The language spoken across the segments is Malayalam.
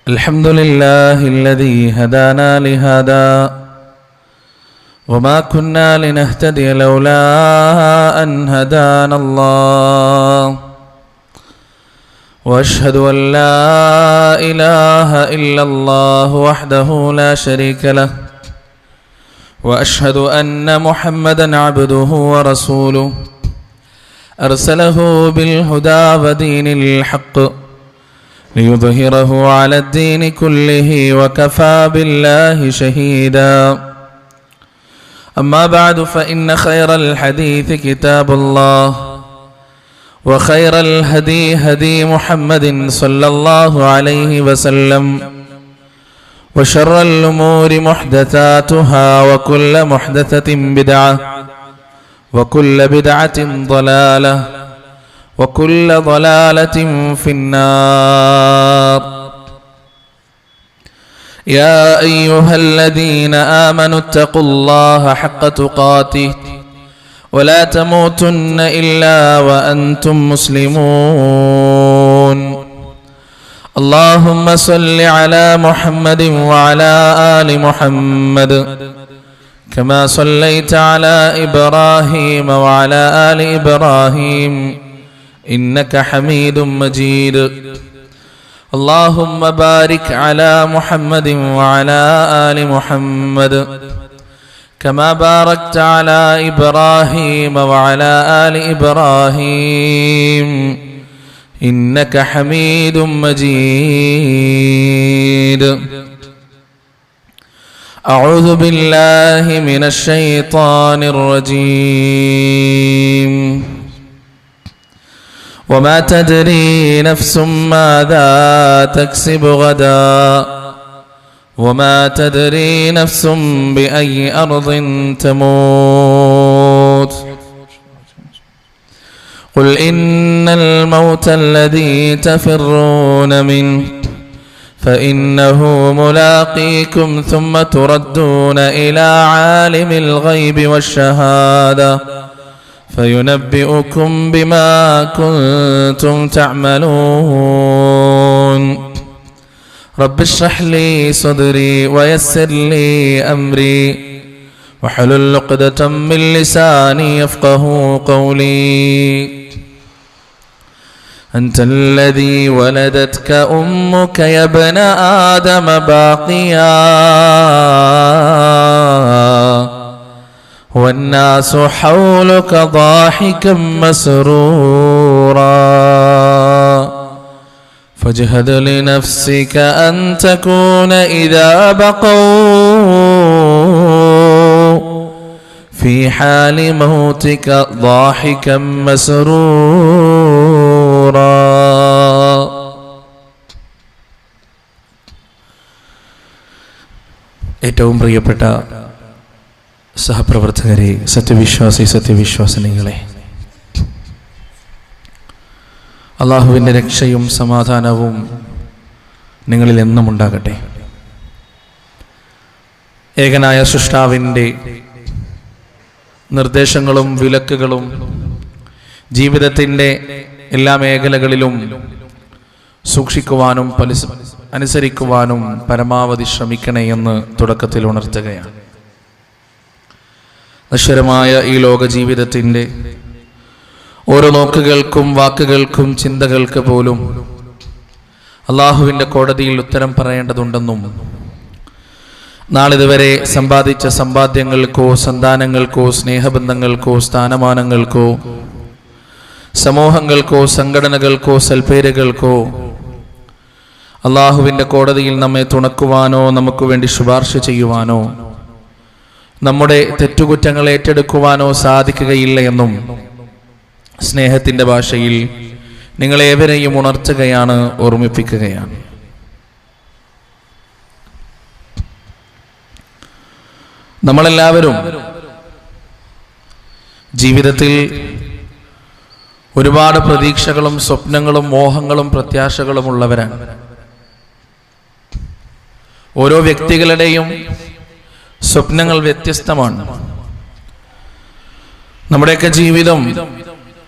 الحمد لله الذي هدانا لهذا وما كنا لنهتدي لولا أن هدانا الله وأشهد أن لا إله إلا الله وحده لا شريك له وأشهد أن محمدا عبده ورسوله أرسله بالهدى ودين الحق ليظهره على الدين كله وكفى بالله شهيدا أما بعد فإن خير الحديث كتاب الله وخير الهدي هدي محمد صلى الله عليه وسلم وشر الأمور محدثاتها وكل محدثة بدعة وكل بدعة ضلالة وكل ضلالة في النار يا أيها الذين آمنوا اتقوا الله حق تقاته ولا تموتن إلا وأنتم مسلمون اللهم صل على محمد وعلى آل محمد كما صليت على إبراهيم وعلى آل إبراهيم إنك حميد مجيد اللهم بارك على محمد وعلى آل محمد كما باركت على إبراهيم وعلى آل إبراهيم إنك حميد مجيد أعوذ بالله من الشيطان الرجيم وما تدري نفس ماذا تكسب غدا وما تدري نفس بأي أرض تموت قل إن الموت الذي تفرون منه فإنه ملاقيكم ثم تردون إلى عالم الغيب والشهادة فينبئكم بما كنتم تعملون رب اشرح لي صدري ويسر لي أمري واحلل عقدة من لساني يفقهوا قولي أنت الذي ولدتك أمك يا ابن آدم باقيا والناس حولك ضاحكا مسرورا فاجهد لنفسك أن تكون إذا بقوا في حال موتك ضاحكا مسرورا. ഏറ്റവും പ്രിയപ്പെട്ട സഹപ്രവർത്തകരെ, സത്യവിശ്വാസിനികളെ, അള്ളാഹുവിൻ്റെ രക്ഷയും സമാധാനവും നിങ്ങളിൽ എന്നും ഉണ്ടാകട്ടെ. ഏകനായ സൃഷ്ടാവിൻ്റെ നിർദ്ദേശങ്ങളും വിലക്കുകളും ജീവിതത്തിൻ്റെ എല്ലാ മേഖലകളിലും സൂക്ഷിക്കുവാനും അനുസരിക്കുവാനും പരമാവധി ശ്രമിക്കണേ എന്ന് തുടക്കത്തിൽ ഉണർത്തുകയാണ്. നശ്വരമായ ഈ ലോക ജീവിതത്തിൻ്റെ ഓരോ നോക്കുകൾക്കും വാക്കുകൾക്കും ചിന്തകൾക്ക് പോലും അള്ളാഹുവിൻ്റെ കോടതിയിൽ ഉത്തരം പറയേണ്ടതുണ്ടെന്നും നാളിതുവരെ സമ്പാദിച്ച സമ്പാദ്യങ്ങൾക്കോ സന്താനങ്ങൾക്കോ സ്നേഹബന്ധങ്ങൾക്കോ സ്ഥാനമാനങ്ങൾക്കോ സമൂഹങ്ങൾക്കോ സംഘടനകൾക്കോ സൽപ്പേരുകൾക്കോ അള്ളാഹുവിൻ്റെ കോടതിയിൽ നമ്മെ തുണക്കുവാനോ നമുക്ക് വേണ്ടി ശുപാർശ ചെയ്യുവാനോ നമ്മുടെ തെറ്റുകുറ്റങ്ങൾ ഏറ്റെടുക്കുവാനോ സാധിക്കുകയില്ല എന്നും സ്നേഹത്തിൻ്റെ ഭാഷയിൽ നിങ്ങളേവരെയും ഉണർത്തുകയാണ്, ഓർമ്മിപ്പിക്കുകയാണ്. നമ്മളെല്ലാവരും ജീവിതത്തിൽ ഒരുപാട് പ്രതീക്ഷകളും സ്വപ്നങ്ങളും മോഹങ്ങളും പ്രത്യാശകളും ഉള്ളവരാണ്. ഓരോ വ്യക്തികളുടെയും സ്വപ്നങ്ങൾ വ്യത്യസ്തമാണ്. നമ്മുടെയൊക്കെ ജീവിതം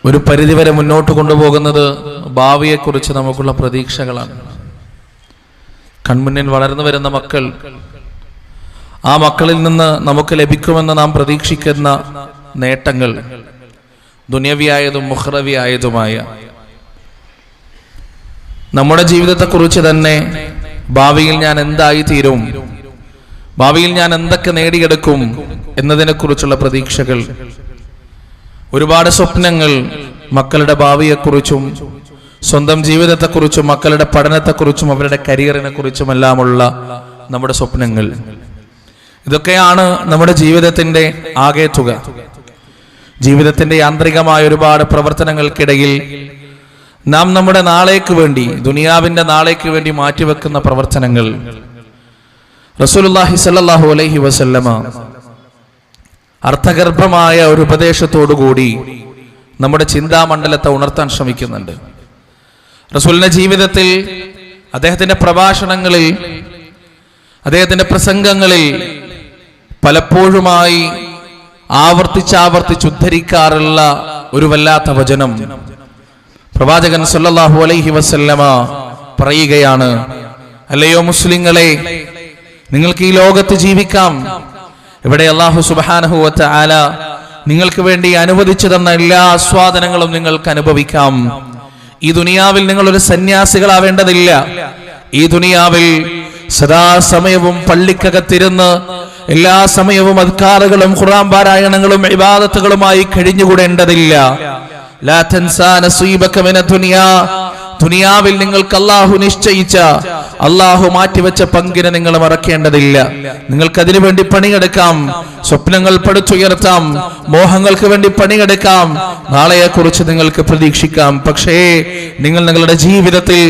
ഒരു പരിധിവരെ മുന്നോട്ട് കൊണ്ടുപോകുന്നത് ഭാവിയെക്കുറിച്ച് നമുക്കുള്ള പ്രതീക്ഷകളാണ്. കൺമുന്നിൽ വളർന്നു വരുന്ന മക്കൾ, ആ മക്കളിൽ നിന്ന് നമുക്ക് ലഭിക്കുമെന്ന് നാം പ്രതീക്ഷിക്കുന്ന നേട്ടങ്ങൾ ദുനിയവിയായതും മുഖ്റവിയായതുമായ നമ്മുടെ ജീവിതത്തെക്കുറിച്ച് തന്നെ, ഭാവിയിൽ ഞാൻ എന്തായി തീരും, ഭാവിയിൽ ഞാൻ എന്തൊക്കെ നേടിയെടുക്കും എന്നതിനെക്കുറിച്ചുള്ള പ്രതീക്ഷകൾ, ഒരുപാട് സ്വപ്നങ്ങൾ, മക്കളുടെ ഭാവിയെക്കുറിച്ചും സ്വന്തം ജീവിതത്തെക്കുറിച്ചും മക്കളുടെ പഠനത്തെക്കുറിച്ചും അവരുടെ കരിയറിനെ കുറിച്ചുമെല്ലാമുള്ള നമ്മുടെ സ്വപ്നങ്ങൾ, ഇതൊക്കെയാണ് നമ്മുടെ ജീവിതത്തിന്റെ ആകെ തുക. ജീവിതത്തിന്റെ യാന്ത്രികമായ ഒരുപാട് പ്രവർത്തനങ്ങൾക്കിടയിൽ നാം നമ്മുടെ നാളേക്ക് വേണ്ടി, ദുനിയാവിന്റെ നാളേക്ക് വേണ്ടി മാറ്റിവെക്കുന്ന പ്രവർത്തനങ്ങൾ റസൂലുള്ളാഹി സ്വല്ലല്ലാഹു അലൈഹി വസല്ലമ അർത്ഥഗർഭമായ ഒരു ഉപദേശത്തോടുകൂടി നമ്മുടെ ചിന്താമണ്ഡലത്തെ ഉണർത്താൻ ശ്രമിക്കുന്നുണ്ട്. റസൂലിന്റെ ജീവിതത്തിൽ, അദ്ദേഹത്തിന്റെ പ്രഭാഷണങ്ങളിൽ, അദ്ദേഹത്തിന്റെ പ്രസംഗങ്ങളിൽ പലപ്പോഴുമായി ആവർത്തിച്ചുദ്ധരിക്കാറുള്ള ഒരു വല്ലാത്ത വചനം പ്രവാചകൻ സല്ലല്ലാഹു അലൈഹി വസല്ലമ പറയുകയാണ്, അല്ലയോ മുസ്ലിങ്ങളെ, നിങ്ങൾക്ക് ഈ ലോകത്ത് ജീവിക്കാം. ഇവിടെ അല്ലാഹു സുബ്ഹാനഹു വ തആല നിങ്ങൾക്ക് വേണ്ടി അനുവദിച്ചു തന്ന എല്ലാ ആസ്വാദനങ്ങളും നിങ്ങൾക്ക് അനുഭവിക്കാം. ഈ ദുനിയാവിൽ നിങ്ങൾ ഒരു സന്യാസികളാവേണ്ടതില്ല. ഈ ദുനിയാവിൽ സദാസമയവും പള്ളിക്കകത്തിരുന്ന് എല്ലാ സമയവും അദ്കാറുകളും ഖുർആൻ പാരായണങ്ങളും ഇബാദത്തുകളുമായി കഴിഞ്ഞുകൂടേണ്ടതില്ല. ലാ തൻസാ നസീബക മിന ദുനിയാ, ദുനിയാവിൽ നിങ്ങൾക്ക് അല്ലാഹു നിശ്ചയിച്ച, അല്ലാഹു മാറ്റിവെച്ച പങ്കിനെ നിങ്ങൾ മറക്കേണ്ടതില്ല. നിങ്ങൾക്ക് അതിനു വേണ്ടി പണിയെടുക്കാം, സ്വപ്നങ്ങൾ പടുത്തുയർത്താം, മോഹങ്ങൾക്ക് വേണ്ടി പണിയെടുക്കാം, നാളെയെക്കുറിച്ച് നിങ്ങൾക്ക് പ്രതീക്ഷിക്കാം. പക്ഷേ നിങ്ങൾ നിങ്ങളുടെ ജീവിതത്തിൽ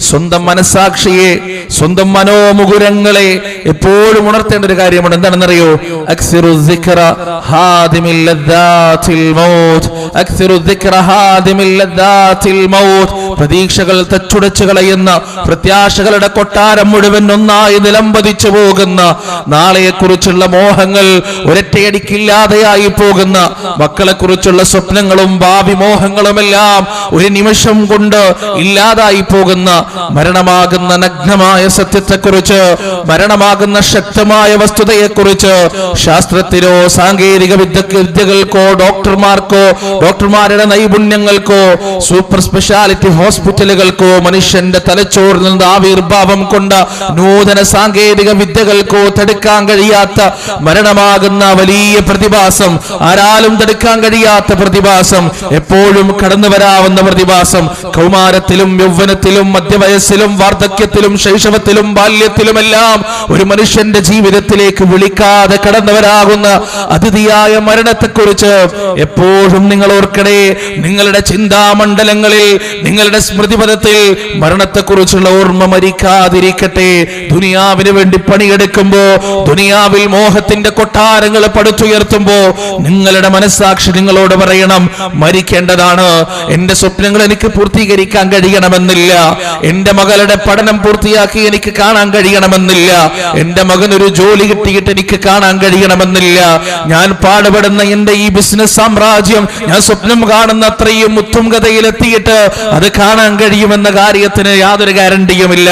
സ്വന്തം മനസാക്ഷിയെ, സ്വന്തം മനോമുകുരങ്ങളെ എപ്പോഴും ഉണർത്തേണ്ട ഒരു കാര്യമുണ്ട്. എന്താണെന്നറിയോ? അക്സിറു ദിക്റ ഹാദിമിൽ ലദ്ദാതിൽ മൗത്ത്, അക്സിറു ദിക്റ ഹാദിമിൽ ലദ്ദാതിൽ മൗത്ത്. പ്രതീക്ഷകൾ തച്ചുടച്ചു കളയുന്ന, പ്രത്യാശകളുടെ കൊട്ടാരം മുഴുവൻ ഒന്നായി നിലംപതിച്ചു പോകുന്ന, നാളെയെക്കുറിച്ചുള്ള മോഹങ്ങൾ ഒരൊറ്റയടിക്കില്ലാതെയായി പോകുന്ന, മക്കളെ കുറിച്ചുള്ള സ്വപ്നങ്ങളും ഭാവി മോഹങ്ങളുമെല്ലാം ഒരു നിമിഷം കൊണ്ട് ഇല്ലാതായി പോകുന്ന, മരണമാകുന്ന നഗ്നമായ സത്യത്തെക്കുറിച്ച്, മരണമാകുന്ന ശക്തമായ വസ്തുതയെക്കുറിച്ച് ശാസ്ത്രത്തിലോ സാങ്കേതിക വിദ്യകൾക്കോ ഡോക്ടർമാർക്കോ ഡോക്ടർമാരുടെ നൈപുണ്യങ്ങൾക്കോ സൂപ്പർ സ്പെഷ്യാലിറ്റി ഹോസ്പിറ്റലുകൾക്കോ മനുഷ്യന്റെ തലച്ചോറിൽ നിന്ന് ആവിർഭാവം കൊണ്ട നൂതന സാങ്കേതിക വിദ്യകൾക്കോ തടുക്കാൻ കഴിയാത്ത മരണമാകുന്ന വലിയ പ്രതിഭാസം, ആരാലും തടുക്കാൻ കഴിയാത്ത പ്രതിഭാസം, എപ്പോഴും കടന്നു വരാവുന്ന പ്രതിഭാസം, കൗമാരത്തിലും യൗവനത്തിലും മധ്യവയസ്സിലും വാർദ്ധക്യത്തിലും ശൈശവത്തിലും ബാല്യത്തിലുമെല്ലാം ഒരു മനുഷ്യന്റെ ജീവിതത്തിലേക്ക് വിളിക്കാതെ കടന്നു വരാകുന്ന അതിഥിയായ മരണത്തെക്കുറിച്ച് എപ്പോഴും നിങ്ങൾ ഓർക്കണേ. നിങ്ങളുടെ ചിന്താമണ്ഡലങ്ങളിൽ, നിങ്ങളുടെ സ്മൃതിപഥത്തിൽ മരണത്തെക്കുറിച്ചുള്ള ഓർമ്മ മരിക്കാതിരിക്കട്ടെ. ദുനിയാവിന് വേണ്ടി പണിയെടുക്കുമ്പോ, ദുനിയാവിൽ മോഹത്തിന്റെ കൊട്ടാരങ്ങൾ പടുത്തുയർത്തുമ്പോ നിങ്ങളുടെ മനസ്സാക്ഷി നിങ്ങളോട് പറയണം, മരിക്കേണ്ടതാണ്. എന്റെ സ്വപ്നങ്ങൾ എനിക്ക് പൂർത്തീകരിക്കാൻ കഴിയണമെന്നില്ല, എന്റെ മകളുടെ പഠനം പൂർത്തിയാക്കി എനിക്ക് കാണാൻ കഴിയണമെന്നില്ല, എന്റെ മകനൊരു ജോലി കിട്ടിയിട്ട് എനിക്ക് കാണാൻ കഴിയണമെന്നില്ല, ഞാൻ പാടുപെടുന്ന എന്റെ ഈ ബിസിനസ് സാമ്രാജ്യം ഞാൻ സ്വപ്നം കാണുന്ന അത്രയും ഉത്തുംഗതയിലെത്തിയിട്ട് അത് കാണാൻ കഴിയുമെന്ന കാര്യത്തിന് യാതൊരു ഗ്യാരണ്ടിയുമില്ല.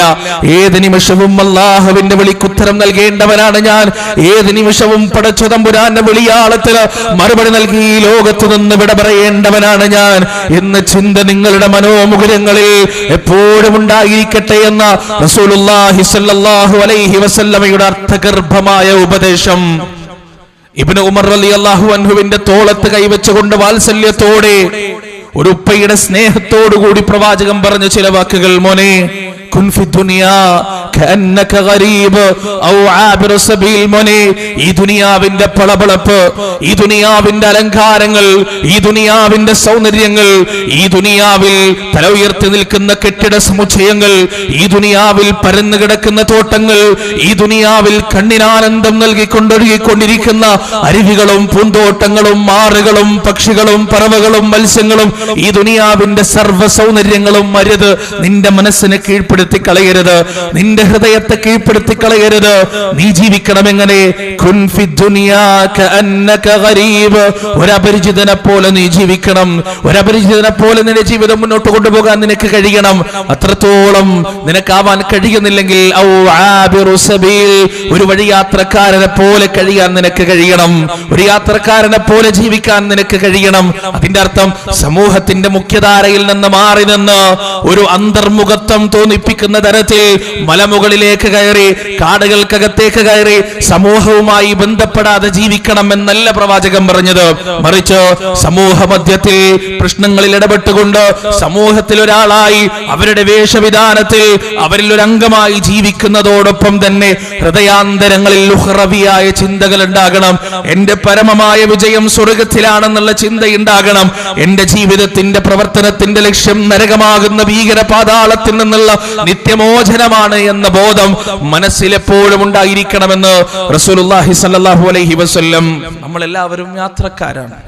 ഏത് നിമിഷവും അല്ലാഹുവിന്റെ വിളിക്കുത്തരം നൽകേണ്ടവനാണ് ഞാൻ. ഏത് നിമിഷവും പടച്ച തമ്പുരാന്റെ വിളിയാളത്തിന് മറുപടി നൽകി ഈ ലോകത്ത് നിന്ന് വിട പറയേണ്ടവനാണ് ഞാൻ എന്ന ചിന്ത നിങ്ങളുടെ മനോമുകുരങ്ങളിൽ എപ്പോഴും ഉണ്ടായിരിക്കട്ടെ എന്ന റസൂലുള്ളാഹി സ്വല്ലല്ലാഹു അലൈഹി വസല്ലമയുടെ അർത്ഥഗർഭമായ ഉപദേശം ഇബ്നു ഉമർ റളിയല്ലാഹു അൻഹുവിന്റെ തോളത്ത് കൈവച്ചുകൊണ്ട് വാത്സല്യത്തോടെ, ഒരു ഉപ്പയുടെ സ്നേഹത്തോടുകൂടി പ്രവാചകൻ പറഞ്ഞ ചില വാക്കുകൾ, മോനെ കുൻ ഫി ദുനിയാ കഅന്നക ഗരീബ് ഔ ആബിർ സബീൽ. മോനെ, ഈ ദുനിയാവിന്റെ പളപളപ്പ്, ഈ ദുനിയാവിന്റെ അലങ്കാരങ്ങൾ, ഈ ദുനിയാവിന്റെ സൗന്ദര്യങ്ങൾ, ഈ ദുനിയാവിൽ തല ഉയർത്തി നിൽക്കുന്ന കെട്ടിട സമുച്ചയങ്ങൾ, ഈ ദുനിയാവിൽ പരന്നു കിടക്കുന്ന തോട്ടങ്ങൾ, ഈ ദുനിയാവിൽ കണ്ണിനാനന്ദം നൽകിക്കൊണ്ടിരിക്കുന്ന അരുവികളും പൂന്തോട്ടങ്ങളും മാറുകളും പക്ഷികളും പറവകളും മത്സ്യങ്ങളും, ഈ ദുനിയാവിന്റെ സർവ്വ സൗന്ദര്യങ്ങളും അരുത്. നിന്റെ മനസ്സിനെ കീഴ്പ്പെടുത്തി കളയരുത്, നിന്റെ ഹൃദയത്തെ കീഴ്പ്പെടുത്തി കളയരുത്. നീ ജീവിക്കണം എങ്ങനെ? കുൻ ഫി ദുനിയാ കഅന്നക ഗരീബ്. ഒരു അപരിചിതനെ പോലെ നീ ജീവിക്കണം. ഒരു അപരിചിതനെ പോലെ നിന്റെ ജീവിതം മുന്നോട്ട് കൊണ്ടുപോകാൻ നിനക്ക് കഴിയണം. അത്രത്തോളം നിനക്കാവാൻ കഴിയുന്നില്ലെങ്കിൽ ഔ ആബിറു സബീൽ, ഒരു വഴിയാത്രക്കാരനെ പോലെ കഴിയാൻ നിനക്ക് കഴിയണം. ഒരു യാത്രക്കാരനെ പോലെ ജീവിക്കാൻ നിനക്ക് കഴിയണം. അതിന്റെ അർത്ഥം സമൂഹത്തിന്റെ മുഖ്യധാരയിൽ നിന്ന് മാറി നിന്ന് ഒരു അന്തർമുഖത്വം തോന്നിപ്പിക്കുന്ന തരത്തിൽ മലമുകളിലേക്ക് കയറി, കാടുകൾക്കകത്തേക്ക് കയറി സമൂഹവുമായി ബന്ധപ്പെടാതെ ജീവിക്കണം എന്നല്ല പ്രവാചകൻ പറഞ്ഞത്. മറിച്ച് സമൂഹ മധ്യത്തിൽ പ്രശ്നങ്ങളിൽ ഇടപെട്ടുകൊണ്ട് സമൂഹത്തിൽ ഒരാളായി അവരുടെ വേഷവിധാനത്തിൽ അവരിൽ ഒരു അംഗമായി ജീവിക്കുന്നതോടൊപ്പം തന്നെ ഹൃദയാന്തരങ്ങളിൽ ഉഖ്റവിയായ ചിന്തകൾ ഉണ്ടാകണം. എന്റെ പരമമായ വിജയം സ്വർഗത്തിലാണെന്നുള്ള ചിന്തയുണ്ടാകണം. എന്റെ ജീവിതത്തിന്റെ പ്രവർത്തനത്തിന്റെ ലക്ഷ്യം നരകമാകുന്ന ഭീകര പാതാളത്തിൽ നിന്നുള്ള നിത്യമോചനമാണ് എന്ന ബോധം മനസ്സിലെപ്പോഴും ഉണ്ടായിരിക്കണമെന്ന് റസൂലുള്ളാഹി സ്വല്ലല്ലാഹു അലൈഹി വസല്ലം. നമ്മളെല്ലാവരും യാത്രക്കാരാണ്.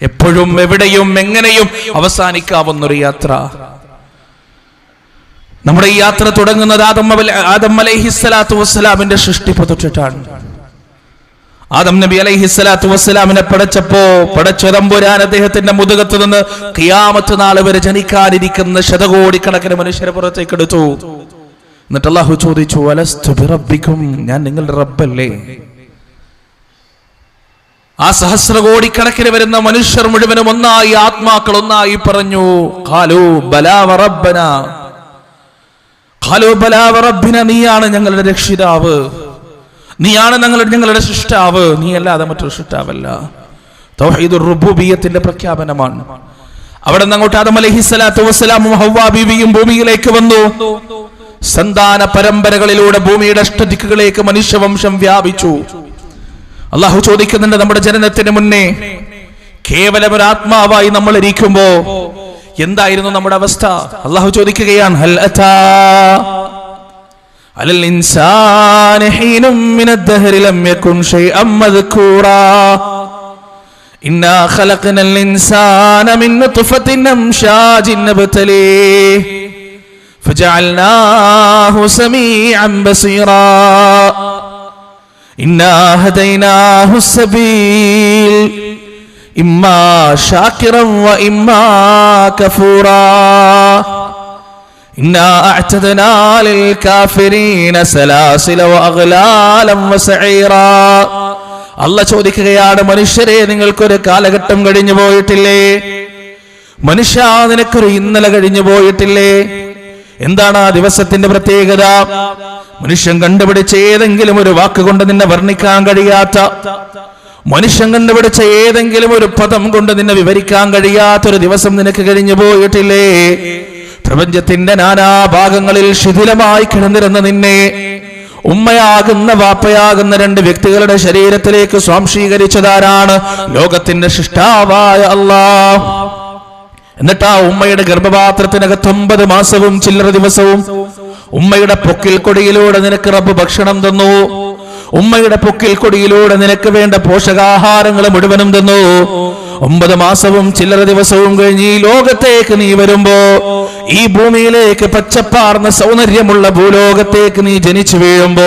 എപ്പോഴും എവിടെയും എങ്ങനെയും അവസാനിക്കാവുന്നൊരു യാത്ര. നമ്മുടെ ഈ യാത്ര തുടങ്ങുന്നത് ആദം അലൈഹിസ്സലാത്തു വസ്സലാമിന്റെ സൃഷ്ടിപ്പ് തൊട്ടിട്ടാണ്. ആദം നബി അലൈഹിസ്സലാത്തു വസ്സലാമിനെ പടച്ചപ്പോ പടച്ചതമ്പുരാൻ അദ്ദേഹത്തിന്റെ മുതുകത്ത് നിന്ന് ഖിയാമത്ത് നാൾ വരെ ജനിക്കാനിരിക്കുന്ന ശതകോടിക്കണക്കിന് മനുഷ്യരെ പുറത്തേക്ക് എടുത്തു. എന്നിട്ട് അല്ലാഹു ചോദിച്ചു, അലസ്തു ബിറബ്ബിക്കും, ഞാൻ നിങ്ങളുടെ റബ്ബല്ലേ? ആ സഹസ്രകോടിക്കണക്കിന് വരുന്ന മനുഷ്യർ മുഴുവനും ഒന്നായി, ആത്മാക്കൾ ഒന്നായി പറഞ്ഞു, ഖാലൂ ബലാ വറബ്ബനാ, ഖാലൂ ബലാ വറബ്ബിനാ, നീയാണ് ഞങ്ങളുടെ രക്ഷിതാവ്, നീയാണ് ഞങ്ങളുടെ സൃഷ്ടാവ്, നീ അല്ലാതെ മറ്റൊരു സൃഷ്ടാവല്ല. തൗഹീദുർ റുബൂബിയ്യത്തിന്റെ പ്രഖ്യാപനമാണ്. അവിടെ നിന്ന് അങ്ങോട്ട് ആദം അലൈഹിസ്സലാത്തു വസ്സലാമും ഹവ്വാ ബീവിയും ഭൂമിയിലേക്ക് വന്നു. സന്താന പരമ്പരകളിലൂടെ ഭൂമിയുടെ അഷ്ടദിക്കുകളിലേക്ക് മനുഷ്യവംശം വ്യാപിച്ചു. അള്ളാഹു ചോദിക്കുന്നുണ്ട്, നമ്മുടെ ജനനത്തിന് മുന്നേ കേവലം ഒരു ആത്മാവായി നമ്മൾ ഇരിക്കുമ്പോ എന്തായിരുന്നു നമ്മുടെ അവസ്ഥ? അള്ളാഹു ചോദിക്കുകയാണ്, ഹൽ അതാ അലൽ ഇൻസാനി ഹീനും മിനദ്ദഹ്രി ലം യകുൻ ശൈഅൻ മദ്കൂറാ ഇന്നാ ഖലഖ്നൽ ഇൻസാന മിൻ നുത്ഫത്തിൻ അംശാജിൻ നബ്തലീഹ് ഫജഅൽനാഹു സമീഅൻ ബസീറാ ഇന്നാ ഹദൈനാഹു സബീൽ ഇമ്മാ ശാകിറൻ വ ഇമ്മാ കഫൂറാ ഇന്നാ അഅ്തദ്നാ ലിൽ കാഫിരീന സലാസില വ അഗ്ലാലൻ വ സഈറാ. അല്ലാഹ് ചോദിക്കുകയാണ്, മനുഷ്യരെ നിങ്ങൾക്കൊരു കാലഘട്ടം കഴിഞ്ഞു പോയിട്ടില്ലേ? മനുഷ്യ നിനക്കൊരു ഇന്നലെ കഴിഞ്ഞു പോയിട്ടില്ലേ? എന്താണ് ആ ദിവസത്തിന്റെ പ്രത്യേകത? മനുഷ്യൻ കണ്ടുപിടിച്ച ഏതെങ്കിലും ഒരു വാക്കുകൊണ്ട് നിന്നെ വർണ്ണിക്കാൻ കഴിയാത്ത, മനുഷ്യൻ കണ്ടുപിടിച്ച ഏതെങ്കിലും ഒരു പദം കൊണ്ട് നിന്നെ വിവരിക്കാൻ കഴിയാത്തൊരു ദിവസം നിനക്ക് കഴിഞ്ഞു പോയിട്ടില്ലേ? പ്രപഞ്ചത്തിന്റെ നാനാഭാഗങ്ങളിൽ ശിഥിലമായി കിടന്നിരുന്ന നിന്നെ ഉമ്മയാകുന്ന വാപ്പയാകുന്ന രണ്ട് വ്യക്തികളുടെ ശരീരത്തിലേക്ക് സ്വാംശീകരിച്ചതാരാണ്? ലോകത്തിന്റെ സൃഷ്ടാവായ അല്ലാഹ്. എന്നിട്ട് ആ ഉമ്മയുടെ ഗർഭപാത്രത്തിനകത്ത് 9 മാസവും ചില്ലറ ദിവസവും ഉമ്മയുടെ പൊക്കിൽ കൊടിയിലൂടെ നിനക്ക് റബ്ബ് ഭക്ഷണം തന്നു. ഉമ്മയുടെ പൊക്കിൽ കൊടിയിലൂടെ നിനക്ക് വേണ്ട പോഷകാഹാരങ്ങൾ മുഴുവനും തന്നു. 9 മാസവും ചില്ലറ ദിവസവും കഴിഞ്ഞ് ഈ ലോകത്തേക്ക് നീ വരുമ്പോ, ഈ ഭൂമിയിലേക്ക് പച്ചപ്പാർന്ന സൗന്ദര്യമുള്ള ഭൂലോകത്തേക്ക് നീ ജനിച്ചു വീഴുമ്പോ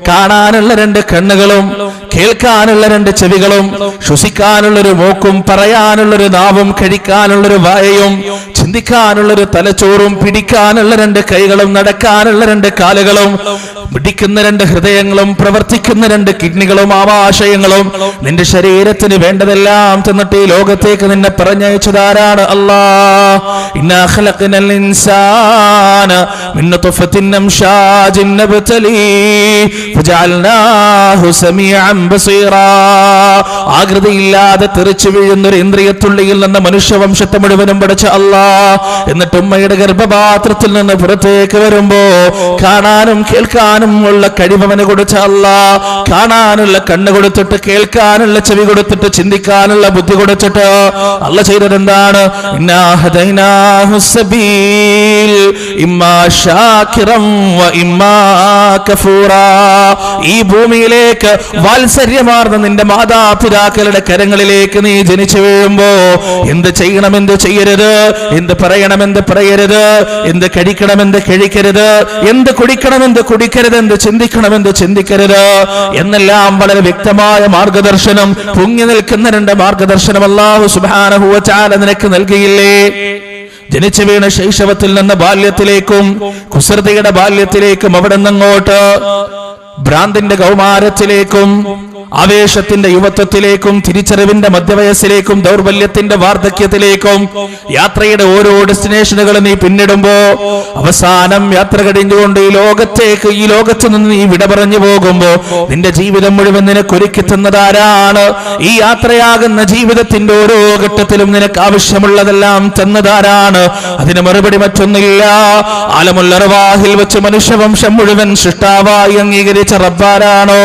കാണാനുള്ള 2 കണ്ണുകളും, കേൾക്കാനുള്ള 2 ചെവികളും, ശ്വസിക്കാനുള്ളൊരു മൂക്കും, പറയാനുള്ളൊരു നാവും, കഴിക്കാനുള്ളൊരു വായയും, ചിന്തിക്കാനുള്ളൊരു തലച്ചോറും, പിടിക്കാനുള്ള 2 കൈകളും, നടക്കാനുള്ള 2 കാലുകളും, പിടിക്കുന്ന 2 ഹൃദയങ്ങളും, പ്രവർത്തിക്കുന്ന 2 കിഡ്നികളും, ആമാശയങ്ങളും, നിന്റെ ശരീരത്തിന് വേണ്ടതെല്ലാം തന്നിട്ട് ഈ ലോകത്തേക്ക് നിന്നെ പറഞ്ഞയച്ചതാരാണ്? അല്ലാഹ്. ഇന്നാ ഖലഖ്നൽ ഇൻസാന മിൻ നുത്ഫത്തിൻ അംശാജിൻ നബ്തലീഹ് ഫജഅൽനാഹു സമീഅൻ ബസീറാ. ആകൃതിയില്ലാതെ തെറിച്ചു വീഴുന്ന ഒരു ഇന്ദ്രിയത്തുള്ളിയിൽ നിന്ന് മനുഷ്യവംശത്തെ മുഴുവനും പഠിച്ച അല്ലാഹ്. എന്നിട്ട് ഉമ്മയുടെ ഗർഭപാത്രത്തിൽ നിന്ന് പുറത്തേക്ക് വരുമ്പോ കാണാനും കേൾക്കാനും ഉള്ള കഴിവവന് കൊടുത്ത അല്ലാഹ്. കാണാനുള്ള കണ്ണ് കൊടുത്തിട്ട്, കേൾക്കാനുള്ള ചെവി കൊടുത്തിട്ട്, ചിന്തിക്കാനുള്ള ബുദ്ധി കൊടുത്തിട്ട് അല്ലാഹ് ചെയ്തത് എന്താണ്? ഇന്നാ ഹദൈനാഹു സബീൽ ഇമ്മാ ശാകിറൻ വ ഇമ്മാ കഫൂറാ. ഈ ഭൂമിയിലേക്ക് വാത്സല്യമാർന്ന നിന്റെ മാതാപിതാക്കളുടെ കരങ്ങളിലേക്ക് നീ ജനിച്ചു വീഴുമ്പോ എന്ത് ചെയ്യണം, എന്ത് ചെയ്യരുത്, എന്ത് എന്ത് പറയണമെന്ത് പറയരുത്, എന്ത് കഴിക്കണമെന്ത് കഴിക്കരുത്, എന്ത് കുടിക്കണമെന്ത് കുടിക്കരുത്, എന്ത് ചിന്തിക്കണമെന്ത് ചിന്തിക്കരുത് എന്നെല്ലാം വളരെ വ്യക്തമായ മാർഗദർശനം, പൊങ്ങി നിൽക്കുന്ന രണ്ട് മാർഗദർശനം അല്ലാഹു സുബ്ഹാനഹു വ തആല നിനക്ക് നൽകിയില്ലേ? ജനിച്ചു വീണ ശൈശവത്തിൽ നിന്ന് ബാല്യത്തിലേക്കും കുസൃതിയുടെ ബാല്യത്തിലേക്കും അവിടെ നിന്നങ്ങോട്ട് ഭ്രാന്തിന്റെ കൗമാരത്തിലേക്കും ആവേശത്തിന്റെ യുവത്വത്തിലേക്കും തിരിച്ചറിവിന്റെ മധ്യവയസ്സിലേക്കും ദൗർബല്യത്തിന്റെ വാർദ്ധക്യത്തിലേക്കും യാത്രയുടെ ഓരോ ഡെസ്റ്റിനേഷനുകളും നീ പിന്നിടുമ്പോ അവസാനം യാത്ര കഴിഞ്ഞുകൊണ്ട് ഈ ലോകത്ത് നിന്ന് നീ വിട പറഞ്ഞു പോകുമ്പോ നിന്റെ ജീവിതം മുഴുവൻ നിനക്ക് ഒരുക്കി തന്നതാരാണ്? ഈ യാത്രയാകുന്ന ജീവിതത്തിന്റെ ഓരോ ഘട്ടത്തിലും നിനക്ക് ആവശ്യമുള്ളതെല്ലാം തന്നതാരാണ്? അതിന് മറുപടി മറ്റൊന്നില്ല. ആലമുൽ അർവാഹിൽ വെച്ച് മനുഷ്യവംശം മുഴുവൻ സൃഷ്ടാവായി അംഗീകരിച്ച റബ്ബാരാണോ?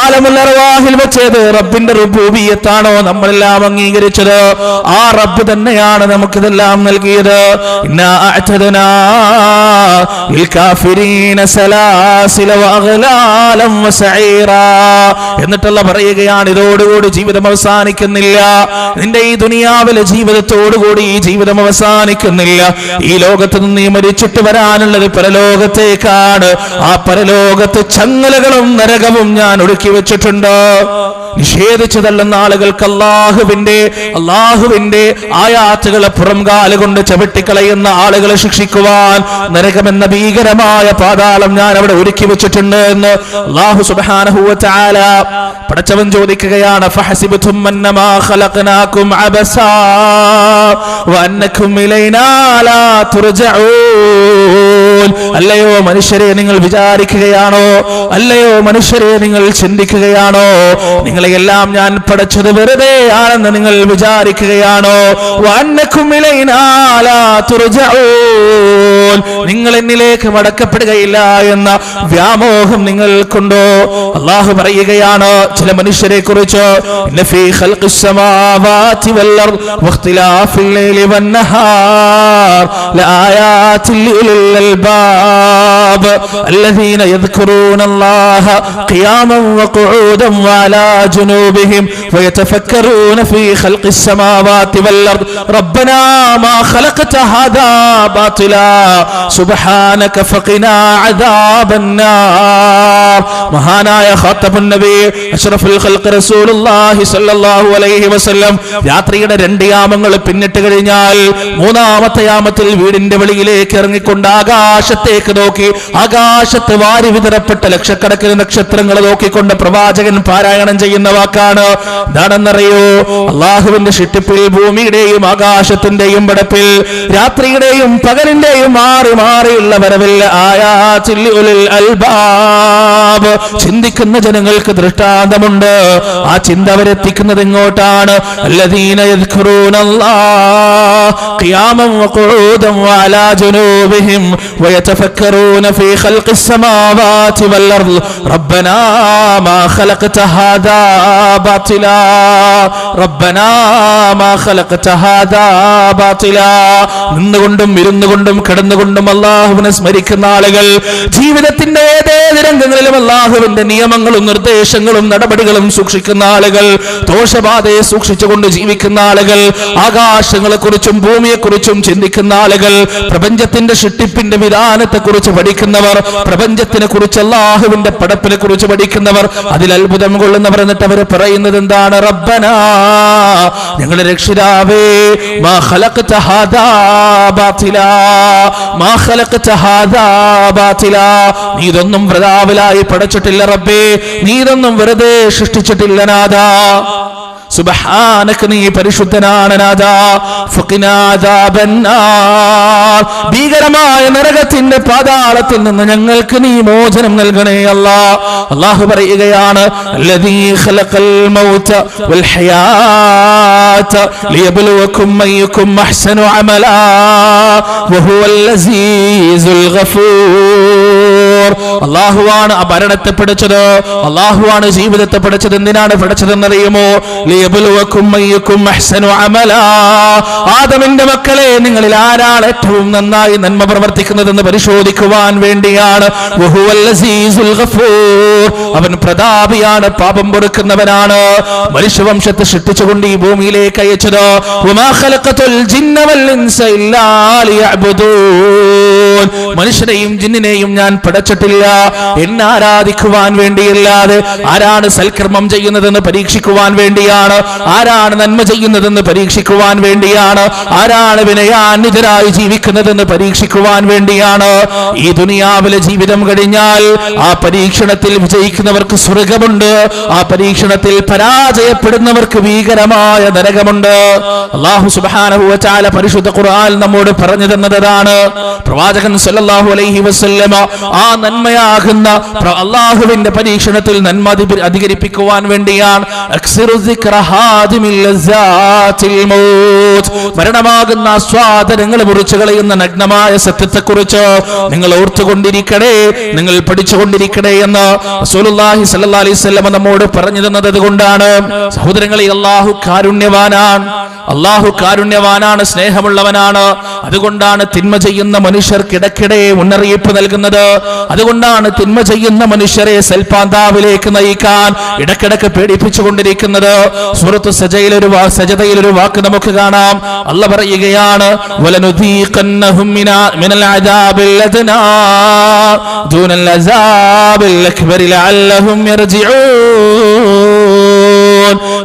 ആലമുൽ അർവാഹിൽ വെച്ചത് റബ്ബിന്റെ റുബൂബിയത്താണോ നമ്മളെല്ലാം അംഗീകരിച്ചത്? ആ റബ്ബ് തന്നെയാണ് നമുക്കിതെല്ലാം നൽകിയത്. ഇന്നാ അഅ്തദ്നാ ലിൽ കാഫിരീന സലാസില വഅഗ്ലാലൻ വസഈറാ. എന്നിട്ടല്ല പറയുകയാണ്, ഇതോടുകൂടി ജീവിതം അവസാനിക്കുന്നില്ല. നിന്റെ ഈ ദുനിയാവിലെ ജീവിതത്തോടുകൂടി ഈ ജീവിതം അവസാനിക്കുന്നില്ല. ഈ ലോകത്ത് നിന്ന് നീ മരിച്ചിട്ട് വരാനുള്ളത് പരലോകത്തേക്കാണ്. ആ പരലോകത്ത് ചങ്ങലകളും നരകവും ഞാൻ ഒരുക്കി വെച്ചിട്ടുണ്ട്. നിഷേധിച്ചു തള്ളുന്ന ആളുകൾക്ക് അള്ളാഹുവിന്റെ ആയാത്തുകളെ പുറംകാല് കൊണ്ട് ചവിട്ടിക്കളയുന്ന ആളുകളെ ശിക്ഷിക്കുവാൻ നരകമെന്ന ഭീകരമായ പാതാളം ഞാൻ അവിടെ ഒരുക്കി വെച്ചിട്ടുണ്ട് എന്ന് അല്ലാഹു സുബ്ഹാനഹു വ തആല പടച്ചവൻ ചോദിക്കുകയാണ്. ഫഹസിബതും അന്നമാ ഖലഖനാകും അബസാ വഅന്നകും ഇലൈനാ ലാ തുർജഊൻ. അല്ലയോ മനുഷ്യരെ, നിങ്ങൾ വിചാരിക്കുകയാണോ? അല്ലയോ മനുഷ്യരെ, നിങ്ങൾ ചിന്തിക്കുകയാണോ? നിങ്ങളെയെല്ലാം ഞാൻ പടച്ചത് വെറുതെ ആണെന്ന് നിങ്ങൾ വിചാരിക്കുകയാണോ? വഅന്നകും ഇലൈനാ ലാ തുർജഊൻ. നിങ്ങൾ എന്നിലേക്ക് മടക്കപ്പെടുകയില്ല എന്ന വ്യാമോഹം നിങ്ങൾക്കുണ്ടോ? അല്ലാഹു പറയുകയാണ് ചില മനുഷ്യരെ കുറിച്ച്, ഇന്ന ഫീ ഖൽഖിസ് സമാവാതി വൽ അർദ് വഖ്തിലാഫിൽ ലൈലി വൻ നഹാർ ലആയാതിൻ ലിഉലിൽ അൽബാബ് അല്ലദീന യദ്കുറൂനല്ലാഹ ഖിയാമൻ വഖുഊദൻ വഅലാ ജുനൂബിഹിം വയതഫക്കറൂന ഫീ ഖൽഖിസ് സമാവാതി വൽ അർദ് റബ്ബനാ മാ ഖലഖത ഹാദാ ബാതിലാ സുബ്ഹാനക ഫഖിനാ അദാബൻ നാർ. മഹാനായ ഖാതമുൻ നബി അഷ്റഫുൽ ഖൽഖ് റസൂലുള്ളാഹി സ്വല്ലല്ലാഹു അലൈഹി വസല്ലം രാത്രിയുടെ 2 യാമങ്ങൾ പിന്നിട്ട് കഴിഞ്ഞാൽ 3-ാമത്തെ യാമത്തിൽ വീടിന്റെ വെളിയിലേക്ക് ഇറങ്ങിക്കൊണ്ട് ആകാശത്തേക്ക് നോക്കി, ആകാശത്ത് വാരി വിതരപ്പെട്ട ലക്ഷക്കണക്കിന് നക്ഷത്രങ്ങൾ നോക്കിക്കൊണ്ട് പ്രവാചകൻ പാരായണം ചെയ്യുന്ന വാക്കാണ്. എന്താണെന്നറിയോ? അള്ളാഹുവിന്റെ സൃഷ്ടിപ്പിൽ ഭൂമിയുടെയും ആകാശത്തിന്റെയും പടപ്പിൽ രാത്രിയുടെയും പകലിന്റെയും മാറി മാറിയുള്ള വരവിൽ ആയാതിൽ ഉലിൽ അൽബാബ്. ചിന്തിക്കുന്ന ജനങ്ങൾക്ക് ദൃഷ്ടാന്തമുണ്ട്. ആ ചിന്ത അവരെത്തിക്കുന്നത് എങ്ങോട്ടാണ്? അല്ലദീന യദ്കുറൂനല്ലാഹ ഖിയാമൻ വഖുഊദൻ വഅലാ ജുനൂബിഹിം വയതഫക്കറൂന ഫീ ഖൽഖിസ് സമാവാതി വൽ അർദ് റബ്ബനാ മാ ഖലഖത ഹാദാ ബാതിലാ റബ്ബനാ മാ ഖലഖത ഹാദാ ബാതിലാ. നിന്നുകൊണ്ടും ഇരുന്നുകൊണ്ടും കിടന്നുകൊണ്ടും അല്ലാഹുവിനെ സ്മരിക്കുന്ന ആളുകൾ, ജീവിതത്തിന്റെ ഏതേത് രംഗങ്ങളിലും അല്ലാഹുവിന്റെ നിയമങ്ങളും നിർദ്ദേശങ്ങളും നടപടികളും സൂക്ഷിക്കുന്ന ആളുകൾ, ദോഷബാധയെ സൂക്ഷിച്ചുകൊണ്ട് ജീവിക്കുന്ന ആളുകൾ, ആകാശങ്ങളെ കുറിച്ചും ഭൂമിയെ കുറിച്ചും ചിന്തിക്കുന്ന ആളുകൾ, പ്രപഞ്ചത്തിന്റെ സൃഷ്ടിപ്പിന്റെ വിധാനത്തെ കുറിച്ച് പഠിക്കുന്നവർ, പ്രപഞ്ചത്തിനെ കുറിച്ച് അല്ലാഹുവിന്റെ പടപ്പിനെ കുറിച്ച് പഠിക്കുന്നവർ, അതിൽ അത്ഭുതം കൊള്ളുന്നവർ. എന്നിട്ട് അവർ പറയുന്നത് എന്താണ്? റബ്ബനാ, ഞങ്ങളുടെ രക്ഷിതാവേ, മാ ഖലഖത ഹാദാ ബാതിലാ മാ ഖലഖത ഹാദാ ബാതിലാ. നീ ഇതൊന്നും വൃഥാവിലായി പടച്ചിട്ടില്ല റബ്ബേ, നീ ഇതൊന്നും വെറുതെ സൃഷ്ടിച്ചിട്ടില്ല നാഥാ. സുബ്ഹാനക, നീ പരിശുദ്ധനാണ് നാഥാ. ഫഖിനാ അദാബൻ നാർ, ഭീകരമായ നരകത്തിന്റെ പാതാളത്തിൽ നിന്ന് ഞങ്ങൾക്ക് നീ മോചനം നൽകണേ അല്ലാഹ്. അല്ലാഹു പറയുകയാണ്, അല്ലദീ ഖലഖൽ മൗത വൽ ഹയാത ലിയബ്ലുവകും അയ്യുകും അഹ്സനു അമലാ വഹുവൽ അസീസുൽ ഗഫൂർ. അള്ളാഹുവാണ് ആ ഭരണത്തെ പഠിച്ചത്, അള്ളാഹുവാണ് ജീവിതത്തെ പഠിച്ചത്. എന്തിനാണ് പഠിച്ചതെന്നറിയുമോ? ലിയബ്ലുവകും അയ്യുകും അഹ്സനു അമലാ. ആദമിന്റെ മക്കളെ, നിങ്ങളിൽ ആരാണ് ഏറ്റവും നന്നായി നന്മ പ്രവർത്തിക്കുന്നതെന്ന് പരിശോധിക്കുവാൻ വേണ്ടിയാണ്. വഹുവൽ അസീസുൽ ഗഫൂർ. അവൻ പ്രതാപിയാണ്, പാപം പൊറുക്കുന്നവനാണ്. മനുഷ്യവംശത്തെ സൃഷ്ടിച്ചുകൊണ്ട് ഈ ഭൂമിയിലേക്ക് അയച്ചത്. വമാ ഖലഖതുൽ ജിന്ന വൽ ഇൻസ ഇല്ലാ ലിയഅ്ബുദൂൻ. മനുഷ്യനെയും ജിന്നിനെയും ഞാൻ പടച്ചിട്ടില്ല എന്നെ ആരാധിക്കുവാൻ വേണ്ടിയല്ലാതെ. ആരാണ് സൽക്കർമ്മം ചെയ്യുന്നതെന്ന് പരീക്ഷിക്കുവാൻ വേണ്ടിയാണ്, ആരാണ് നന്മ ചെയ്യുന്നതെന്ന് പരീക്ഷിക്കുവാൻ വേണ്ടിയാണ്, ആരാണ് വിനയാന്വിതരായി ജീവിക്കുന്നതെന്ന് പരീക്ഷിക്കുവാൻ വേണ്ടിയാണ്. ഈ ദുനിയാവിലെ ജീവിതം കഴിഞ്ഞാൽ ആ പരീക്ഷണത്തിൽ വിജയിക്കുന്നവർക്ക് സ്വർഗമുണ്ട്, ആ പരീക്ഷണത്തിൽ പരാജയപ്പെടുന്നവർക്ക് ഭീകരമായ നരകമുണ്ട്. അല്ലാഹു സുബ്ഹാനഹു വ തആല പരിശുദ്ധ ഖുർആൻ നമ്മോട് പറഞ്ഞു തന്നതാണ്. പ്രവാചകൻ സല്ലല്ലാഹു അലൈഹി വസല്ലമ ആ നന്മയാകുന്ന അല്ലാഹുവിന്റെ പരീക്ഷണത്തിൽ നന്മ അധികരിപ്പിക്കുവാൻ വേണ്ടിയാണ് മരണമാകുന്ന ആസ്വാദനങ്ങളെ മുറിച്ചു കളയുന്ന നഗ്നമായ സത്യത്തെക്കുറിച്ച് നിങ്ങൾ ഓർത്തുകൊണ്ടിരിക്കണേ, നിങ്ങൾ പഠിച്ചുകൊണ്ടിരിക്കണേ എന്ന് റസൂലുള്ളാഹി സ്വല്ലല്ലാഹു അലൈഹി വസല്ലമ നമ്മോട് പറഞ്ഞു തന്നത്. അതുകൊണ്ടാണ് സഹോദരങ്ങളെ, അല്ലാഹു കാരുണ്യവാനാണ്, അല്ലാഹു കാരുണ്യവാനാണ്, സ്നേഹമുള്ളവനാണ്. അതുകൊണ്ടാണ് തിന്മ ചെയ്യുന്ന മനുഷ്യർക്കിടക്കിടെ മുന്നറിയിപ്പ് നൽകുന്നത്. അതുകൊണ്ടാണ് തിന്മ ചെയ്യുന്ന മനുഷ്യരെ സൽപാന്താവിലേക്ക് നയിക്കാൻ ഇടക്കിടക്ക് പേടിപ്പിച്ചുകൊണ്ടിരിക്കുന്നത്. സൂറത്ത് സജദയിൽ ഒരു വാക്ക് നമുക്ക് കാണാം. അല്ലാഹു പറയുകയാണ്, വലനുദീഖന്നഹും മിനൽ അദാബിൽ അദ്നാ ദൂനൽ അദാബിൽ അക്ബർ ലഅല്ലഹും യർജിഊൻ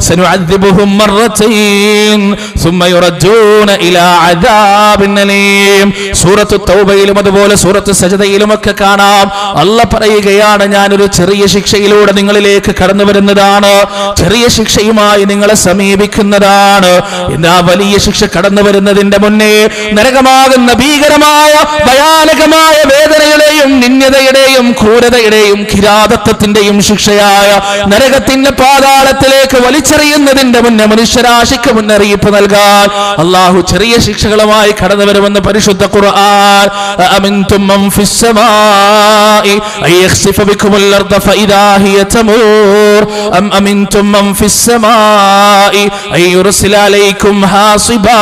സനുഅദ്ദിബുഹും മർറതൈൻ ثم يردون إلى عذاب أليم. സൂറത്ത് തൗബയിലും അതുപോലെ സൂറത്ത് സജദയിലും ഒക്കെ കാണാം. അല്ലാഹു പറയുകയാണ്, ഞാനൊരു ചെറിയ ശിക്ഷയിലൂടെ നിങ്ങളിലേക്ക് കടന്നു വരുന്നതാണ്, ചെറിയ ശിക്ഷയുമായി നിങ്ങളെ സമീപിക്കുന്നതാണ്. എന്നാ വലിയ ശിക്ഷ കടന്നു വരുന്നതിന്റെ മുന്നേ നരകമാകുന്ന ഭീകരമായ ഭയാനകമായ വേദനയുടെയും നിന്ദ്യതയുടെയും ക്രൂരതയുടെയും കിരാതത്വത്തിന്റെയും ശിക്ഷയായ നരകത്തിന്റെ പാതാളത്തിലേക്ക് വലിച്ചെറിയുന്നതിന്റെ മുന്നേ മനുഷ്യരാശിക്ക് മുന്നറിയിപ്പ് നൽകാൻ അല്ലാഹു ചെറിയ ശിക്ഷകളുമായി കടന്നു വരുമെന്ന് പരിശുദ്ധ ഖുർആൻ. അമിൻതും മൻ ഫിസ് സമാഇ അയഖ്സിഫ ബികുമുൽ അർദ ഫഇദാ ഹിയ തമൂർ അം അമിൻതും മൻ ഫിസ് സമാഇ അയുർസില അലൈക്കും ഹാസിബാ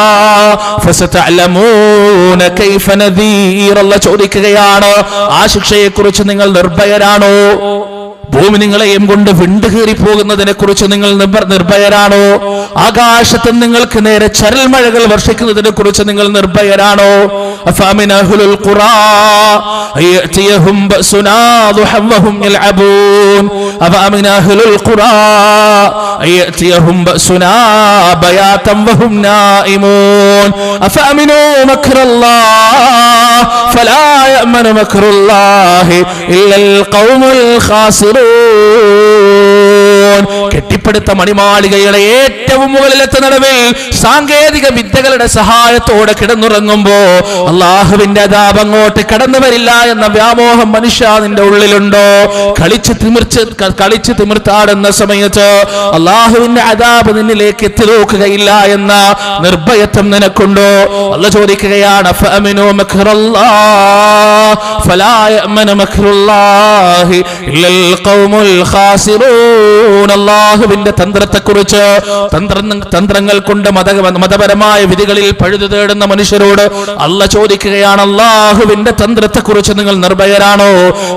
ഫസതഅലമൂന കൈഫ നദീർ. അല്ലാഹു ചോദിക്കുകയാണ്, ആ ശിക്ഷയെക്കുറിച്ച് നിങ്ങൾ നിർഭയരാണോ? ഭൂമി നിങ്ങളെയും കൊണ്ട് വിണ്ടുകീറി പോകുന്നതിനെ കുറിച്ച് നിങ്ങൾ നിർഭയരാണോ? ആകാശത്ത് നിങ്ങൾക്ക് നേരെ ചരൽ മഴകൾ വർഷിക്കുന്നതിനെ കുറിച്ച് നിങ്ങൾ നിർഭയരാണോ? അഫഅമിന അഹ്ലുൽ ഖുറാ അയതിയഹും ബഅസുനാ ദുഹൻ വഹും യൽഅബൂൻ അഫഅമിന അഹ്ലുൽ ഖുറാ അയതിയഹും ബഅസുനാ ബയാതൻ വഹും നായിമൂൻ അഫഅമിനു മക്റല്ലാഹ് ഫലാ യഅമനു മക്റല്ലാഹി ഇല്ലൽ ഖൗമുൽ ഖാസിറൂൻ. കെട്ടിപ്പടുത്ത മണിമാളികയുടെ ഏറ്റവും മുകളിലത്തെ നടുവിൽ സാങ്കേതിക വിദ്യകളുടെ സഹായത്തോടെ കിടന്നുറങ്ങുമ്പോ അള്ളാഹുവിന്റെ അദാബ് അങ്ങോട്ട് കടന്നു വരില്ല എന്ന വ്യാമോഹം മനുഷ്യ നിന്റെ ഉള്ളിലുണ്ടോ? കളിച്ച് തിമിർത്താടുന്ന സമയത്ത് അള്ളാഹുവിന്റെ അദാബ് നിന്നിലേക്ക് എത്തി നോക്കുകയില്ല എന്ന നിർഭയത്വം നിനക്കുണ്ടോ? അല്ലാഹു ചോദിക്കുകയാണ്, ഫഅമിനു മക്റല്ലാഹ് ഫലാ യഅമനു മക്റല്ലാഹി ഇല്ലൽ ഖൗമുൽ ഖാസിറൂൻ. അല്ലാഹുവിന്റെ തന്ത്രത്തെക്കുറിച്ച് തന്ത്രങ്ങൾ കൊണ്ട് മതപരമായ വിധികളിൽ പഴുതു തേടുന്ന മനുഷ്യരോട് അല്ലാഹു ചോദിക്കുകയാണ്, അല്ലാഹുവിന്റെ തന്ത്രത്തെക്കുറിച്ച് നിങ്ങൾ നിർഭയരാണോ?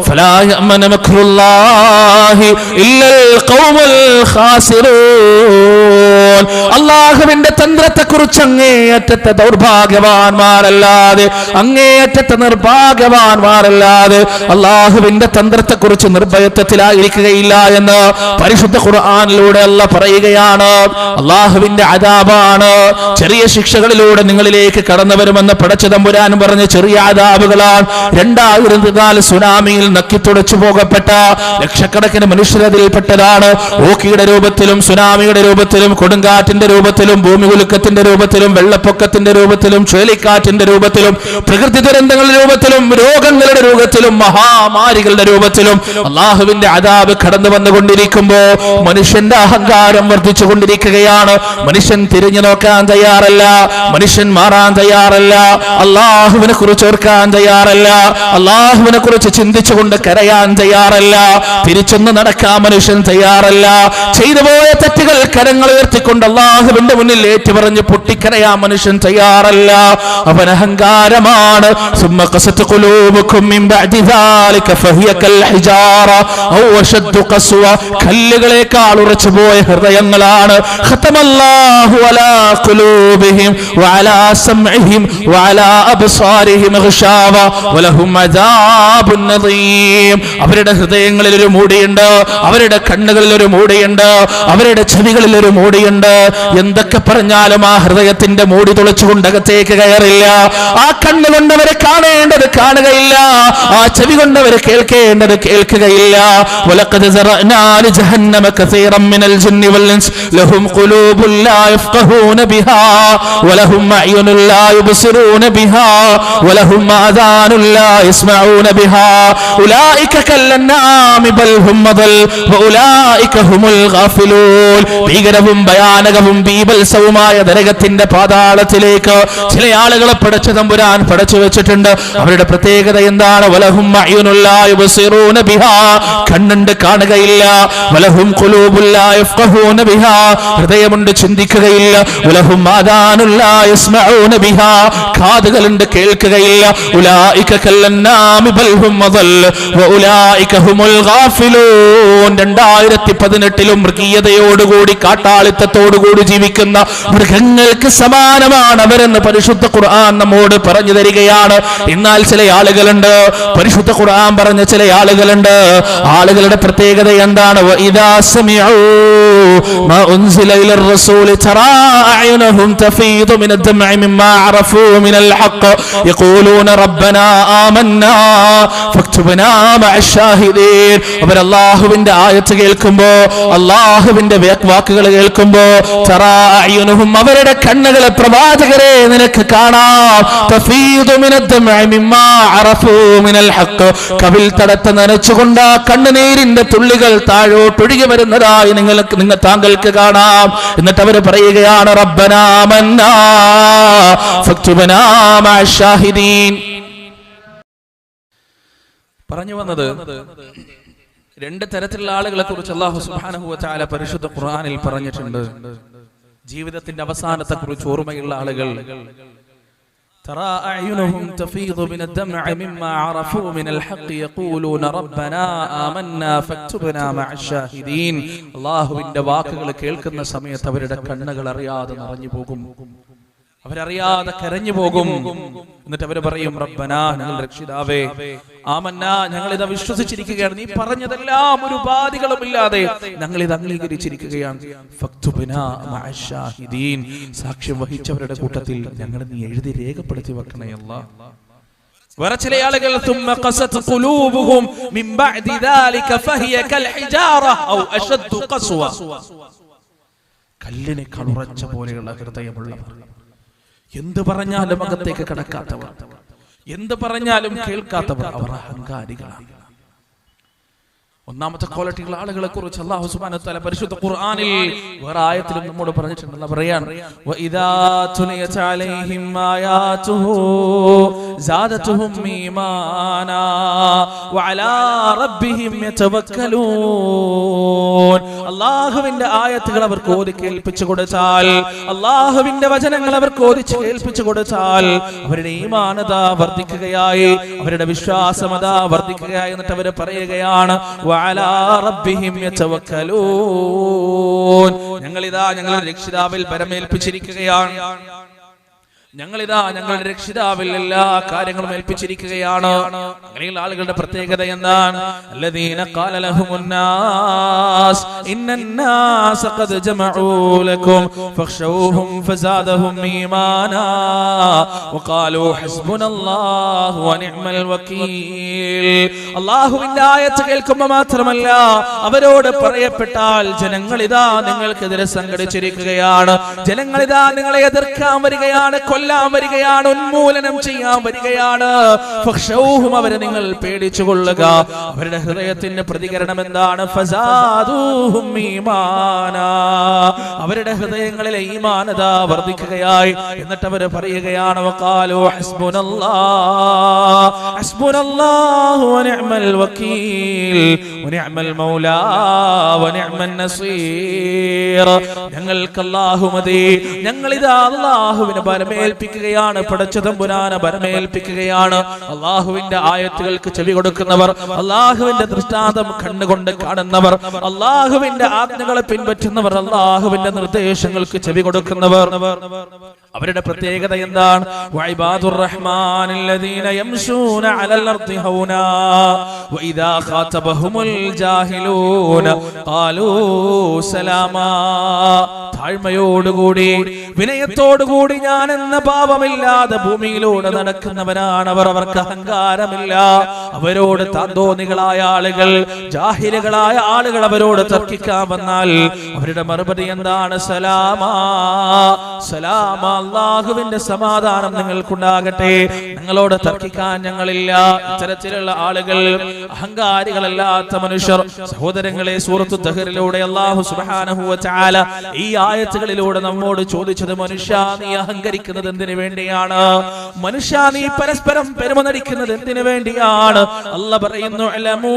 ഫലാ യഅമനു മക്റുല്ലാഹി ഇല്ലൽ ഖൗമുൽ ഖാസിറൂൻ. അല്ലാഹുവിന്റെ തന്ത്രത്തെക്കുറിച്ച് അങ്ങേയറ്റത്തെ ദൗർഭാഗ്യവാന്മാരല്ലാതെ, അങ്ങേയറ്റത്തെ നിർഭാഗ്യവാന്മാരല്ലാതെ അല്ലാഹുവിന്റെ തന്ത്രത്തെക്കുറിച്ച് നിർഭയത്വത്തിലായിരിക്കുകയില്ല എന്ന് പരിശുദ്ധ ഖുർആനിലൂടെ അല്ലാഹു പറയുകയാണ്. അല്ലാഹുവിന്റെ അദാബാണ്. ചെറിയ ശിക്ഷകളിലൂടെ നിങ്ങളിലേക്ക് കടന്നു വരുമെന്ന് പടച്ച തമ്പുരാൻ പറഞ്ഞ ചെറിയ അദാബുകളാണ്. 2004 സുനാമിയിൽ നക്കിത്തുടച്ചു പോകപ്പെട്ട ലക്ഷക്കണക്കിന് മനുഷ്യരതിൽപ്പെട്ടതാണ്. ഓക്കിയുടെ രൂപത്തിലും സുനാമിയുടെ രൂപത്തിലും കൊടുങ്കാറ്റിന്റെ രൂപത്തിലും ഭൂമി കുലുക്കത്തിന്റെ രൂപത്തിലും വെള്ളപ്പൊക്കത്തിന്റെ രൂപത്തിലും ചുഴലിക്കാറ്റിന്റെ രൂപത്തിലും പ്രകൃതി ദുരന്തങ്ങളുടെ രൂപത്തിലും രോഗങ്ങളുടെ രൂപത്തിലും മഹാമാരികളുടെ രൂപത്തിലും അല്ലാഹുവിന്റെ അദാബ് കടന്നു വന്നുകൊണ്ടിരിക്കുമ്പോ മനുഷ്യന്റെ അഹങ്കാരം വർദ്ധിച്ചുകൊണ്ടിരിക്കുകയാണ്. മനുഷ്യൻ തിരിഞ്ഞു നോക്കാൻ തയ്യാറല്ല, മനുഷ്യൻ മാറാൻ തയ്യാറല്ല, അള്ളാഹുവിനെ കുറിച്ച് ഓർക്കാൻ തയ്യാറല്ല, അള്ളാഹുവിനെ കുറിച്ച് ചിന്തിച്ചുകൊണ്ട് കരയാൻ തയ്യാറല്ല, തിരിച്ചൊന്ന് നടക്കാൻ മനുഷ്യൻ തയ്യാറല്ല. ചെയ്തു പോയ തെറ്റുകൾ കരങ്ങൾ ഉയർത്തിക്കൊണ്ട് അള്ളാഹുവിന്റെ മുന്നിൽ ഏറ്റുപറഞ്ഞ് പൊട്ടിക്കരയാൻ മനുഷ്യൻ തയ്യാറല്ല. അവൻ അഹങ്കാരമാണ്. സുമ്മ ഖസത് ഖുലൂബുകും മിൻ ബഅദി ദാലിക ഫഹിയ കൽ ഹിജാറ ഔ അശദ്ദു ഖസ്വ. കല്ലുകളേക്കാൾ ഉറച്ചുപോയ ഹൃദയങ്ങളാണ്. ഖതമല്ലാഹു അലാ ഖുലൂബിഹിം വഅലാ സമഇഹിം വഅലാ അബ്സാരിഹിം ഗിശാവ വലഹും അദാബുൻ നദീം. അവരുടെ ഹൃദയങ്ങളിൽ ഒരു മൂടിയുണ്ട്, അവരുടെ കണ്ണുകളിൽ ഒരു മൂടിയുണ്ട്, അവരുടെ ചെവികളിൽ ഒരു മൂടിയുണ്ട്. എന്തൊക്കെ പറഞ്ഞാലും ആ ഹൃദയത്തിന്റെ മൂടി തുളച്ചുകൊണ്ട് അകത്തേക്ക് കയറില്ല. ആ കണ്ണുകൊണ്ടവരെ കാണേണ്ടത് കാണുകയില്ല, ആ ചെവി കൊണ്ടവരെ കേൾക്കേണ്ടത് കേൾക്കുകയില്ല. വലഖദ് സറഅനാ ലജഹന്നമ കസീറൻ മിനൽ ജിന്നി വൽ ഇൻസ് ലഹും ഖുലൂബുൻ ലാ യഫ്ഖഹൂന ബിഹാ വലഹും അഅ്യുനുൻ ലാ യുബ്സിറൂന ബിഹാ വലഹും ആദാനുൻ ലാ യസ്മഊന ബിഹാ ഉലൈക കല്ലന്നാമി ബൽ ഹും അദൽ വഉലൈക ഹുമുൽ ഗാഫിലൂൻ. ഭീകരവും ഭയാനകവും ബീഭത്സവുമായ നരകത്തിന്റെ പാതാളത്തിലേക്ക് ചില ആളുകളെ പടച്ച തമ്പുരാൻ പടച്ചു വെച്ചിട്ടുണ്ട്. അവരുടെ പ്രത്യേകത എന്താണ്? വലഹും അഅ്യുനുൻ ലാ യുബ്സിറൂന ബിഹാ, കണ്ണുണ്ട് കാണുകയില്ല. വലഹും ഖുലൂബുൻ ലാ യഫ്ഖഹൂന ബിഹാ, ഹൃദയമുണ്ട് ചിന്തിക്കുകയില്ല. വലഹും ആദാനുൻ ലാ യസ്മഊന ബിഹാ, കാതുകളുണ്ട് കേൾക്കുകയില്ല. ഉലൈക കല്ലന്നാമി ബൽ ഹും അദൽ വഉലൈക ഹുമുൽ ഗാഫിലൂൻ. 2018 മൃഗീയതയോടുകൂടി കാട്ടാളിത്തത്തോടുകൂടി ജീവിക്കുന്ന മൃഗങ്ങൾക്ക് സമാനമാണ് അവരെന്ന് പരിശുദ്ധ ഖുർആൻ നമ്മോട് പറഞ്ഞു തരികയാണ്. എന്നാൽ ചില ആളുകളുണ്ട്, പരിശുദ്ധ ഖുർആൻ പറഞ്ഞ ചില ആളുകളുണ്ട്. ആളുകളുടെ പ്രത്യേകത എന്താണ്? വഇദാ സമിഉ മാ ഉൻസില ഇലർ റസൂലി തറാ അഅ്യുനഹും തഫീദു മിനദ് ദംഇ മിമ്മാ അറഫൂ മിനൽ ഹഖ് യഖൂലൂന റബ്ബനാ ആമന്നാ ഫക്തുബ്നാ മഅശ് ശാഹിദീൻ. അവർ അല്ലാഹുവിന്റെ ആയത്ത് കേൾക്കുമ്പോ, അല്ലാഹുവിന്റെ വാക്കുകൾ കേൾക്കുമ്പോ, തറാ അഅ്യുനഹും, അവരുടെ കണ്ണുകളെ പ്രവാചകരെ നിനക്ക് കാണാം, തഫീദു മിനദ് ദംഇ മിമ്മാ അറഫൂ മിനൽ ഹഖ്, കവിൽ തടത്ത നനച്ചുകൊണ്ട് ആ കണ്ണുനീരിന്റെ തുള്ളികൾ താഴോട്ടൊഴുകി വരുന്നതായി താങ്കൾക്ക് കാണാം. എന്നിട്ട് അവർ പറയുകയാണ് റബ്ബനാ ആമന്നാ ഫക്തുബ്നാ മഅശ് ശാഹിദീൻ. പറഞ്ഞു വന്നത്, രണ്ട് തരത്തിലുള്ള ആളുകളെ കുറിച്ച് അല്ലാഹു സുബ്ഹാനഹു വ തആല പരിശുദ്ധ ഖുർആനിൽ പറഞ്ഞിട്ടുണ്ട്. ജീവിതത്തിന്റെ അവസാനത്തെ കുറിച്ച് ഓർമ്മയുള്ള ആളുകൾ. ترى أعينهم تفيض من الدمع مما عرفوا من الحق يقولون ربنا آمنا فاكتبنا مع الشاهدين. അല്ലാഹുവിന്റെ വാക്കുകൾ കേൾക്കുന്ന സമയത്ത് അവരുടെ കണ്ണുകൾ അറിയാതെ നിറഞ്ഞു പോകും, അവരറിയാതെ കരഞ്ഞു പോകും. എന്നിട്ട് അവർ പറയും റബ്ബനാ, ഞങ്ങൾ രക്ഷിതാവേ, ആമന്നാ, ഞങ്ങൾ ഇത് വിശ്വസിച്ചിരിക്കുകയാണ്, നീ പറഞ്ഞതെല്ലാം ഒരു ബാധികളുമില്ലാതെ ഞങ്ങൾ ഇത് അംഗീകരിച്ചിരിക്കുകയാണ്. ഫക്തുബ്നാ മഅശ് ശാഹിദീൻ, സാക്ഷ്യം വഹിച്ചവരുടെ കൂട്ടത്തിൽ ഞങ്ങൾ നീ എഴുതി രേഖപ്പെടുത്തി വെക്കണേ അല്ലാഹ്. വേറെ ചില ആളുകൾ തുമ്മ ഖസത് ഖുലൂബുഹും മിൻ ബഅദി ദാലിക ഫഹിയ കൽ ഹിജാറ ഔ അശദ്ദു ഖസ്വ. കല്ലിനേക്കാൾ ഉറച്ച പോലെയുള്ള ഹൃദയമുള്ളവർ, എന്ത് പറഞ്ഞാലും അകത്തേക്ക് കടക്കാത്തവർ, എന്ത് പറഞ്ഞാലും കേൾക്കാത്തവർ, അവർ അഹങ്കാരികളാണ്. ഒന്നാമത്തെ ക്വാളിറ്റികൾ ആളുകളെ കുറിച്ച് അല്ലാഹു സുബ്ഹാനഹു വ തആല പരിശുദ്ധ ഖുർആനിൽ വേറെ ആയത്തിലും നമ്മോട് പറഞ്ഞിട്ടുണ്ട്. പറയാൻ വഇദാ തുലിയത് അലൈഹിം ആയാതുഹു സാദതുഹും ഈമാനാ വഅലാ റബ്ബിഹിം യതവക്കലൂൻ. അല്ലാഹുവിന്റെ ആയത്തുകൾ അവർക്ക് ഓതി കേൾപ്പിച്ചു കൊടുത്താൽ, അല്ലാഹുവിന്റെ വചനങ്ങൾ അവർക്ക് ഓതി കേൾപ്പിച്ചു കൊടുത്താൽ അവരുടെ ഈമാനത വർദ്ധിക്കുകയായി, അവരുടെ വിശ്വാസമത വർദ്ധിക്കുകയായി. എന്നിട്ട് അവർ പറയുകയാണ് വഅലാ റബ്ബിഹിം യതവക്കലൂൻ, ഞങ്ങളിതാ ഞങ്ങളുടെ രക്ഷിതാവിൽ പരമേൽപ്പിച്ചിരിക്കുകയാണ്, ഞങ്ങളിതാ ഞങ്ങളുടെ രക്ഷിതാവിൽ എല്ലാ കാര്യങ്ങളും ഏൽപ്പിച്ചിരിക്കുകയാണ്. അങ്ങനെയുള്ള ആളുകളുടെ പ്രത്യേകത എന്താണ്? അല്ലദീന ഖാല ലഹുമുന്നാസ് ഇന്നന്നാസ ഖദ് ജമഉ ലക്കും ഫഖ്ശൗഹും ഫസാദഹും ഈമാനാ വഖാലൂ ഹസ്ബുനല്ലാഹു വനിഅ്മൽ വകീൽ. അല്ലാഹുവിന്റെ ആയത്ത് കേൾക്കുമ്പോൾ മാത്രമല്ല, അവരോട് പറയപ്പെട്ടാൽ ജനങ്ങളിതാ നിങ്ങൾക്കെതിരെ സംഘടിച്ചിരിക്കുകയാണ്, ജനങ്ങളിതാ നിങ്ങളെ എതിർക്കാൻ വരികയാണ്, കൊല്ലാൻ കൊല്ലാൻ വരികയാണ്, ഉന്മൂലനം ചെയ്യാൻ വരികയാണ്. ഫഖ്ശൗഹും, അവരെ നിങ്ങൾ പേടിച്ചു കൊള്ളുക. അവരുടെ ഹൃദയത്തിന്റെ പ്രതികരണം എന്താണ്? ഫസാദൂഹും ഈമാനാ, അവരുടെ ഹൃദയങ്ങളിലെ ഈമാനത വർദ്ധിക്കുകയായി. എന്നിട്ട് അവർ പറയുകയാണ് വഖാലു ഹസ്ബുനല്ലാഹു വനിഅമൽ വകീൽ വനിഅമൽ മൗലാ വനിഅമൻ നസീർ. ഞങ്ങൾക്ക് അല്ലാഹു മതി, ഞങ്ങൾ ഇതാ അല്ലാഹുവിനെ ബലമേൽപ്പിക്കുകയാണ്, പടച്ച തമ്പുരാനെ ബലമേൽപ്പിക്കുകയാണ്. അല്ലാഹുവിന്റെ ആയത്തുകൾക്ക് ചെവി കൊടുക്കുന്നവർ, അല്ലാഹുവിന്റെ ദൃഷ്ടാന്തം കണ്ണുകൊണ്ട് കാണുന്നവർ, അല്ലാഹുവിന്റെ ആജ്ഞകളെ പിൻപറ്റുന്നവർ, അല്ലാഹുവിന്റെ നിർദ്ദേശങ്ങൾക്ക് ചെവി കൊടുക്കുന്നവർ, അവരുടെ പ്രത്യേകത എന്താണ്? വഇബാദുർ റഹ്മാനില്ലദീന യംശൂന അലൽ അർദി ഹൗനാ വഇദാ ഖാതബഹുമുൽ ജാഹിലൂന ഖാലൂ സലാമാ. താഴ്മയോടുകൂടി വിനയത്തോടുകൂടി ഞാൻ എന്ന പാപമില്ലാതെ ഭൂമിയിലൂടെ നടക്കുന്നവനാണ് അവർ. അവർക്ക് അഹങ്കാരമില്ല. അവരോട് താന്തോന്നികളായ ആളുകൾ, ജാഹിലുകളായ ആളുകൾ അവരോട് തർക്കിക്കാൻ വന്നാൽ അവരുടെ മറുപടി എന്താണ്? സലാമാ, സലാമാ, അല്ലാഹുവിന്റെ സമാധാനം നിങ്ങൾക്കുണ്ടാകട്ടെ, ഞങ്ങളോട് തർക്കിക്കാൻ ഞങ്ങളില്ല. ഇത്തരത്തിലുള്ള ആളുകൾ, അഹങ്കാരികളല്ലാത്ത മനുഷ്യർ. സഹോദരങ്ങളെ, സൂറത്തു ദഹറിലൂടെ അല്ലാഹു സുബ്ഹാനഹു വ തആല ഈ ആയത്തുകളിലൂടെ നമ്മോട് ചോദിച്ചത്, മനുഷ്യ നീ അഹങ്കരിക്കുന്നത് എന്തിനു വേണ്ടിയാണ്? മനുഷ്യ നീ പരസ്പരം പെരുമ നടിക്കുന്നത് എന്തിനു വേണ്ടിയാണ്? അല്ലാഹ് പറയുന്നു അലമൂ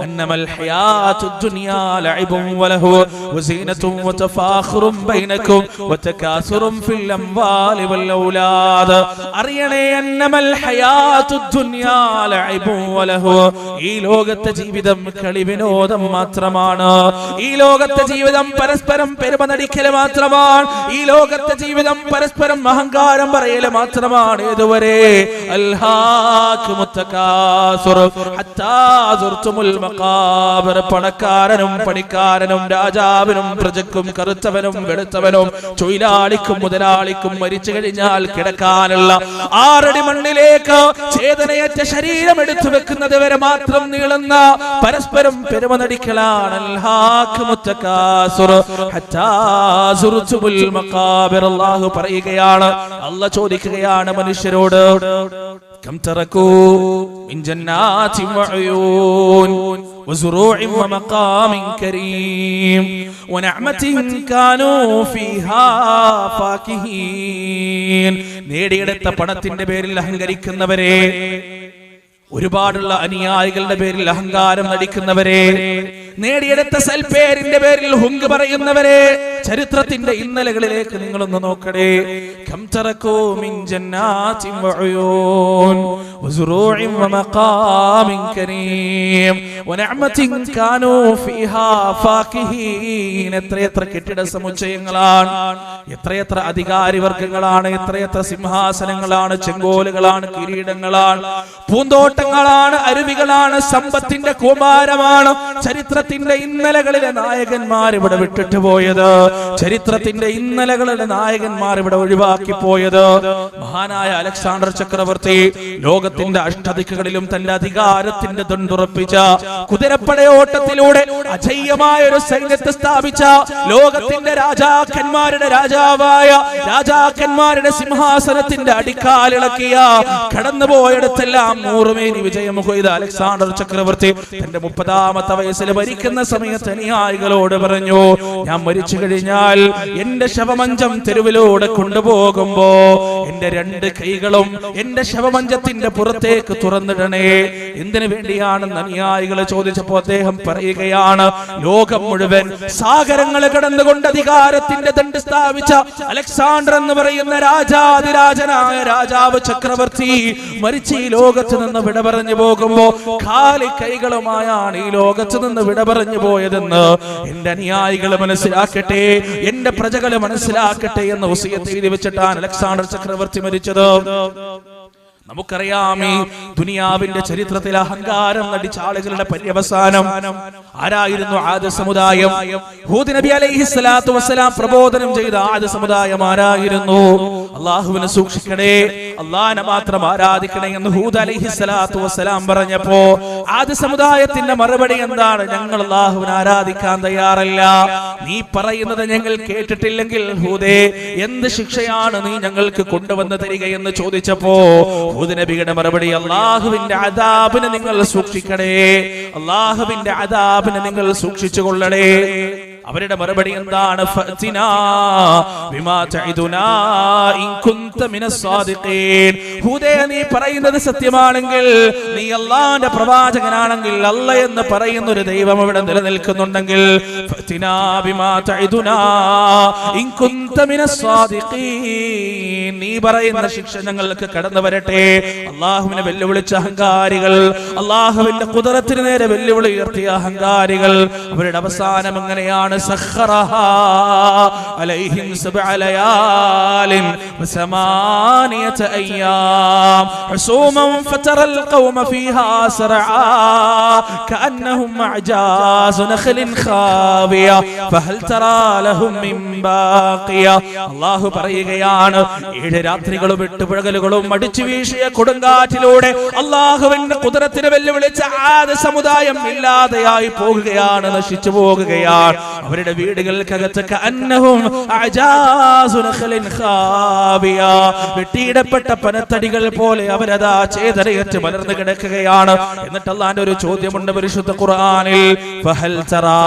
അന്നമൽ ഹയാത്തുദ് ദുനിയാ ലഅബുൻ വലഹു വസീനത്തുൻ വതഫാഖുറുൻ ബൈനകും വതകാസുറുൻ ഫിൽ അംവാലി വൽ ഔലാദ്. അറിയണേ, അന്നമൽ ഹയാത്തുദ് ദുനിയാ ലഅബുൻ വലഹു, ഈ ലോകത്തെ ജീവിതം കളിവിനോദം മാത്രമാണ്. ഈ ലോകത്തെ ജീവിതം പരസ്പരം പെരുമ നടിക്കൽ മാത്രമാണ്. ഈ ലോകത്തെ ജീവിതം പരസ്പരം അഹങ്കാരം പറയൽ മാത്രമാണ്. ഇതുവരെ പണക്കാരനും പണിക്കാരനും രാജാവിനും പ്രജക്കും കറുത്തവനും വെളുത്തവനും തൊഴിലാളിക്കും മുതലാളിക്കും മരിച്ചു കഴിഞ്ഞാൽ കിടക്കാനുള്ള 6 അടി മണ്ണിലേക്ക് ചേതനയേറ്റ ശരീരം എടുത്തു വെക്കുന്നത് വരെ മാത്രം നീളുന്ന പരസ്പരം പെരുമ നടിക്കലാണ്. അല്ലാഹു പറയുകയാണ്, അല്ലാഹ് ചോദിക്കുകയാണ് മനുഷ്യരോട്, കം തറകൂ മിൻ ജന്നാതിൻ വഉയൂൻ വസുറൂഇൻ വമഖാമിൻ കരീം വനഅമതിൻ കാനൂ ഫീഹാ ഫാകിഹീൻ. നേടിയെടുത്ത പണത്തിന്റെ പേരിൽ അഹങ്കരിക്കുന്നവരെ, ഒരുപാടുള്ള അനുയായികളുടെ പേരിൽ അഹങ്കാരം നടിക്കുന്നവരെ, നേടിയെടുത്ത സൽപ്പേരിന്റെ പേരിൽ ഹുങ്ക് പറയുന്നവരെ, ചരിത്രത്തിന്റെ ഇന്നലകളിലേക്ക് നിങ്ങളൊന്ന് നോക്കണേ. കം തറകൂ മിൻ ജന്നാതിൻ വഉയൂൻ വസുറൂഇൻ വമഖാമിൻ കരീം വനഅമതിൻ കാനൂ ഫീഹാ ഫാകിഹീൻ. എത്രയെത്ര കെട്ടിട സമുച്ചയങ്ങളാണ്, എത്രയെത്ര അധികാരി വർഗങ്ങളാണ്, എത്രയെത്ര സിംഹാസനങ്ങളാണ്, ചെങ്കോലുകളാണ്, കിരീടങ്ങളാണ്, പൂന്തോട്ടങ്ങളാണ്, അരുവികളാണ്, സമ്പത്തിന്റെ കൂമാരമാണ്. ചരിത്രത്തിന്റെ ഇന്നലകളിലെ നായകന്മാർ ഇവിടെ വിട്ടിട്ട് പോയത്, ചരിത്രത്തിന്റെ ഇന്നലകളുടെ നായകന്മാർ ഇവിടെ ഒഴിവാക്കി പോയത്. മഹാനായ അലക്സാണ്ടർ ചക്രവർത്തി ലോകത്തിന്റെ അഷ്ടദിക്കുകളിലും തന്റെ അധികാരത്തിന്റെ ദണ്ടുറപ്പിച്ച, കുതിരപ്പടയോട്ടത്തിലൂടെ അജയ്യമായ ഒരു സൈന്യത്തെ സ്ഥാപിച്ച, ലോകത്തിന്റെ രാജാക്കന്മാരുടെ രാജാവായ, രാജാക്കന്മാരുടെ സിംഹാസനത്തിന്റെ അടിക്കാലിളക്കിയ, കടന്നുപോയിടത്തെല്ലാം നൂറുമേനി വിജയം കൊയ്ത അലക്സാണ്ടർ ചക്രവർത്തി തന്റെ 30-ാമത്തെ വയസ്സിൽ മരിക്കുന്ന സമയത്ത് അനുയായികളോട് പറഞ്ഞു, ഞാൻ മരിച്ചു കഴിഞ്ഞാൽ എന്റെ ശവമഞ്ചം തെരുവിലൂടെ കൊണ്ടുപോകുമ്പോ എന്റെ 2 കൈകളും എന്റെ ശവമഞ്ചത്തിന്റെ പുറത്തേക്ക് തുറന്നിടണേ. എന്തിനു വേണ്ടിയാണെന്ന് അനുയായികൾ ചോദിച്ചപ്പോ അദ്ദേഹം പറയുകയാണ്, ലോകം മുഴുവൻ സാഗരങ്ങളെ കടന്നുകൊണ്ട് അധികാരത്തിന്റെ ദണ്ട് സ്ഥാപിച്ച അലക്സാണ്ടർ എന്ന് പറയുന്ന രാജാതിരാജനായ രാജാവ് ചക്രവർത്തി മരിച്ച ഈ ലോകത്ത് നിന്ന് വിട പറഞ്ഞു പോകുമ്പോ കാലി കൈകളുമായാണ് ഈ ലോകത്ത് നിന്ന് വിട പറഞ്ഞു പോയതെന്ന് എന്റെ അനുയായികൾ മനസ്സിലാക്കട്ടെ, എന്റെ പ്രജകളെ മനസ്സിലാക്കട്ടെ എന്ന് വസിയത്ത് എഴുതി വെച്ചിട്ടാണ് അലക്സാണ്ടർ ചക്രവർത്തി മരിച്ചത്. നമുക്കറിയാം ഈ ദുനിയാവിന്റെ ചരിത്രത്തിൽ അഹങ്കാരം നടിച്ച ആളുകളുടെ പര്യവസാനം ആരായിരുന്നു? ആദ് സമുദായം. ഹൂദ് നബി അലൈഹിസ്സലാത്തു വസ്സലാം പ്രബോധനം ചെയ്ത ആദ് സമുദായം ആരായിരുന്നു? അല്ലാഹുവിനെ സൂക്ഷിക്കണേ, അല്ലാഹനെ മാത്രം ആരാധിക്കണേ എന്ന് ഹൂദ് അലൈഹിസ്സലാത്തു വസ്സലാം പറഞ്ഞപ്പോ ആദ് സമുദായത്തിന്റെ മറുപടി എന്താണ്? ഞങ്ങൾ അല്ലാഹുവിനെ ആരാധിക്കാൻ തയ്യാറല്ല. നീ പറയുന്നത് ഞങ്ങൾ കേട്ടിട്ടില്ലെങ്കിൽ ഹൂദേ, എന്ത് ശിക്ഷയാണ് നീ ഞങ്ങൾക്ക് കൊണ്ടുവന്ന് തരികയെന്ന് ചോദിച്ചപ്പോ ഹൂദ് നബിയുടെ മറുപടി, അല്ലാഹുവിന്റെ അദാബിനെ നിങ്ങൾ സൂക്ഷിക്കണേ, അല്ലാഹുവിന്റെ അദാബിനെ നിങ്ങൾ സൂക്ഷിച്ചു കൊള്ളണേ. അവരുടെ മറുപടി എന്താണ്? ഫഅ്തിനാ ബിമാ തഇദുനാ ഇൻ കുൻത മിനസ് സാദിഖീൻ. ഹൂദേ, നീ പറയുന്നത് സത്യമാണെങ്കിൽ, നീ അല്ലാഹുവിന്റെ പ്രവാചകനാണെങ്കിൽ, അല്ലാഹ് എന്ന് പറയുന്ന ഒരു ദൈവം ഇവിടെ നിലനിൽക്കുന്നുണ്ടെങ്കിൽ, ഫഅ്തിനാ ബിമാ തഇദുനാ ഇൻ കുൻത മിനസ് സാദിഖീൻ, നീ പറയുന്ന ശിക്ഷ ഞങ്ങൾക്ക് കടന്നു വരട്ടെ. അല്ലാഹുവിനെ വെല്ലുവിളിച്ച അഹങ്കാരികൾ, അല്ലാഹുവിന്റെ ഖുദ്റത്തിന് നേരെ വെല്ലുവിളി ഉയർത്തിയ അഹങ്കാരികൾ, അവരുടെ അവസാനം എങ്ങനെയാണ്? سخرها عليهم 7 ليال و8 أيام حسوما فترى القوم فيها سرعا كأنهم أعجاز نخل خاوية فهل ترى لهم من باقية. അല്ലാഹു പറയുകയാണ്, 7 രാത്രികളും 8 പകലുകളും അടിച്ചു വീശിയ കൊടുങ്കാറ്റിലൂടെ അല്ലാഹുവിന്റെ ഖുദ്റത്തിനെ വെല്ലുവിളിച്ച ആദ് സമുദായം ഇല്ലാതെയായി പോകുകയാണ്, നശിച്ചു പോകുകയാണ്. അവരുടെ വീടുകൾക്കകത്ത് കഅന്നഹും അജാസു നഖലിൻ ഖാവിയ, വെട്ടിയിടപ്പെട്ട പനത്തടികൾ പോലെ അവരതാ ചേതനയേറ്റ് മലർന്നു കിടക്കുകയാണ്. എന്നിട്ട് അല്ലാഹുവിന്റെ ഒരു ചോദ്യമുണ്ട് പരിശുദ്ധ ഖുർആനിൽ, ഫഹൽ തറാ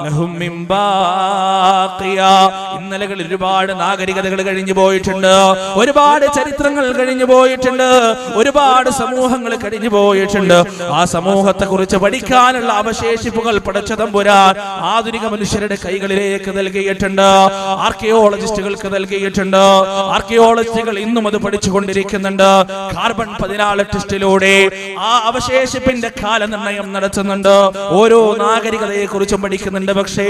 ലഹും മിൻ ബാഖിയ. ഇന്നലകളിൽ ഒരുപാട് നാഗരികതകൾ കഴിഞ്ഞു പോയിട്ടുണ്ട്, ഒരുപാട് ചരിത്രങ്ങൾ കഴിഞ്ഞു പോയിട്ടുണ്ട്, ഒരുപാട് സമൂഹങ്ങൾ കഴിഞ്ഞു പോയിട്ടുണ്ട്. ആ സമൂഹത്തെ കുറിച്ച് പഠിക്കാനുള്ള അവശേഷിപ്പുകൾ പടച്ച തമ്പുരാൻ ആധുനിക മനുഷ്യരുടെ കൈകളിലേക്ക് നൽകിയിട്ടുണ്ട്, ആർക്കിയോളജിസ്റ്റുകൾക്ക് നൽകിയിട്ടുണ്ട്. ആർക്കിയോളജിസ്റ്റുകൾ ഇന്നും അത് പഠിച്ചുകൊണ്ടിരിക്കുന്നുണ്ട്. കാർബൺ 14 ടെസ്റ്റിലൂടെ ആ അവശേഷിപ്പിന്റെ കാലനിർണയം നടത്തുന്നുണ്ട്, ഓരോ നാഗരികതയെ കുറിച്ചും പഠിക്കുന്നുണ്ട്. പക്ഷേ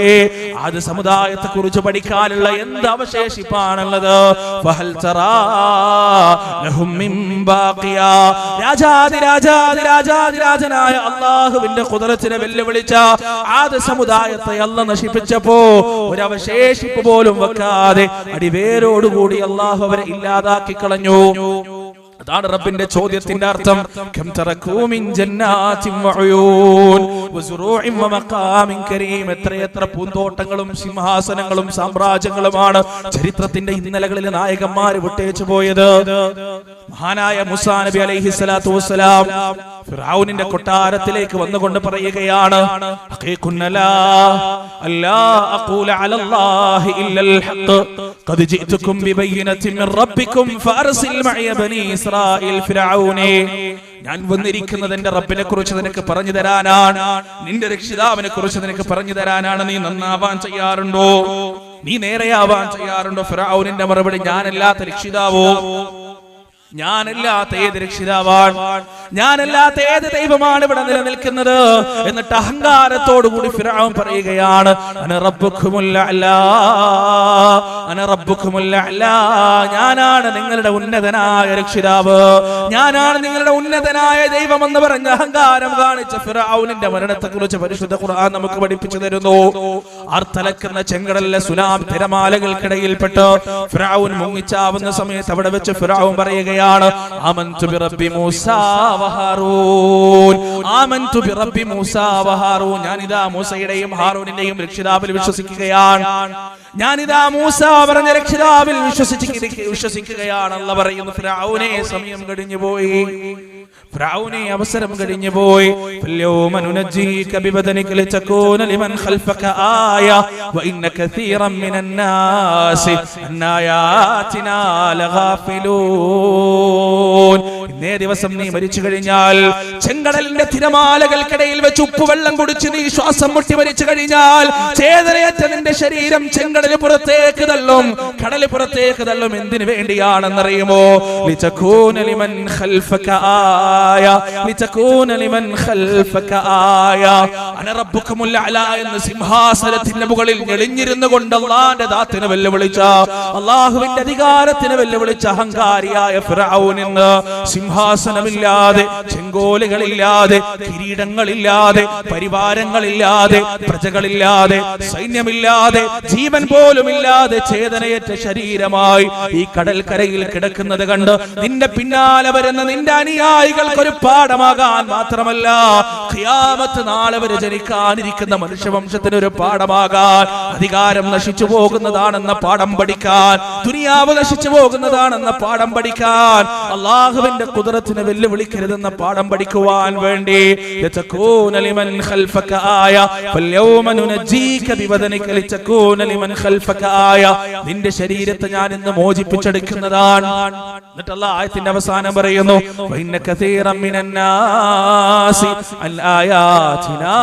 അത് സമുദായത്തെ കുറിച്ച് പഠിക്കാനുള്ള എന്ത് അവശേഷിപ്പാണുള്ളത്? ഫഹൽ തറാ ലഹും മിൻ ബാഖിയ. രാജാതിരാജനായ അല്ലാഹുവിന്റെ ഖുദ്റത്തിനെ വെല്ലുവിളിച്ച ആദ് സമുദായത്തെ അല്ലാഹ് നശിപ്പിച്ചപ്പോ ഒരവശേഷിപ്പ് പോലും വെക്കാതെ അടിവേരോടുകൂടി അല്ലാഹു അവരെ ഇല്ലാതാക്കി കളഞ്ഞു. അതാണ് റബ്ബിന്റെ ചോദ്യത്തിന്റെ അർത്ഥം. കം തറകൂ മിൻ ജന്നാതിൻ വഉയൂൻ വസുറൂഇൻ വമഖാമിൻ കരീം. എത്ര പൂന്തോട്ടങ്ങളും സിംഹാസനങ്ങളും സാമ്രാജ്യങ്ങളുമാണ് ചരിത്രത്തിന്റെ ഇന്നലകളിലെ നായകന്മാർ വിട്ടേച്ചു പോയത്. മഹാനായ മൂസാ നബി അലൈഹിസ്സലാത്തു വസ്സലാം ഫിർഔനിന്റെ കൊട്ടാരത്തിലേക്ക് വന്നുകൊണ്ട് പറയുകയാണ്, അഖീഖുന്നലാ അല്ലാ അഖൂല അലല്ലാഹി ഇല്ലൽ ഹഖ് ഖദ് ജിഅതുകും ബിബയ്യിനത്തിൻ മിൻ റബ്ബികും ഫഅർസിൽ മഇയ ബനീ ഇസ്രായീൽ ഫിർഔനെ. ഞാൻ വന്നിരിക്കുന്നത് എന്റെ റബ്ബിനെ കുറിച്ച് നിനക്ക് പറഞ്ഞു തരാനാണ്, നിന്റെ രക്ഷിതാവിനെ കുറിച്ച് നിനക്ക് പറഞ്ഞു തരാനാണ്. നീ നന്നാവാൻ തയ്യാറുണ്ടോ? നീ നേരെയാവാൻ തയ്യാറുണ്ടോ? ഫിർഔനിന്റെ മറുപടി, ഞാനല്ലാത്ത രക്ഷിതാവോ? ഞാനല്ലാത്ത ഏത് രക്ഷിതാവാണ്, ഞാനല്ലാത്ത ഏത് ദൈവമാണ് ഇവിടെ നിലനിൽക്കുന്നത്? എന്നിട്ട് അഹങ്കാരത്തോടുകൂടി ഫിർഔൻ പറയുകയാണ്, അന റബ്ബുക്കുമുൽ അഅ്ലാ, അന റബ്ബുക്കുമുൽ അഅ്ലാ, ഞാനാണ് നിങ്ങളുടെ ഉന്നതനായ രക്ഷിതാവ്, ഞാനാണ് നിങ്ങളുടെ ഉന്നതനായ ദൈവം എന്ന് പറഞ്ഞ അഹങ്കാരം കാണിച്ച ഫിർഔനിന്റെ മരണത്തെ കുറിച്ച് പരിശുദ്ധ ഖുർആൻ നമുക്ക് പഠിപ്പിച്ചു തരുന്നു. ആർത്തലക്കുന്ന ചെങ്കടലിലെ സുനാമി തിരമാലകൾക്കിടയിൽപ്പെട്ട് ഫിർഔൻ മുങ്ങിച്ചാവുന്ന സമയത്ത് അവിടെ വെച്ച് ഫിർഔൻ പറയുകയാണ്, ആമൻതു ബിറബ്ബി മൂസാ വഹാറൂൻ, ആമൻതു ബിറബ്ബി മൂസാ വഹാറൂൻ, ഞാനിതാ മൂസയുടെയും ഹാറൂനിന്റെയും രക്ഷിതാവിൽ വിശ്വസിക്കുകയാണ്, ഞാനിതാ മൂസ പറഞ്ഞ രക്ഷിതാവിൽ വിശ്വസിക്കുകയാണ്. അല്ലാഹു പറയുന്നു, ഫിർഔനെ സമയം കഴിഞ്ഞു പോയി, ഫിർഔനെ അവസരം കഴിഞ്ഞു പോയി. ഫൽയൗമ നുനജ്ജീക ബിബദനിക ലിതകൂന ലിമൻ ഖൽഫക ആയ വഇന്ന കസീറൻ മിനൻ നാസി അൻ ആയാതിനാ ലഗാഫിലൂൻ. ഇന്നേ ദിവസം നീ മരിച്ചു കഴിഞ്ഞാൽ, ചെങ്കടലിന്റെ തിരമാലകൾക്കിടയിൽ വെച്ച് ഉപ്പുവെള്ളം കുടിച്ച് നീ ശ്വാസം മുട്ടി മരിച്ചു കഴിഞ്ഞാൽ, ചേതനയേറ്റ നിന്റെ ശരീരം ചെങ്കടലിന് പുറത്തേക്ക് തള്ളും, കടലിന് പുറത്തേക്ക് തള്ളും. എന്തിനു വേണ്ടിയാണെന്നറിയുമോ? ലിതകൂന ലിമൻ ഖൽഫക ആയ, ലിതകൂന ലിമൻ ഖൽഫക ആയ, അന റബ്ബുക്കുമുൽ അഅ്ലാ എന്ന സിംഹാസനത്തിന്റെ മുകളിൽ ഞെളിഞ്ഞിരുന്നു കൊണ്ട് അല്ലാഹുവിന്റെ ദാത്തിനെ വെല്ലുവിളിച്ച, അല്ലാഹുവിന്റെ അധികാരത്തിനെ വെല്ലുവിളിച്ച അഹങ്കാരിയായ ഫിർഔനിന് സിംഹാസനമില്ലാതെ, ചെങ്കോലുകളില്ലാതെ, കിരീടങ്ങളില്ലാതെ, പരിവാരങ്ങളില്ലാതെ, പ്രജകളില്ലാതെ, സൈന്യമില്ലാതെ, ജീവൻ പോലും ഇല്ലാതെ ചേതനയേറ്റ ശരീരമായി ഈ കടൽക്കരയിൽ കിടക്കുന്നത് കണ്ട് നിന്റെ പിന്നാലെ വരുന്ന നിന്റെ അനുയായികൾക്ക് ഒരു പാഠമാകാൻ മാത്രമല്ല, ഖിയാമത്ത് നാളെ വരെ ജനിക്കാനിരിക്കുന്ന മനുഷ്യവംശത്തിന് ഒരു പാഠമാകാൻ, അധികാരം നശിച്ചു പോകുന്നതാണെന്ന പാഠം പഠിക്കാൻ, ദുനിയാവ് നശിച്ചു പോകുന്നതാണെന്ന പാഠം പഠിക്കാൻ, അല്ലാഹുവിന്റെ ഖുദ്റത്തിനെ വെല്ലുവിളിക്കരുതെന്ന പാഠം പഠിക്കുവാൻ വേണ്ടി ലതകൂന ലിമൻ ഖൽഫക ആയ ഫൽയൗമ നുനജീക ബിബദനിക ലിതകൂന ലിമൻ ഖൽഫക ആയ, നിന്റെ ശരീരത്തെ ഞാൻ ഇന്ന് മോചിപ്പിച്ചെടുക്കുന്നതാണ്. എന്നിട്ട് അല്ലാഹ് ആയത്തിന്റെ അവസാനം പറയുന്നു വഇന്ന കസീറൻ മിനന്നാസി അൻ ആയാതിനാ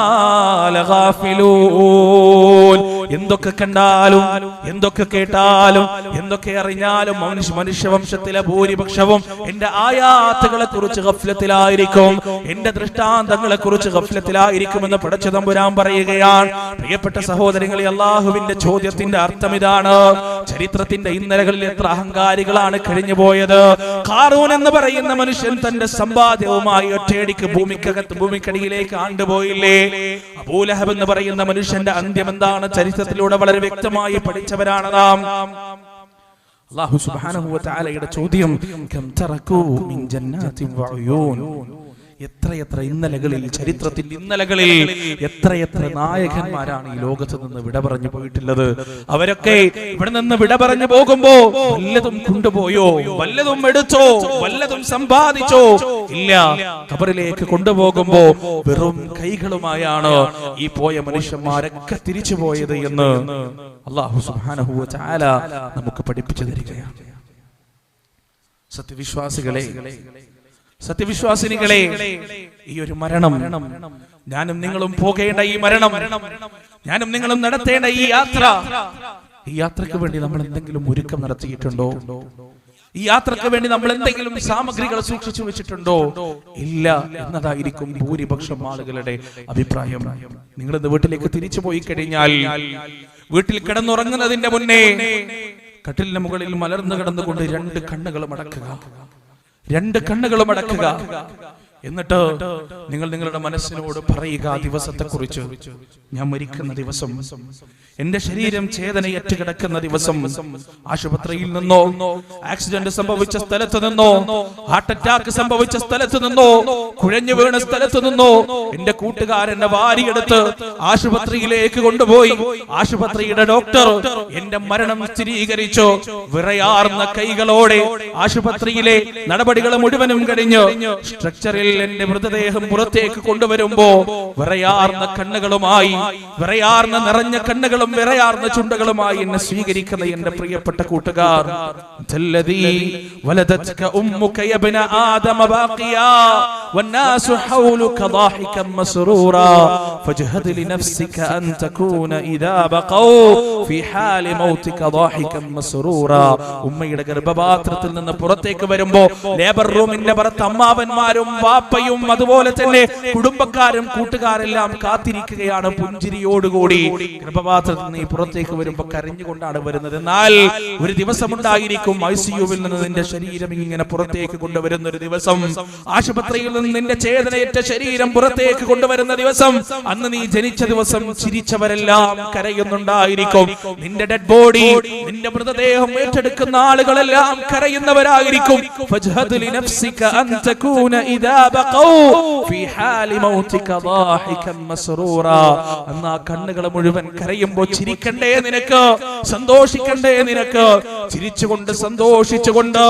ലഗാഫിലൂൻ. എന്തൊക്കെ കണ്ടാലും, എന്തൊക്കെ കേട്ടാലും, എന്തൊക്കെ അറിഞ്ഞാലും മനുഷ്യവംശത്തിലെ ഭൂരിപക്ഷവും എന്റെ ആയാത്തുകളെ കുറിച്ച് ഗഫ്ലത്തിലായിരിക്കും, എന്റെ ദൃഷ്ടാന്തങ്ങളെ കുറിച്ച് ഗഫ്ലത്തിലായിരിക്കുമെന്ന് പടച്ച തമ്പുരാൻ പറയുകയാണ്. പ്രിയപ്പെട്ട സഹോദരങ്ങളെ, അല്ലാഹുവിന്റെ ചോദ്യത്തിന്റെ അർത്ഥം ഇതാണ്. ചരിത്രത്തിന്റെ ഇന്നലകളിൽ എത്ര അഹങ്കാരികളാണ് കഴിഞ്ഞു പോയത്. ഖാറൂൻ എന്ന് പറയുന്ന മനുഷ്യൻ തന്റെ സമ്പാദ്യവുമായി ഒറ്റയടിക്ക് ഭൂമിക്കടിയിലേക്ക് ആണ്ടുപോയില്ലേ. അബൂലഹബ് എന്ന് പറയുന്ന മനുഷ്യന്റെ അന്ത്യം എന്താണ് ചരിത്രത്തിലൂടെ വളരെ വ്യക്തമായി പഠിച്ചവരാണ് നാം. അല്ലാഹു സുബ്ഹാനഹു വ തആലയുടെ ചോദ്യം കം തറകൂ മിൻ ജന്നാതിൻ വഉയൂൻ. എത്രയെത്ര ഇന്നലകളിൽ, ചരിത്രത്തിൽ ഇന്നലകളിൽ എത്രയെത്ര നായകന്മാരാണ് ഈ ലോകത്ത് നിന്ന് വിട പറഞ്ഞു പോയിട്ടുള്ളത്. അവരൊക്കെ ഇവിടെ നിന്ന് വിട പറഞ്ഞു പോകുമ്പോ വല്ലതും കൊണ്ടുപോയോ, വല്ലതും എടുത്തോ, വല്ലതും സമ്പാദിച്ചോ? ഇല്ല. ഖബറിലേക്ക് കൊണ്ടുപോകുമ്പോ വെറും കൈകളുമായാണ് ഈ പോയ മനുഷ്യന്മാരൊക്കെ തിരിച്ചു പോയത് എന്ന് അല്ലാഹു സുബ്ഹാനഹു വ തആല നമുക്ക് പഠിപ്പിച്ചു തരികയാണ്. സത്യവിശ്വാസികളെ, സത്യവിശ്വാസിനികളെ, ഈ ഒരു മരണം, ഞാനും നിങ്ങളും പോകേണ്ട ഈ മരണം, ഞാനും നിങ്ങളും നടത്തേണ്ട ഈ യാത്ര, ഈ യാത്രക്ക് വേണ്ടി നമ്മൾ എന്തെങ്കിലും ഒരുക്കം നടത്തിയിട്ടുണ്ടോ? ഈ യാത്രക്ക് വേണ്ടി നമ്മൾ എന്തെങ്കിലും സാമഗ്രികൾ സൂക്ഷിച്ചു വെച്ചിട്ടുണ്ടോ? ഇല്ല എന്നതായിരിക്കും ഭൂരിപക്ഷം ആളുകളുടെ അഭിപ്രായം. നിങ്ങൾ ഇന്ന് വീട്ടിലേക്ക് തിരിച്ചു പോയി കഴിഞ്ഞാൽ വീട്ടിൽ കിടന്നുറങ്ങുന്നതിന്റെ മുന്നേ കട്ടിലിന് മുകളിൽ മലർന്നു കിടന്നുകൊണ്ട് രണ്ട് കണ്ണുകളും അടക്കുക, രണ്ട് കണ്ണുകളും അടക്കുക. എന്നിട്ട് നിങ്ങൾ നിങ്ങളുടെ മനസ്സിനോട് പറയുക, ദിവസത്തെ കുറിച്ച്, ഞാൻ മരിക്കുന്ന ദിവസം, എന്റെ ശരീരം ചേതനയേറ്റ് കിടക്കുന്ന ദിവസം, ആശുപത്രിയിൽ നിന്നോ, ആക്സിഡന്റ് സംഭവിച്ച സ്ഥലത്ത് നിന്നോ, ഹാർട്ട് അറ്റാക്ക് സംഭവിച്ച സ്ഥലത്ത് നിന്നോ, കുഴഞ്ഞു വീണ സ്ഥലത്ത് നിന്നോ എന്റെ കൂട്ടുകാരനെ വാരിയെടുത്ത് ആശുപത്രിയിലേക്ക് കൊണ്ടുപോയി ആശുപത്രിയുടെ ഡോക്ടർ എന്റെ മരണം സ്ഥിരീകരിച്ചു. വിറയാർന്ന കൈകളോടെ ആശുപത്രിയിലെ നടപടികൾ മുഴുവനും കഴിഞ്ഞ് സ്ട്രക്ചറിൽ എന്റെ മൃതദേഹം പുറത്തേക്ക് കൊണ്ടുവരുമ്പോ വിറയാർന്ന കണ്ണുകളുമായി, വിറയാർന്ന നിറഞ്ഞ കണ്ണുകളും വിറയാർന്ന ചുണ്ടുകളുമായി എന്നെ സ്വീകരിക്കുന്ന എന്റെ പ്രിയപ്പെട്ട കൂട്ടുകാർ, വലദത്ക ഉമ്മുക യബ്ന ആദമ ബാഖിയാ വന്നാസു ഹൗലുക ളാഹികൻ മസ്റൂറാ ഫജ്ഹദ് ലിനഫ്സിക അൻ തകൂന ഇദാ ബഖൗ ഫീ ഹാലി മൗതിക ളാഹികൻ മസ്റൂറാ. ഉമ്മയുടെ ഗർഭപാത്രത്തിൽ നിന്ന് പുറത്തേക്ക് വരുമ്പോ ലേബർ റൂമിന്റെ പുറത്ത് അമ്മാവന്മാരും വാപ്പയും അതുപോലെ തന്നെ കുടുംബക്കാരും കൂട്ടുകാരെല്ലാം കാത്തിരിക്കുകയാണ് പുഞ്ചിരിയോടുകൂടി. ഗർഭപാത്രത്തിൽ നിന്ന് പുറത്തേക്ക് വരുമ്പോ കരഞ്ഞുകൊണ്ടാണ് വരുന്നത്. എന്നാൽ ഒരു ദിവസമുണ്ടായിരിക്കും ഐസിയുവിൽ നിന്ന് നിന്റെ ശരീരം ഇങ്ങനെ പുറത്തേക്ക് കൊണ്ടുവരുന്ന ഒരു ദിവസം, ആശുപത്രിയിൽ നിന്ന് നിന്റെ ചേതനയേറ്റ ശരീരം പുറത്തേക്ക് കൊണ്ടുവരുന്ന ദിവസം. അന്ന് നീ ജനിച്ച ദിവസം ചിരിച്ചവരെല്ലാം കരയുന്നുണ്ടായിരിക്കും. നിന്റെ ഡെഡ് ബോഡി, നിന്റെ മൃതദേഹം ഏറ്റെടുക്കുന്ന ആളുകളെല്ലാം കരയുന്നവരായിരിക്കും. ഫജ്ഹദ് ലിനഫ്സിക അൻ തകൂന ഇദാ ബഖൗ ഫീ ഹാലി മൗതിക ളാഹികൻ മസ്റൂറാ. അന്ന് കണ്ണുകൾ മുഴുവൻ കരയുമ്പോൾ ചിരിക്കണ്ടേ നിനക്ക്, സന്തോഷിക്കണ്ടേ നിനക്ക്? ചിരിച്ചുകൊണ്ട് സന്തോഷിച്ചുകൊണ്ട്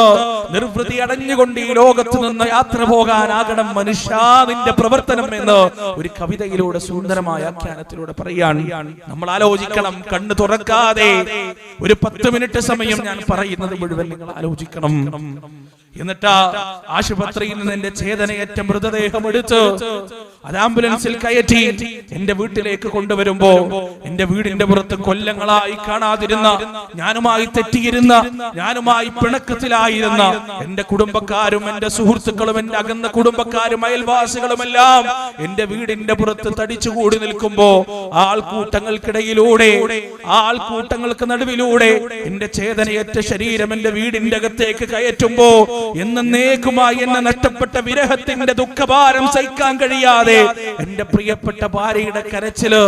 നിർവൃതി അടഞ്ഞുകൊണ്ട് ഈ ലോകത്ത് നിന്ന് യാത്ര പോകാനാകണം മനുഷ്യ നിന്റെ പ്രവർത്തനം എന്ന് ഒരു കവിതയിലൂടെ സുന്ദരമായ ആഖ്യാനത്തിലൂടെ പറയാൻ നമ്മൾ ആലോചിക്കണം. കണ്ണ് തുറക്കാതെ ഒരു 10 മിനിറ്റ് സമയം ഞാൻ പറയുന്നത് മുഴുവൻ നിങ്ങൾ ആലോചിക്കണം. എന്നിട്ട് ആശുപത്രിയിൽ നിന്ന് എന്റെ ചേതനയേറ്റ മൃതദേഹം എടുത്ത് അത് ആംബുലൻസിൽ കയറ്റി എന്റെ വീട്ടിലേക്ക് കൊണ്ടുവരുമ്പോ എന്റെ വീടിന്റെ പുറത്ത് കൊല്ലങ്ങളായി കാണാതിരുന്ന, ഞാനുമായി തെറ്റിയിരുന്ന, ഞാനുമായി പിണക്കത്തിലായിരുന്ന എന്റെ കുടുംബക്കാരും എന്റെ സുഹൃത്തുക്കളും എന്റെ അകന്ന കുടുംബക്കാരും അയൽവാസികളുമെല്ലാം എന്റെ വീടിന്റെ പുറത്ത് തടിച്ചുകൂടി നിൽക്കുമ്പോ ആൾക്കൂട്ടങ്ങൾക്കിടയിലൂടെ, ആൾക്കൂട്ടങ്ങൾക്ക് നടുവിലൂടെ എന്റെ ചേതനയേറ്റ ശരീരം എന്റെ വീടിന്റെ അകത്തേക്ക് കയറ്റുമ്പോ എന്നേക്കുമായി എന്നെ നഷ്ടപ്പെട്ട വിരഹത്തിന്റെ ദുഃഖഭാരം സഹിക്കാൻ കഴിയാതെ എന്റെ പ്രിയപ്പെട്ട ഭാര്യയുടെ കരച്ചില്,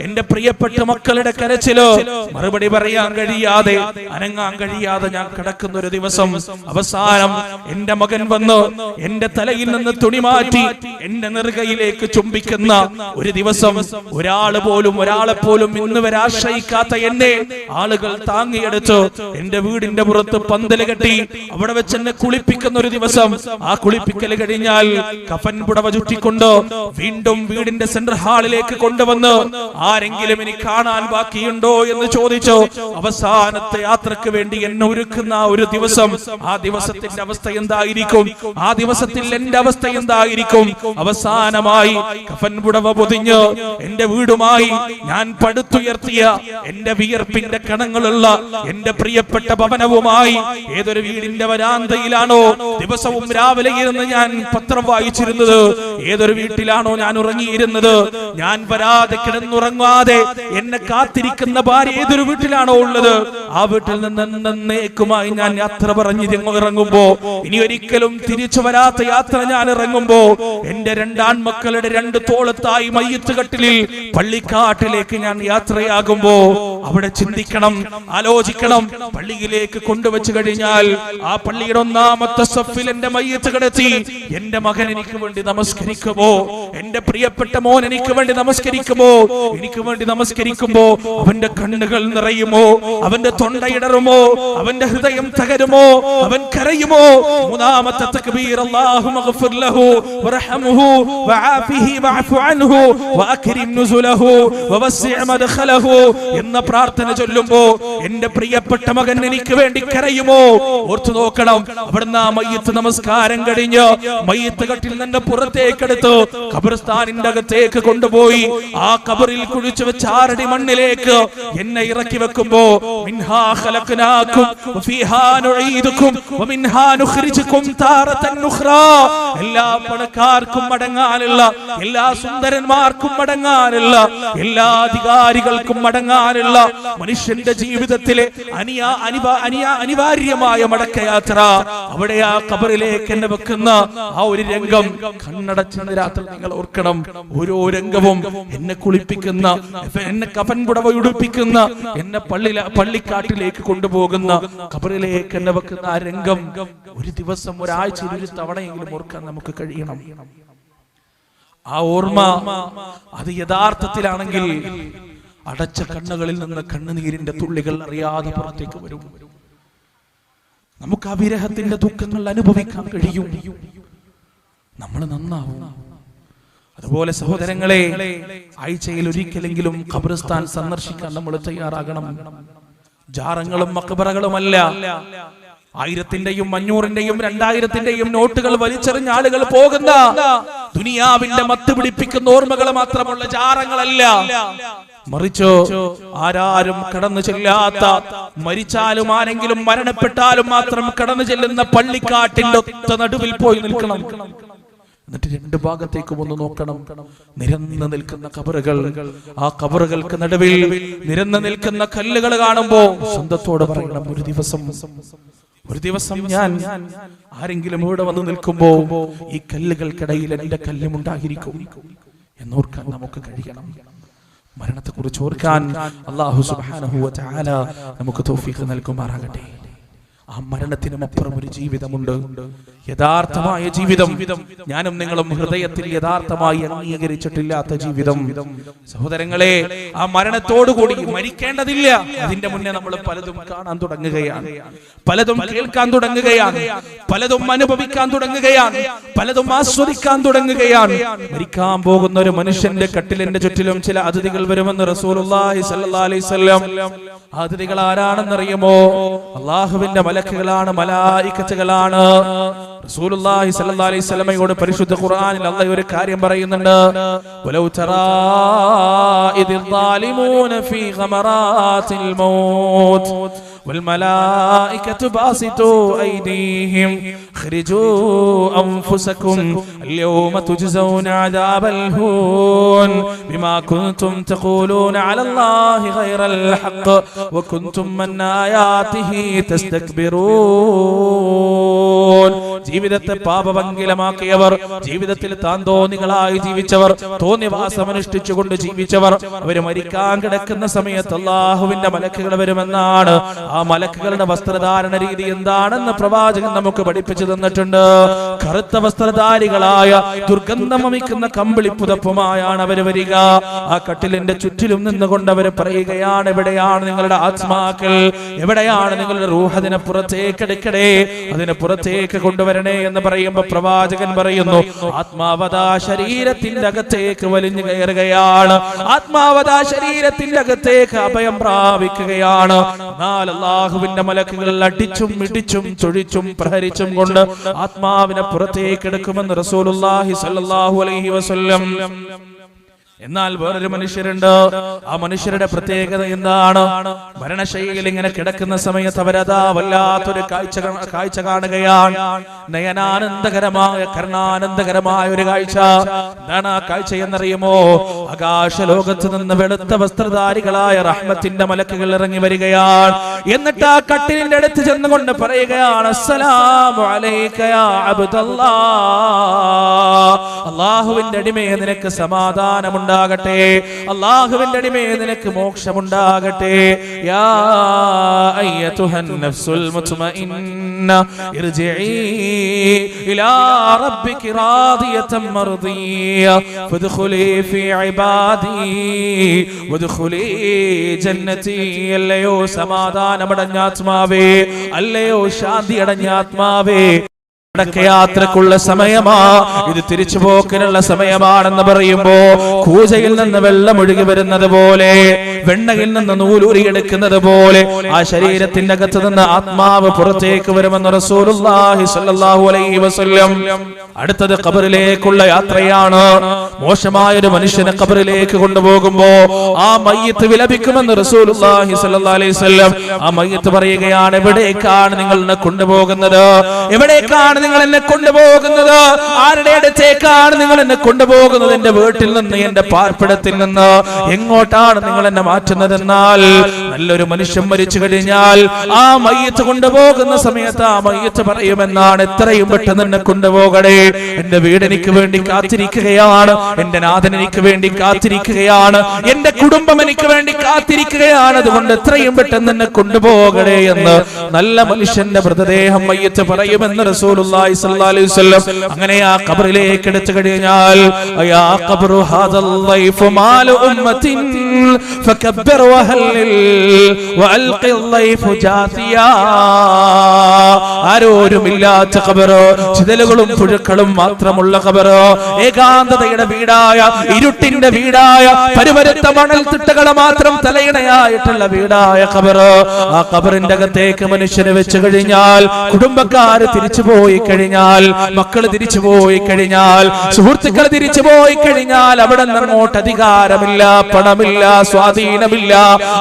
എന്റെ പ്രിയപ്പെട്ട മക്കളുടെ കരച്ചില് മറുപടി പറയാൻ കഴിയാതെ, അനങ്ങാൻ കഴിയാതെ ഞാൻ കിടക്കുന്ന ഒരു ദിവസം അവസാനം എന്റെ മകൻ വന്ന് എന്റെ തലയിൽ നിന്ന് തുണി മാറ്റി എന്റെ നെറുകയിലേക്ക് ചുംബിക്കുന്ന ഒരു ദിവസം, ഒരാളെ പോലും ഇന്ന് വരെ ആശ്രയിക്കാത്ത എന്നെ ആളുകൾ താങ്ങിയെടുത്ത് എന്റെ വീടിന്റെ പുറത്ത് പന്തല് കെട്ടി അവിടെ വെച്ച് എന്നെ കുളിപ്പിക്കുന്ന ഒരു ദിവസം, ആ കുളിപ്പിക്കൽ കഴിഞ്ഞാൽ കഫൻ പുടവ ചുറ്റിക്കൊണ്ട് വീണ്ടും വീടിന്റെ സെൻട്രൽ ഹാളിലേക്ക് കൊണ്ടുവന്ന് ആരെങ്കിലും എനിക്ക് കാണാൻ ബാക്കിയുണ്ടോ എന്ന് ചോദിച്ചു അവസാനത്തെ യാത്രക്ക് വേണ്ടി എന്നെ ഒരുക്കുന്ന ഒരു ദിവസം, ആ ദിവസത്തിന്റെ അവസ്ഥ എന്തായിരിക്കും? ആ ദിവസത്തിൽ എന്റെ അവസ്ഥ എന്തായിരിക്കും? അവസാനമായി കഫൻ പുടവ പൊതിഞ്ഞ് എന്റെ വീടുമായി ഞാൻ പടുത്തുയർത്തിയ എന്റെ വിയർപ്പിന്റെ കണങ്ങളുള്ള എന്റെ പ്രിയപ്പെട്ട ഭവനവുമായി ഏതൊരു വീടിന്റെ വരാന്തയിലാണോ ദിവസവും രാവിലെ ഇരുന്ന് ഞാൻ പത്രം വായിച്ചിരുന്നത്, ഏതൊരു വീട്ടിലാണോ ഞാൻ ഉറങ്ങിയിരുന്നത്, ഞാൻ വരാതെ കിടന്നുറങ്ങാതെ എന്നെ കാത്തിരിക്കുന്ന ഭാര്യ ഏതൊരു വീട്ടിലാണോ ഉള്ളത്, ആ വീട്ടിൽ നിന്ന് എന്നേക്കുമായി ഞാൻ യാത്ര പറഞ്ഞ് ഇറങ്ങുമ്പോ, ഇനി ഒരിക്കലും തിരിച്ചു വരാത്ത യാത്ര ഞാൻ ഇറങ്ങുമ്പോ, എന്റെ രണ്ടാൺമക്കളുടെ രണ്ട് തോളത്തായി മയ്യത്ത് കട്ടിലിൽ പള്ളിക്കാട്ടിലേക്ക് ഞാൻ യാത്രയാകുമ്പോ അവിടെ ചിന്തിക്കണം, ആലോചിക്കണം. പള്ളിയിലേക്ക് കൊണ്ടുവച്ചു കഴിഞ്ഞാൽ ആ പള്ളിയുടെ ഒന്നാമത്തെ സഫിൽ എന്റെ മയ്യത്ത് കിടത്തി എന്റെ മകൻ എനിക്ക് വേണ്ടി നമസ്കരിക്കുമോ, എന്റെ പ്രിയപ്പെട്ട മോൻ എനിക്ക് വേണ്ടി നമസ്കരിക്കുമോ, എനിക്ക് വേണ്ടി നമസ്കരിക്കുമ്പോ അവന്റെ കണ്ണുകൾ നിറയുമോ, അവന്റെ തൊണ്ടയിടറുമോ, അവന്റെ ഹൃദയം തകരുമോ, അവൻ കരയുമോ? മൂന്നാമത്തെ തക്ബീർ അല്ലാഹുമ്മ ഗ്ഫിർ ലഹു വറഹ്മുഹു വആഫിഹി വഅഫു അൻഹു വഅക്രിം നുസുലഹു വവസ്സിഅ മദ്ഖലഹു എന്ന പ്രാർത്ഥന ചൊല്ലുമ്പോ എന്റെ പ്രിയപ്പെട്ട മകൻ എനിക്ക് വേണ്ടി കരയുമോ? ഓർത്തു നോക്കണം. അവിടുന്ന് ആ മയ്യത്ത് നമസ്കാരം കഴിഞ്ഞ് മയ്യത്ത് കട്ടിൽ നിന്ന് പുറത്തേക്കെടുത്ത് ഖബർസ്ഥാനിന്റെ അകത്തേക്ക് കൊണ്ടുപോയി ആ ഖബറിൽ കുഴിച്ചു വെച്ച 6 അടി മണ്ണിലേക്ക് എന്നെ ഇറക്കി വെക്കുമ്പോ മിൻഹാ ഖലഖനാകും വഫീഹാ നുഈദുകും വമിൻഹാ നുഖ്രിജുകും താറതൻ ഉഖ്റാ. എല്ലാ പണക്കാർക്കും മടങ്ങാനുള്ള, എല്ലാ സുന്ദരന്മാർക്കും മടങ്ങാനുള്ള, എല്ലാ അധികാരികൾക്കും മടങ്ങാനുള്ള മനുഷ്യന്റെ ജീവിതത്തിലെ അനിവാര്യമായ മടക്കയാത്ര, അവിടെ ആ ഖബറിലേക്ക് എന്നെ വെക്കുന്ന ആ ഒരു രംഗം കണ്ണടച്ച രാത്രി നിങ്ങൾ ഓർക്കണം. ഓരോ രംഗവും എന്നെ കുളിപ്പിക്കുന്ന, എന്നെ കഫൻ പുടവ ഉടുപ്പിക്കുന്ന, എന്നെ പള്ളിക്കാട്ടിലേക്ക് കൊണ്ടുപോകുന്ന, ഖബറിലേക്ക് എന്നെ വെക്കുന്ന ആ രംഗം ഒരു ദിവസം, ഒരാഴ്ചയിൽ ഒരു തവണയെങ്കിലും ഓർക്കാൻ നമുക്ക് കഴിയണം. ആ ഓർമ്മ അത് യഥാർത്ഥത്തിലാണെങ്കിൽ അടച്ച കണ്ണുകളിൽ നിന്ന് കണ്ണുനീരിന്റെ തുള്ളികൾ അറിയാതെ പുറത്തേക്ക് വരും. നമുക്ക് ആ വിരഹത്തിന്റെ ദുഃഖങ്ങൾ അനുഭവിക്കാൻ കഴിയും. നമ്മൾ നന്നാവും. അതുപോലെ സഹോദരങ്ങളെ, ആഴ്ചയിൽ ഒരിക്കലെങ്കിലും ഖബർസ്ഥാൻ സന്ദർശിക്കാൻ നമ്മൾ തയ്യാറാകണം. ജാറങ്ങളും മക്ബറകളുമല്ല, 1000-ന്റെയും 500-ന്റെയും 2000-ന്റെയും നോട്ടുകൾ വലിച്ചെറിഞ്ഞ ആളുകൾ പോകുന്ന ദുനിയാവിന്റെ മത്ത് പിടിപ്പിക്കുന്ന ഓർമ്മകൾ മാത്രമുള്ള ജാറങ്ങളല്ല, മറിച്ച് ആരാരും കടന്നു ചെല്ലാത്ത, മരിച്ചാലും ആരെങ്കിലും മരണപ്പെട്ടാലും മാത്രം കടന്നു ചെല്ലുന്ന പള്ളിക്കാട്ടിന്റെ ഒത്ത നടുവിൽ പോയി നിൽക്കണം. എന്നിട്ട് 2 ഭാഗത്തേക്കും ഒന്ന് നോക്കണം. നിരന്ന് നിൽക്കുന്ന ഖബറുകൾ, ആ ഖബറുകൾക്ക് നടുവിൽ നിരന്ന് നിൽക്കുന്ന കല്ലുകൾ കാണുമ്പോ സ്വന്തത്തോട് പറയണം, ഒരു ദിവസം ഞാൻ ആരെങ്കിലും ഇവിടെ വന്ന് നിൽക്കുമ്പോ ഈ കല്ലുകൾക്കിടയിൽ എന്റെ കല്ലുമുണ്ടായിരിക്കും എന്നോർക്കാൻ നമുക്ക് കഴിയണം. മരണത്തെ കുറിച്ച് ഓർക്കാൻ അല്ലാഹു സുബ്ഹാനഹു വ തആല നമുക്ക് തൗഫീഖ് നൽകുമാറാകട്ടെ. ആ മരണത്തിനും അപ്പുറം ഒരു ജീവിതമുണ്ട്, യഥാർത്ഥമായ ജീവിതം. ഞാനും നിങ്ങളും ഹൃദയത്തിൽ യഥാർത്ഥമായി അംഗീകരിച്ചിട്ടില്ലാത്ത ജീവിതം. സഹോദരങ്ങളെ, ആ മരണത്തോടുകൂടി മരിക്കേണ്ടതില്ല, അതിന്റെ മുന്നേ നമ്മൾ പലതും കാണാൻ തുടങ്ങുകയാണ്. പലതും കേൾക്കാൻ തുടങ്ങുകയാണ്, പലതും അനുഭവിക്കാൻ തുടങ്ങുകയാണ്, പലതും ആസ്വദിക്കാൻ തുടങ്ങുകയാണ്. മരിക്കാൻ പോകുന്ന ഒരു മനുഷ്യന്റെ കട്ടിലിന്റെ ചുറ്റിലും ചില അതിഥികൾ വരുമെന്ന് റസൂലുള്ളാഹി സ്വല്ലല്ലാഹു അലൈഹി വസല്ലം. അതിഥികൾ ആരാണെന്നറിയുമോ? അല്ലാഹുവിന്റെ മലക്കുകളാണ്, മലായികത്തുകളാണ്. റസൂലുള്ളാഹി സ്വല്ലല്ലാഹു അലൈഹി വസല്ലമയോട് പരിശുദ്ധ ഖുർആനിൽ അല്ലാഹു ഒരു കാര്യം പറയുന്നുണ്ട്. വലൗ തറാ ഇദിൽ ളാലിമൂന ഫീ ഗമറാത്തിൽ മൗത്ത് والملائكة باسطوا أيديهم اخرجوا أنفسكم اليوم تجزون عذاب الهون بما كنتم تقولون على الله غير الحق وكنتم من آياته تستكبرون. ജീവിതത്തെ പാപഭംഗിലമാക്കിയവർ, ജീവിതത്തിൽ താന്തോന്നികളായി ജീവിച്ചവർ, തോന്നിവാസമനുഷ്ഠിച്ചുകൊണ്ട് ജീവിച്ചവർ, അവർ മരിക്കാൻ കിടക്കുന്ന സമയത്ത് അല്ലാഹുവിന്റെ മലക്കുകൾ വരുമെന്നാണ്. ആ മലക്കുകളുടെ വസ്ത്രധാരണ രീതി എന്താണെന്ന് പ്രവാചകൻ നമുക്ക് പഠിപ്പിച്ചു തന്നിട്ടുണ്ട്. കറുത്ത വസ്ത്രധാരികളായ ദുർഗന്ധം വമിക്കുന്ന കമ്പിളി പുതപ്പുമായാണ് അവർ വരിക. ആ കട്ടിലിന്റെ ചുറ്റിലും നിന്നുകൊണ്ട് അവർ പറയുകയാണ്, എവിടെയാണ് നിങ്ങളുടെ ആത്മാക്കൾ, എവിടെയാണ് നിങ്ങളുടെ റൂഹ്, അതിനെ പുറത്തേക്ക് എടുക്കണേ, അതിനെ പുറത്തേക്ക് കൊണ്ടുവരണേ എന്ന് പറയുമ്പോ പ്രവാചകൻ പറയുന്നു, ആത്മാവതാ ശരീരത്തിന്റെ അകത്തേക്ക് വലിഞ്ഞു കയറുകയാണ്, ആത്മാവതാ ശരീരത്തിന്റെ അകത്തേക്ക് അഭയം പ്രാപിക്കുകയാണ്. എന്നാൽ അല്ലാഹുവിന്റെ മലക്കുകൾ അടിച്ചും ഇടിച്ചും ചൊഴിച്ചും പ്രഹരിച്ചും കൊണ്ട് ആത്മാവിനെ പുറത്തേക്ക് എടുക്കുമെന്ന് റസൂലുള്ളാഹി സ്വല്ലല്ലാഹു അലൈഹി വസല്ലം. എന്നാൽ വേറൊരു മനുഷ്യരുണ്ട്. ആ മനുഷ്യരുടെ പ്രത്യേകത എന്താണ്? മരണശൈലിയിൽ ഇങ്ങനെ കിടക്കുന്ന സമയത്ത് അവരതാ വല്ലാത്തൊരു കാഴ്ച കാണുകയാണ്. നയനാനന്ദകരമായ, കർണാനന്ദകരമായ ഒരു കാഴ്ച. എന്താണ് ആ കാഴ്ച എന്നറിയുമോ? ആകാശലോകത്ത് നിന്ന് വെളുത്ത വസ്ത്രധാരികളായ റഹ്മത്തിന്റെ മലക്കുകൾ ഇറങ്ങി വരികയാണ്. എന്നിട്ട് ആ കട്ടിലിന്റെ അടുത്ത് ചെന്നുകൊണ്ട് പറയുകയാണ്, അസ്സലാമു അലൈക യാ അബ്ദല്ലാഹ്, അല്ലാഹുവിന്റെ അടിമയെ നിനക്ക് സമാധാനമുണ്ട് ാകട്ടെ, അല്ലാഹുവിന്റെ അടിമയെ നിനക്ക് മോക്ഷമുണ്ടാകട്ടെ. യാ അയ്യതുഹൻ നഫ്സുൽ മുത്മഇന്ന ഇർജിഇ ഇലാ റബ്ബികി റാദിയതൻ മർദിയ ഫദ്ഖുലി ഫീ ഇബാദി വദ്ഖുലി ജന്നതി. അല്ലയോ സമാധാനമടഞ്ഞ ആത്മാവേ, അല്ലയോ ശാന്തി അടഞ്ഞ ആത്മാവേ, യാത്രക്കുള്ള സമയമാ, ഇത് തിരിച്ചുപോക്കിനുള്ള സമയമാണെന്ന് പറയുമ്പോ കൂജയിൽ നിന്ന് വെള്ളം ഒഴുകി വരുന്നത് പോലെ, വെണ്ണയിൽ നിന്ന് നൂലൂരിയെടുക്കുന്നത് പോലെ ആ ശരീരത്തിന്റെ അകത്ത് നിന്ന് ആത്മാവ് പുറത്തേക്ക് വരുമെന്ന് റസൂലുള്ളാഹി സ്വല്ലല്ലാഹു അലൈഹി വസല്ലം. അടുത്തത് ഖബറിലേക്കുള്ള യാത്രയാണ്. മോശമായൊരു മനുഷ്യനെ ഖബറിലേക്ക് കൊണ്ടുപോകുമ്പോ ആ മയ്യിത്ത് വിലപിക്കുമെന്ന് റസൂലുള്ളാഹി സ്വല്ലല്ലാഹു അലൈഹി വസല്ലം. ആ മയ്യിത്ത് പറയുകയാണ്, എവിടേക്കാണ് നിങ്ങൾ എന്നെ കൊണ്ടുപോകുന്നത്, എവിടേക്കാണ് നിങ്ങൾ എന്നെ കൊണ്ടുപോകുന്നത്, ആരുടെ അടുത്തേക്കാണ് നിങ്ങൾ എന്നെ കൊണ്ടുപോകുന്നത്, എന്റെ വീട്ടിൽ നിന്ന്, എന്റെ പാർപ്പിടത്തിൽ നിന്ന് എങ്ങോട്ടാണ് നിങ്ങൾ എന്നെ മാറ്റുന്നതെന്നാൽ, നല്ലൊരു മനുഷ്യൻ മരിച്ചു കഴിഞ്ഞാൽ ആ മയ്യിത്ത് കൊണ്ടുപോകുന്ന സമയത്ത് ആ മയ്യിത്ത് പറയുമെന്നാണ്, എത്രയും പെട്ടെന്ന് എന്നെ കൊണ്ടുപോകണേ, എന്റെ വീട് എനിക്ക് വേണ്ടി കാത്തിരിക്കുകയാണ്, എന്റെ നാഥൻ എനിക്ക് വേണ്ടി കാത്തിരിക്കുകയാണ്, എന്റെ കുടുംബം എനിക്ക് വേണ്ടി കാത്തിരിക്കുകയാണ്, അതുകൊണ്ട് എത്രയും പെട്ടെന്ന് എന്നെ കൊണ്ടുപോകണേ എന്ന് നല്ല മനുഷ്യന്റെ മൃതദേഹം മയ്യിത്ത് പറയുമെന്ന് റസൂലുള്ളാഹി സ്വല്ലല്ലാഹു അലൈഹി വസല്ലം. അങ്ങനെ ആ ഖബറിലേക്ക് എടുത്തു കഴിഞ്ഞാൽ, യാ ഖബ്റു ഹാദൽ ലൈഫു മാല ഉമ്മത്തിൻ ഫകബ്ബർ വഹല്ലിൽ വഅൽഖി ലൈഫു ജാസിയാ. ആരോരുമില്ലാത്ത ഖബർ, ചിതലുകളും പുഴുക്കളും മാത്രമുള്ള ഖബർ, ഏകാന്തതയുടെ വീടായ, ഇരുട്ടിന്റെ വീടായ, പരുപരുത്ത മണൽത്തിട്ടകൾ മാത്രം തലയിണയായിട്ടുള്ള വീടായ ഖബർ. ആ ഖബറിന്റെ അകത്തേക്ക് മനുഷ്യനെ വെച്ച് കഴിഞ്ഞാൽ, കുടുംബക്കാര് തിരിച്ചുപോയി കഴിഞ്ഞാൽ, മക്കള് തിരിച്ചുപോയി കഴിഞ്ഞാൽ, സുഹൃത്തുക്കൾ തിരിച്ചുപോയി കഴിഞ്ഞാൽ, അവിടെ അങ്ങോട്ട് അധികാരമില്ല, പണമില്ല, സ്വാധീനമില്ല,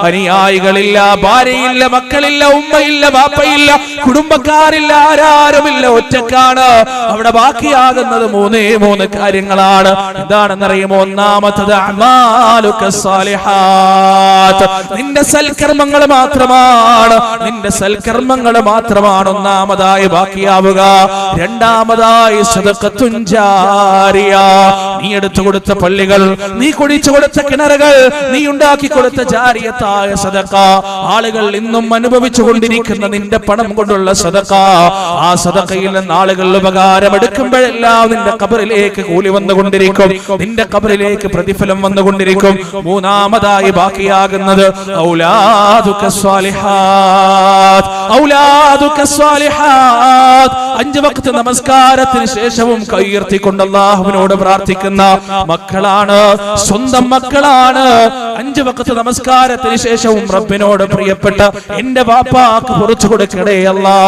അനുയായികളില്ല, ഭാര്യയില്ല, മക്കളില്ല, ഉമ്മയില്ല, ബാപ്പയില്ല, കുടുംബക്കാരില്ല, ആരാരുമില്ല, ഒറ്റക്കാണ്. അവിടെ ബാക്കിയാകുന്നത് മൂന്ന് കാര്യങ്ങളാണ്. എന്താണെന്നറിയുമോ? ഒന്നാമത്തത് അഅ്മാലുക സ്വാലിഹാത്ത്, നിന്റെ സൽക്കർമ്മങ്ങൾ മാത്രമാണ്, നിന്റെ സൽക്കർമ്മങ്ങൾ മാത്രമാണ് ഒന്നാമതായി ബാക്കിയാവുക. രണ്ടാമതായി സദഖത്തുൻ ജാരിയ, നീ എടുത്തു കൊടുത്ത പള്ളികൾ, നീ കുഴിച്ചു കൊടുത്ത കിണറുകൾ, നീ ഉണ്ടാക്കി കൊടുത്ത ജാരിയത്തായ സദഖ, ആളുകൾ ഇന്നും അനുഭവിച്ചു കൊണ്ടിരിക്കുന്ന നിന്റെ പണം കൊണ്ടുള്ള സദഖ. ആ സദഖയിൽ നിന്ന് ആളുകൾ ഉപകാരമെടുക്കുമ്പോഴെല്ലാം നിന്റെ ഖബറിലേക്ക് കൂലി വന്നുകൊണ്ടിരിക്കും, നിന്റെ ഖബറിലേക്ക് പ്രതിഫലം വന്നുകൊണ്ടിരിക്കും. മൂന്നാമതായി ബാക്കിയാകുന്നത് ഔലാദുക സ്വാലിഹാത്ത്, ഔലാദുക സ്വാലിഹാത്ത്. 5 വഖ്ത് നമസ്കാരത്തിന് ശേഷവും കൈയുയർത്തിക്കൊണ്ട് അല്ലാഹുവിനോട് പ്രാർത്ഥിക്കുന്ന മക്കളാണ്, സ്വന്തം മക്കളാണ്. 5 വഖ്ത് നമസ്കാരത്തിന് ശേഷവും റബ്ബിനോട് പ്രിയപ്പെട്ട എന്റെ വാപ്പാക്ക് പുറത്തു കൊടുക്കണേ അല്ലാ,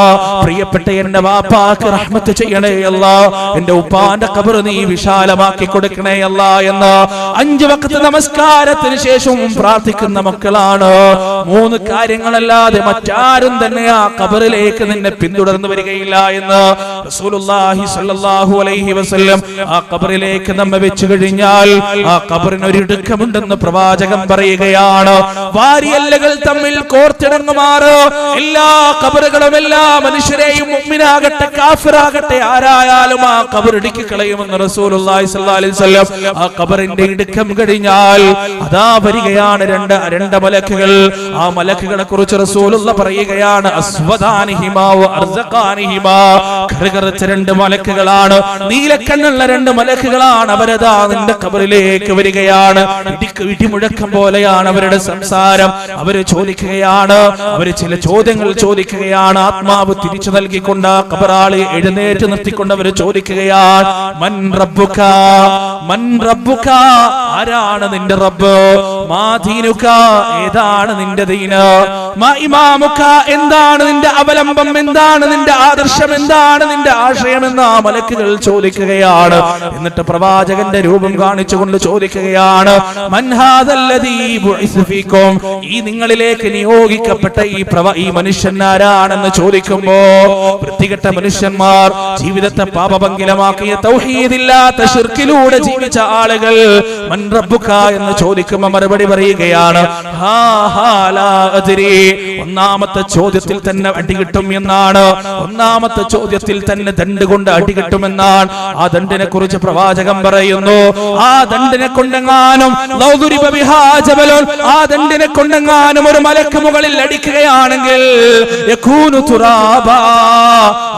പ്രിയപ്പെട്ട എന്റെ വാപ്പാക്ക് റഹ്മത്ത് ചെയ്യണേ അല്ലാ, എന്റെ ഉപ്പാന്റെ ഖബർ നീ വിശാലമാക്കി കൊടുക്കണേ അല്ലാ എന്ന് 5 വഖ്ത് നമസ്കാരത്തിന് ശേഷവും പ്രാർത്ഥിക്കുന്ന മക്കളാണ്. 3 കാര്യങ്ങളല്ലാതെ മറ്റാരും തന്നെ ആ ഖബറിലേക്ക് നിന്നെ പിന്തുടർന്നു വരികയില്ല എന്ന് റസൂലുള്ളാഹി സ്വല്ലല്ലാഹു അലൈഹി വസല്ലം ആ ഖബറിലേക്ക് നമ്മെ വെച്ചു കഴിഞ്ഞാൽ ആ ഖബറിന് ഒരു ഇടുക്കമുണ്ടെന്ന് പ്രവാചകൻ പറയുകയാണ്. വാരിയല്ലുകൾ തമ്മിൽ കോർത്തിണങ്ങുമാറ് എല്ലാ ഖബറുകളും എല്ലാ മനുഷ്യരെയും മുഅ്മിനാകട്ടെ കാഫിറാകട്ടെ ആരായാലും ആ ഖബർ ഇടുക്കി കളയുമെന്ന് റസൂലുള്ളാഹി സ്വല്ലല്ലാഹു അലൈഹി വസല്ലം. ആ ഖബറിന്റെ ഇടുക്കം കഴിഞ്ഞാൽ അതാ വരികയാണ് രണ്ട് മലക്കുകൾ. ആ മലക്കുകളെ കുറിച്ച് റസൂലുള്ള പറയുകയാണ്, അസ്വദാനിഹിമാ വ അർസഖാനിഹിമാ. കറുകറുത്ത 2 മലക്കുകളാണ്, നീലക്കണ്ണുള്ള 2 മലക്കുകളാണ്. അവരതാ നിന്റെ ഖബറിലേക്ക് വരികയാണ്. ഇടിമുഴക്കം പോലെയാണ് അവരുടെ സംസാരം. അവര് ചോദിക്കുകയാണ്, അവര് ചില ചോദ്യങ്ങൾ ചോദിക്കുകയാണ്. ആത്മാവ് തിരിച്ചു നൽകിക്കൊണ്ട് ഖബറാളി എഴുന്നേറ്റ് നിർത്തിക്കൊണ്ട് അവര് ചോദിക്കുകയാണ്, മൻ റബ്ബുക, മൻ റബ്ബുക, ആരാണ് നിന്റെ റബ്ബ്? മാ ദീനുക, ഏതാണ് നിന്റെ ദീന്? മാ ഇമാമുക, എന്താണ് നിന്റെ അവലംബം, എന്താണ് നിന്റെ ആദർശം, എന്താണ് നിന്റെ ആശയം എന്ന് ആ മലക്കുകൾ ചോദിക്കുകയാണ്. എന്നിട്ട് പ്രവാചകന്റെ രൂപം കാണിച്ചുകൊണ്ട് ചോദിക്കുകയാണ്, മൻ ഹാദല്ലദീ ബുഇസ ഫീകും, ഈ നിങ്ങളിലേക്ക് നിയോഗിക്കപ്പെട്ട ഈ മനുഷ്യൻ ആരാണെന്ന് ചോദിക്കുമ്പോ വൃത്തികെട്ട മനുഷ്യന്മാർ, ജീവിതത്തെ പാപഭംഗിലമാക്കിയ തൗഹീദില്ലാത്ത ശിർക്കിലൂടെ ജീവിച്ച ആളുകൾ മൻ റബ്ബുക എന്ന് ചോദിക്കുമ്പോൾ മറുപടി പറയുകയാണ്, ഹാ ഹാ ലാ അദ്രി. ഒന്നാമത്തെ ചോദ്യത്തിൽ തന്നെ അടികിട്ടും എന്നാണ്, ഒന്നാമത്തെ ചോദ്യത്തിൽ തന്നെ ദണ്ഡ് കൊണ്ട് അടികിട്ടുമെന്നാണ്. ആ ദണ്ഡിനെ കുറിച്ച് പ്രവാചകൻ പറയുന്നു, ആ ദണ്ഡിനെ കൊണ്ടെങ്ങാനും ആ ദണ്ഡിനെ കൊണ്ടെങ്ങാനും ഒരു മലക്ക് മുകളിൽ അടിക്കുകയാണെങ്കിൽ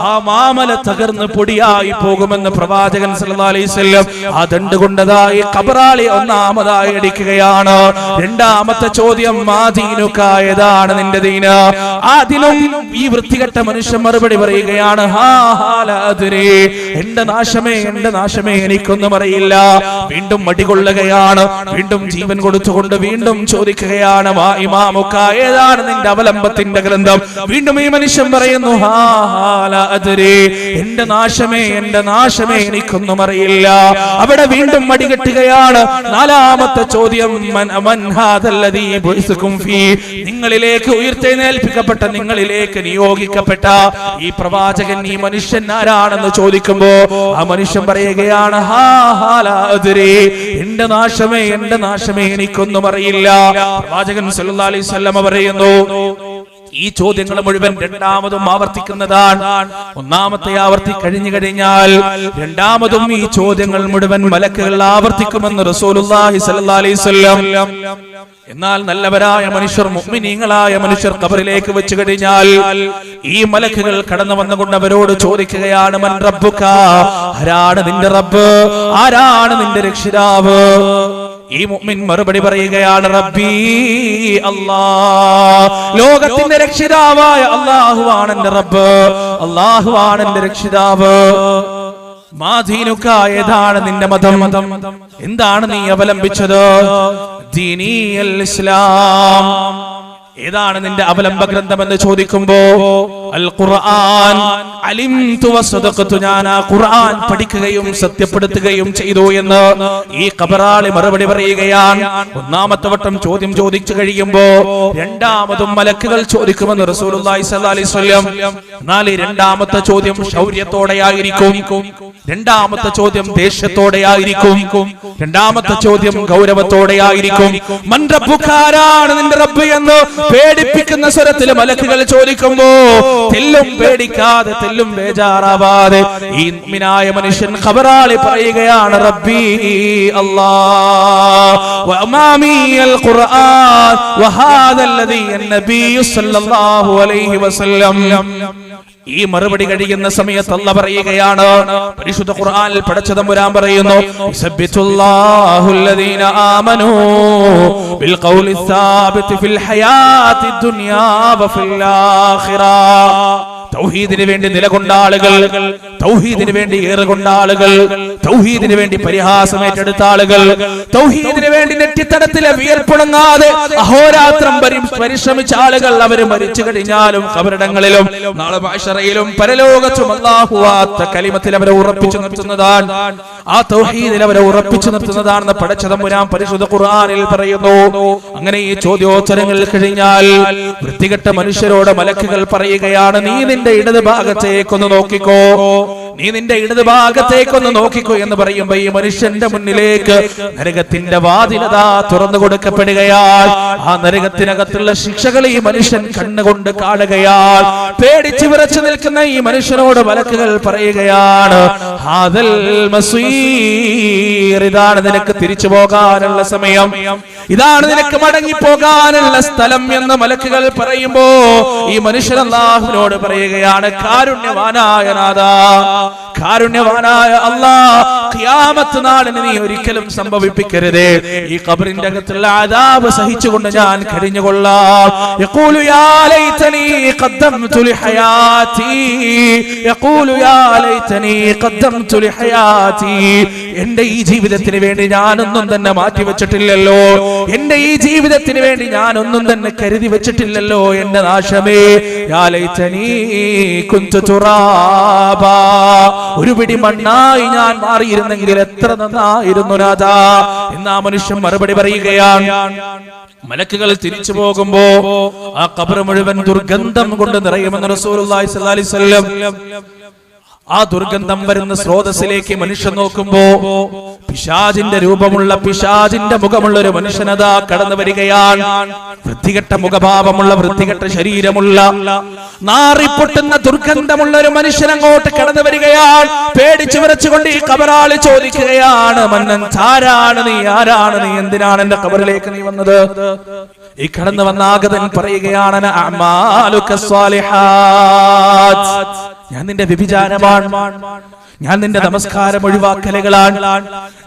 ആ മാമല തകർന്ന് പൊടിയായി പോകുമെന്ന് പ്രവാചകൻ സല്ലല്ലാഹു അലൈഹി വസല്ലം ആ ദണ്ഡ് കൊണ്ടതായി ഖബറാളി ഒന്നാമതായി അടിക്കുകയാണ്. രണ്ടാമത്തെ ചോദ്യം, മാദീനുക, ഏതാണ് നിന്റെ ദീന്? അതിനും ഈ വൃത്തികെട്ട മനുഷ്യൻ മറുപടി പറയുകയാണ്, ഹാ ഹാ ലാ അദ്രി, എന്റെ നാശമേ, എന്റെ നാശമേ, എനിക്കൊന്നും അറിയില്ല. വീണ്ടും മടികൊള്ളുകയാണ്, വീണ്ടും ജീവൻ കൊടുത്തുകൊണ്ട് വീണ്ടും ചോദിക്കുകയാണ്, മാ ഇമാമുക, ഏതാണ് നിന്റെ അവലംബത്തിന്റെ ഗ്രന്ഥം? വീണ്ടും ഈ മനുഷ്യൻ പറയുന്നു, ഹാ ഹാ ലാ അദ്രി, എന്റെ നാശമേ, എന്റെ നാശമേ, എനിക്കൊന്നും അറിയില്ല. അവിടെ വീണ്ടും മടികെട്ടുകയാണ്. നാലാമത്തെ ചോദ്യം, മൻ ഹാദല്ലദീ ബുഇസുകും ഫീ, നിങ്ങളിലേക്ക് ഉയർത്തെഴുന്നേൽപ്പിക്കപ്പെട്ട, നിങ്ങളിലേക്ക് നിയോഗിക്കപ്പെട്ട ഈ പ്രവാചകൻ, ഈ മനുഷ്യൻ ആരാണെന്ന് ചോദിക്കുമ്പോ ആ മനുഷ്യൻ പറയുകയാണ്, ഹാ ഹാ ലാ അദ്രി, എന്റെ നാശമേ, എന്റെ നാശമേ, എനിക്കൊന്നും അറിയില്ല. പ്രവാചകൻ സല്ലല്ലാഹു അലൈഹി വസല്ലം പറയുന്നു, ഈ ചോദ്യങ്ങൾ മുഴുവൻ രണ്ടാമതും ആവർത്തിക്കുന്നതാണ്. ഒന്നാമത്തെ ആവർത്തി കഴിഞ്ഞു കഴിഞ്ഞാൽ രണ്ടാമതും ഈ ചോദ്യങ്ങൾ മുഴുവൻ മലക്കുകൾ ആവർത്തിക്കുമെന്ന് റസൂലുള്ളാഹി സ്വല്ലല്ലാഹു അലൈഹി വസല്ലം. എന്നാൽ നല്ലവരായ മനുഷ്യർ, മുഅ്മിനീങ്ങളായ മനുഷ്യർ ഖബറിലേക്ക് വെച്ച് കഴിഞ്ഞാൽ ഈ മലക്കുകൾ കടന്നു വന്നുകൊണ്ട് അവരോട് ചോദിക്കുകയാണ്, മൻ റബ്ബുക, ആരാണ് നിന്റെ റബ്ബ്, ആരാണ് നിന്റെ രക്ഷിതാവ്? ഈ മുഅ്മിൻ മറുപടി പറയുകയാണ്, റബ്ബി അല്ലാഹ്, ലോകത്തിന്റെ രക്ഷിതാവായ അല്ലാഹുവാണ് എന്റെ റബ്ബ്, അല്ലാഹുവാണ് എന്റെ രക്ഷിതാവ്. മാദീനുക, ഏതാണ് നിന്റെ മതം, എന്താണ് നീ അവലംബിച്ചത്? ദീനിയൽ ഇസ്ലാം, ഏതാണ് നിന്റെ അവലംബ ഗ്രന്ഥം എന്ന് ചോദിക്കുമ്പോ അൽ ഖുർആൻ, അലിംതു വസദഖതു, ഞാൻ ആ ഖുർആൻ പഠിക്കുകയും സത്യപ്പെടുത്തുകയും ചെയ്തു എന്ന് ഈ ഖബറാളി മറുപടി പറയുകയാണ്. ഒന്നാമത്തെ വട്ടം ചോദ്യം ചോദിച്ചു കഴിയുമ്പോ രണ്ടാമതും മലക്കുകൾ ചോദിക്കുമെന്ന് റസൂലുള്ളാഹി സ്വല്ലല്ലാഹു അലൈഹി വസല്ലം. എന്നാൽ രണ്ടാമത്തെ ചോദ്യം ശൗര്യത്തോടെയായിരിക്കും, രണ്ടാമത്തെ ചോദ്യം ദേഷ്യത്തോടെയായിരിക്കും, രണ്ടാമത്തെ ചോദ്യം ഗൗരവത്തോടെയായിരിക്കും. മൻ റബ്ബുക, ആരാണ് നിന്റെ റബ്ബ് എന്ന് പേടിപ്പിക്കുന്ന സ്വരത്തിൽ മലക്കുകൾ ചോദിക്കുമ്പോ തെല്ലും പേടിക്കാതെ, തെല്ലും ബേജാറാവാതെ ഈ മുഅ്മിനായ മനുഷ്യൻ ഖബറാളി പറയുകയാണ്, റബ്ബി അല്ലാഹ് വ അമാമി അൽ ഖുർആൻ വ ഹാദല്ലദീ അൻ-നബി സല്ലല്ലാഹു അലൈഹി വസല്ലം. ഈ മറുപടി കഴിയുന്ന സമയത്ത് അല്ലാഹു പറയുകയാണ്, പരിശുദ്ധ ഖുർആനിൽ പടച്ച തമ്പുരാൻ പറയുന്നു, യുസബ്ബിതുല്ലാഹുല്ലദീന ആമനൂ ബിൽ ഖൗലി സാബിത് ഫിൽ ഹയാത്തി ദുനിയാ വഫിൽ ആഖിറ. തൗഹീദിന് വേണ്ടി നിലകൊണ്ട ആളുകൾ, തൗഹീദിന് വേണ്ടി ഏറുകൊണ്ട ആളുകൾ, തൗഹീദിന് വേണ്ടി പരിഹാസമേറ്റെടുത്ത ആളുകൾ, തൗഹീദിന് വേണ്ടി നെറ്റിത്തടത്തിലെ വിയർപ്പുണങ്ങാതെ അഹോരാത്രം പരിശ്രമിച്ച ആളുകൾ, അവർ മരിച്ചു കഴിഞ്ഞാലും ഖബറിടങ്ങളിലും നാളെ മഹ്ശറയിലും പരലോകത്തും അല്ലാഹു ആത്ത കലിമത്തിൽ അവരെ ഉറപ്പിച്ചു നിർത്തുന്നതാണ്, ആ തൗഹീദിൽ അവരെ ഉറപ്പിച്ചു നിർത്തുന്നതാണെന്ന് പടച്ച തമ്പുരാൻ പരിശുദ്ധ ഖുർആനിൽ പറയുന്നു. അങ്ങനെ ഈ ചോദ്യോത്തരങ്ങൾ കഴിഞ്ഞാൽ വൃത്തികെട്ട മനുഷ്യരോട് മലക്കുകൾ പറയുകയാണ്, നീ നിന്റെ ഇടത് ഭാഗത്തേക്കൊന്ന് നോക്കിക്കോ, നീ നിന്റെ ഇടത് ഭാഗത്തേക്കൊന്ന് നോക്കിക്കോ എന്ന് പറയുമ്പോ ഈ മനുഷ്യന്റെ മുന്നിലേക്ക് നരകത്തിന്റെ വാതിലതാ തുറന്നു കൊടുക്കപ്പെടുകയാൽ ആ നരകത്തിനകത്തുള്ള ശിക്ഷകൾ ഈ മനുഷ്യൻ കണ്ണുകൊണ്ട് കാണുകയാൽ പേടിച്ചു വിറച്ചു നിൽക്കുന്ന ഈ മനുഷ്യനോട് മലക്കുകൾ പറയുകയാണ്, ഹാദൽ മസീർ, ഇതാണ് നിനക്ക് തിരിച്ചു പോകാനുള്ള സമയം, ഇതാണ് നിനക്ക് മടങ്ങി പോകാനുള്ള സ്ഥലം എന്ന് മലക്കുകൾ പറയുമ്പോ ഈ മനുഷ്യൻ അല്ലാഹുവിനോട് പറയുകയാണ്, കാരുണ്യവാനായ നാഥാ, കാരുണ്യവാനായ അല്ലാഹ്, ഖിയാമത്ത് നാളിന് നീ ഒരിക്കലും സംഭവിപ്പിക്കരുതേ, ഈ ഖബറിന്റെ അകത്തുള്ള അദാബ് സഹിച്ചുകൊണ്ട് ഞാൻ കഴിഞ്ഞുകൊള്ളാം. യഖൂലു യാ ലൈതനി ഖദ്ദംതു ലിഹയാതി, യഖൂലു യാ ലൈതനി ഖദ്ദംതു ലിഹയാതി, എന്റെ ഈ ജീവിതത്തിന് വേണ്ടി ഞാനൊന്നും തന്നെ മാറ്റി വെച്ചിട്ടില്ലല്ലോ, എന്റെ ഈ ജീവിതത്തിന് വേണ്ടി ഞാനൊന്നും തന്നെ കരുതി വെച്ചിട്ടില്ലല്ലോ, എന്റെ നാശമേ, യാ ലൈതനി കുന്തു തുറാബാ, ഒരു പിടി മണ്ണായി ഞാൻ മാറിയിരുന്നെങ്കിൽ എത്ര നന്നായിരുന്നു നാഥാ എന്ന് ആ മനുഷ്യൻ മറുപടി പറയുകയാണ്. മലക്കുകൾ തിരിച്ചു പോകുമ്പോ ആ ഖബർ മുഴുവൻ ദുർഗന്ധം കൊണ്ട് നിറയുമെന്ന് റസൂലുള്ളാഹി സ്വല്ലല്ലാഹി അലൈഹി വസല്ലം. ആ ദുർഗന്ധം വരുന്ന സ്രോതസ്സിലേക്ക് മനുഷ്യൻ നോക്കുമ്പോ പിശാചിന്റെ രൂപമുള്ള, പിശാചിന്റെ മുഖമുള്ള ഒരു മനുഷ്യനതാ കടന്നു വരികയാണ്. വൃത്തികെട്ട മുഖഭാവമുള്ള, വൃത്തികെട്ട ശരീരമുള്ള, നാറിപ്പൊട്ടുന്ന ദുർഗന്ധമുള്ള ഒരു മനുഷ്യൻ അങ്ങോട്ട് കടന്നു വരികയാണ്. പേടിച്ചു വിറച്ചുകൊണ്ട് ഈ ഖബറാളി ചോദിക്കുകയാണ്, മന്നൻ, ആരാണ് നീ, ആരാണ് നീ, എന്തിനാണ് എന്റെ ഖബറിലേക്ക് നീ വന്നത്? ഈ കടന്നു വന്ന ആഗതൻ പറയുകയാണ്, അഅമാലുക സ്വാലിഹാത്ത്, ഞാൻ നിന്റെ വ്യഭിചാരമാണ്, ഞാൻ നിന്റെ നമസ്കാരം ഒഴിവാക്കലുകളാണ്,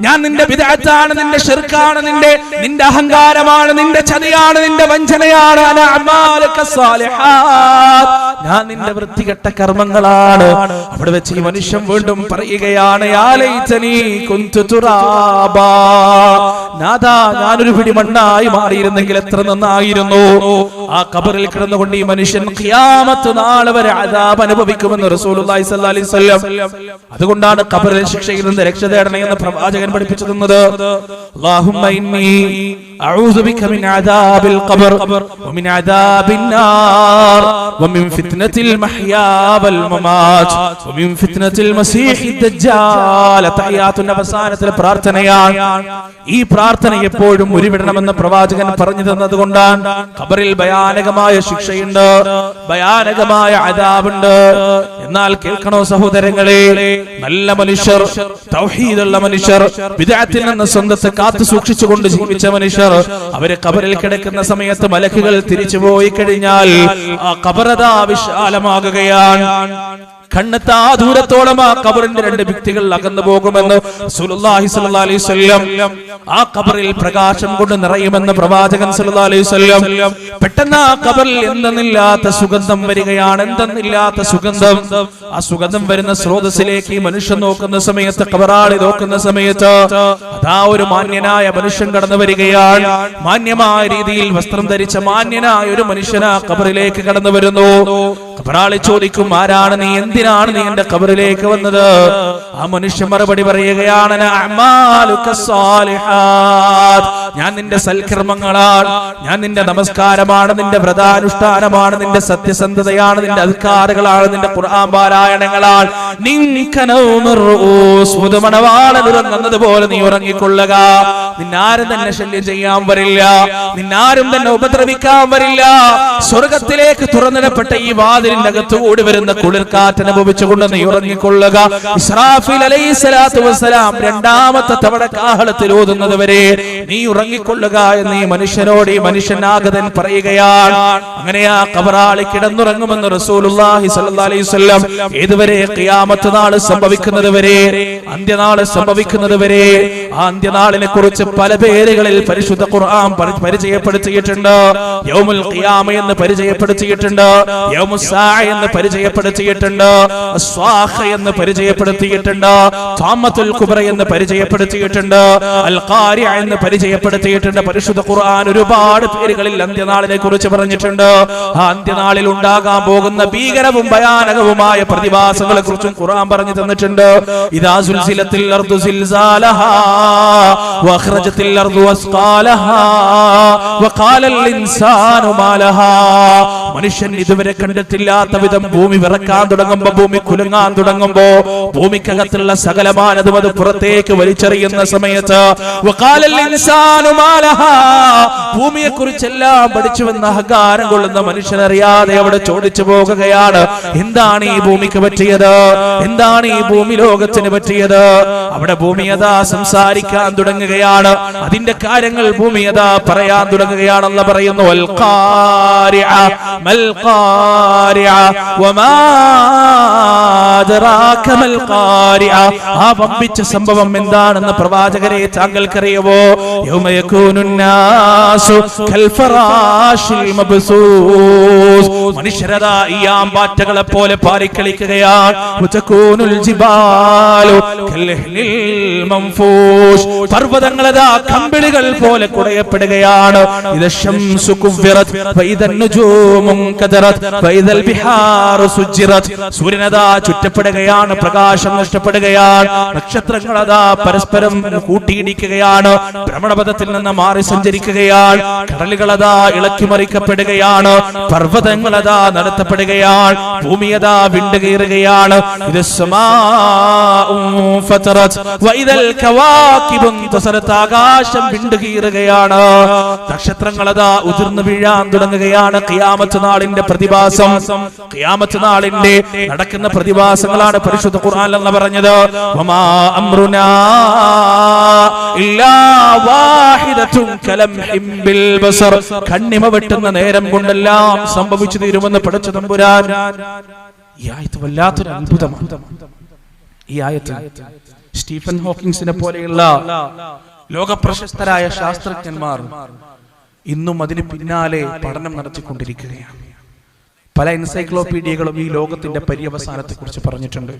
ഞാൻ നിന്റെ ബിദ്അത്താണ്, നിന്റെ ശിർക്കാണ്, നിന്റെ അഹങ്കാരമാണ്, നിന്റെ ചതിയാണ്, നിന്റെ വഞ്ചനയാണ്, ഞാൻ നിന്റെ വൃത്തികെട്ട കർമ്മങ്ങളാണ്. അവിടെ വെച്ച് ഈ മനുഷ്യൻ വീണ്ടും പറയുകയാണ്, യാ ലൈതനി കുന്തു തുറാബാ, നാഥാ, ഞാനൊരു പിടി മണ്ണായി മാറിയിരുന്നെങ്കിൽ എത്ര നന്നായിരുന്നു. ആ ഖബറിൽ കിടന്നുകൊണ്ട് ഈ മനുഷ്യൻ ഖിയാമത്ത് നാൾ വരെ അദാബ് അനുഭവിക്കുമെന്ന് റസൂലുള്ളാഹി സ്വല്ലല്ലാഹി അലൈഹി വസല്ലം. അതുകൊണ്ടാണ് ഖബറിലെ ശിക്ഷയിൽ നിന്ന് രക്ഷ തേടണേ എന്ന് പ്രവാചകൻ പഠിപ്പിച്ചു തന്നത്. അല്ലാഹുമ്മ ഇന്നി അഊദു ബിക മിൻ അദാബിൽ ഖബർ വമിൻ അദാബിൻ നാർ വമിൻ ഫിത്നത്തിൽ മഹ്യാ വൽ മമാത് വമിൻ ഫിത്നത്തിൽ മസീഹിദ് ദജ്ജാൽ. തഹയ്യാത്തുൻ അവസാനത്തിലെ പ്രാർത്ഥനയാണ്. ഈ പ്രാർത്ഥന എപ്പോഴും ഉരുവിടണമെന്ന് പ്രവാചകൻ പറഞ്ഞു തന്നതുകൊണ്ടാണ്. ഖബറിൽ ഭയാനകമായ ശിക്ഷയുണ്ട്, ഭയാനകമായ അദാബുണ്ട്. എന്നാൽ കേൾക്കണോ സഹോദരങ്ങളെ, നല്ല മനുഷ്യർ, തൗഹീദുള്ള മനുഷ്യർ, ബിദ്അത്തിൽ നിന്ന് സ്വന്തത്തെ കാത്തു സൂക്ഷിച്ചുകൊണ്ട് ജീവിച്ച മനുഷ്യർ, അവര് ഖബറിൽ കിടക്കുന്ന സമയത്ത് മലക്കുകൾ തിരിച്ചു പോയി കഴിഞ്ഞാൽ ആ ഖബറതാ വിശാലമാകുകയാണ്. കണ്ണെത്താ ദൂരത്തോളം ആ ഖബറിന്റെ രണ്ട് വ്യക്തികൾ അകന്നു പോകുമെന്ന് റസൂലുള്ളാഹി സ്വല്ലല്ലാഹി അലൈഹി വസല്ലം. ആ ഖബറിൽ പ്രകാശം കൊണ്ട് നിറയുമെന്ന് പ്രവാചകൻ സ്വല്ലല്ലാഹി അലൈഹി വസല്ലം. പെട്ടെന്ന് ആ ഖബറിൽ എന്തെന്നില്ലാത്ത സുഗന്ധം വരികയാണ്, എന്തെന്നില്ലാത്ത സുഗന്ധം. ആ സുഗന്ധം വരുന്ന സ്രോതസ്സിലേക്ക് മനുഷ്യൻ നോക്കുന്ന സമയത്ത്, ഖബറാളി നോക്കുന്ന സമയത്ത് അതാ ഒരു മാന്യനായ മനുഷ്യൻ കടന്നു വരികയാണ്. മാന്യമായ രീതിയിൽ വസ്ത്രം ധരിച്ച മാന്യനായ ഒരു മനുഷ്യൻ ആ ഖബറിലേക്ക് കടന്നു വരുന്നു. ഖബറാളി ചോദിക്കും, ആരാണ് നീ, എന്തിനാണ് നീ എന്റെ ഖബറിലേക്ക് വന്നത്? ആ മനുഷ്യൻ മറുപടി പറയുകയാണ്, അഅമാലുക സ്വാലിഹാത്ത്, ഞാൻ നിന്റെ സൽക്കർമ്മങ്ങളാണ്, ഞാൻ നിന്റെ നമസ്കാരമാണ്, നിന്റെ വ്രതാനുഷ്ഠാനമാണ്, നിന്റെ സത്യസന്ധതയാണ്, നിന്റെ അദ്കാറുകളാണ്, നിന്റെ ഖുർആൻ പാരായണങ്ങളാണ്. പോലെ നീ ഉറങ്ങിക്കൊള്ളുക. നിന്നാരും തന്നെ ശല്യം ചെയ്യാൻ വരില്ല, നിന്നാരും തന്നെ ഉപദ്രവിക്കാൻ വരില്ല. സ്വർഗത്തിലേക്ക് തുറന്നിടപ്പെട്ട ഈ വാതിലിന്റെ അകത്തുകൂടി വരുന്ന കുളിർക്കാറ്റ് അനുഭവിച്ചുകൊണ്ട് നീ ഉറങ്ങിക്കൊള്ളുക. ഇസ്രാഫീൽ അലൈഹിസ്സലാത്തു വസ്സലാം രണ്ടാമത്തെ തവണ കാഹളത്തിൽ ഓതുന്നത് വരെ നീ ഉറങ്ങിക്കൊള്ളുക എന്ന് ഈ മനുഷ്യനോട് ഈ മനുഷ്യനാഗതൻ പറയുകയാണ്. അങ്ങനെ ആ ഖബറാളി കിടന്നുറങ്ങുമെന്ന് റസൂലുള്ളാഹി സ്വല്ലല്ലാഹി അലൈഹി വസല്ലം. ഏതുവരെ? ഖിയാമത്ത് നാൾ സംഭവിക്കുന്നത് വരെ, അന്ത്യനാൾ സംഭവിക്കുന്നത് വരെ. ആ അന്ത്യനാളിനെ കുറിച്ച് പല പേരുകളിൽ പരിശുദ്ധ ഖുർആൻ പരിചയപ്പെടുത്തിയിട്ടുണ്ട്. യൗമുൽ ഖിയാമ എന്ന് പരിചയപ്പെടുത്തിയിട്ടുണ്ട്, യൗമുസ് സാഅ എന്ന് പരിചയപ്പെടുത്തിയിട്ടുണ്ട്, അസ്വാഖ എന്ന് പരിചയപ്പെടുത്തിയിട്ടുണ്ട്, താമത്തുൽ കുബ്ര എന്ന് പരിചയപ്പെടുത്തിയിട്ടുണ്ട്, അൽ ഖാരിഅ എന്ന് പരിചയപ്പെടുത്തിയിട്ടുണ്ട്. പരിശുദ്ധ ഖുർആൻ ഒരുപാട് പേരുകളിൽ അന്ത്യനാളിനെ കുറിച്ച് പറഞ്ഞിട്ടുണ്ട്. ആ അന്ത്യനാളിൽ ഉണ്ടാകാൻ പോകുന്ന ഭീകരവും ഭയാനകവുമായ പ്രതിഭാസങ്ങളെ കുറിച്ചും ഖുർആൻ പറഞ്ഞു തന്നിട്ടുണ്ട്. ഇദാ സുൽസിലത്തിൽ അർദു സിൽസാലഹാ വഖറജത്തിൽ അർദു അസ്ഖാലഹാ വഖാലൽ ഇൻസാനു മാലഹാ. മനുഷ്യൻ ഇതുവരെ കണ്ടിട്ടില്ലാത്ത വിധം ഭൂമി വിറക്കാൻ തുടങ്ങുമ്പോ, ഭൂമി കുലുങ്ങാൻ തുടങ്ങുമ്പോ, ഭൂമിക്കകത്തുള്ള സകലമാനതും അത് പുറത്തേക്ക് വലിച്ചെറിയുന്ന സമയത്ത് വഖാലൽ ഇൻസാനു മാലഹാ, ഭൂമിയെ കുറിച്ചെല്ലാം പഠിച്ചുവെന്ന അഹങ്കാരം കൊള്ളുന്ന മനുഷ്യനറിയാതെ അവിടെ ചോദിച്ചു പോകുകയാണ്, എന്താണ് ഈ ഭൂമിക്ക് പറ്റിയത്, എന്താണ് ഈ ഭൂമി ലോകത്തിന് പറ്റിയത്? അവിടെ ഭൂമി അതാ സംസാരിക്കാൻ തുടങ്ങുകയാണ്, അതിന്റെ കാര്യങ്ങൾ ഭൂമി അതാ പറയാൻ തുടങ്ങുകയാണെന്ന് പറയുന്നു. വൽ ഖാരിഅ മൽ ഖാരിഅ വമാ അദ്റാക മൽ ഖാരിഅ. ആ വമ്പിച്ച സംഭവം എന്താണെന്ന് പ്രവാചകരെ താങ്കൾക്കറിയുമോ? യൗമ യകൂനുൻ നാസു കൽ ഫറാശിൽ മബ്സൂസ്. മനുഷ്യരതാ ഈ ആമ്പാറ്റകളെ പോലെ പാറിക്കളിക്കുകയാണ്. വതകൂനുൽ ജിബാലു കൽഹിൽ മൻഫൂഷ്. പർവതങ്ങളതാ കമ്പിളികൾ പോലെ കുടയപ്പെടുകയാണ്. ഇദ ശംസു കുവ്വിറത് വഇദൻ നുജൂമു കദറത് വഇദൽ ബിഹാറു സുജ്ജിറത്. സൂര്യനതാ ചുറ്റപ്പെടുകയാണ്, പ്രകാശം നഷ്ടപ്പെടുകയാണ്, നക്ഷത്രങ്ങളതാ പരസ്പരം കൂട്ടിയിടിക്കുകയാണ്, ഭ്രമണപഥത്തിൽ നിന്ന് മാറി സഞ്ചരിക്കുകയാണ്, കടലുകളതാ ഇളക്കിമറിക്കപ്പെടുകയാണ്, പർവ്വതങ്ങളതാ നടത്തപ്പെടുകയാണ്, ഭൂമിയതാ വിണ്ടുകീറുകയാണ്. ഇത് ആകാശം വിണ്ടുകീറുകയാണ്, നക്ഷത്രങ്ങളതാ ഉതിർന്നു വീഴാൻ തുടങ്ങുകയാണ്. ഖിയാമത്ത് നാളിന്റെ പ്രതിഭാസം, ഖിയാമത്ത് നാളിന്റെ നടക്കുന്ന പ്രതിഭാസങ്ങളാണ് പരിശുദ്ധ ഖുർആൻ എന്ന് പറഞ്ഞത്. വമാ അംറുനാ ഇല്ലാ വാഹിദത്തുൻ കലംഹിം ബിൽ ബസർ. കണ്ണിമ വെട്ടുന്ന നേരം കൊണ്ടെല്ലാം സംഭവിച്ചു തീരുമെന്ന് പടച്ച തമ്പുരാൻ. ഈ ആയത്ത് വല്ലാത്തൊരു അത്ഭുതമാണ്. ഈ ആയത്ത് സ്റ്റീഫൻ ഹോക്കിങ്സിനെ പോലെയുള്ള ലോകപ്രശസ്തരായ ശാസ്ത്രജ്ഞന്മാർ ഇന്നും അതിന് പിന്നാലെ പഠനം നടത്തിക്കൊണ്ടിരിക്കുകയാണ്. പല എൻസൈക്ലോപീഡിയകളും ഈ ലോകത്തിന്റെ പര്യവസാനത്തെ കുറിച്ച് പറഞ്ഞിട്ടുണ്ട്.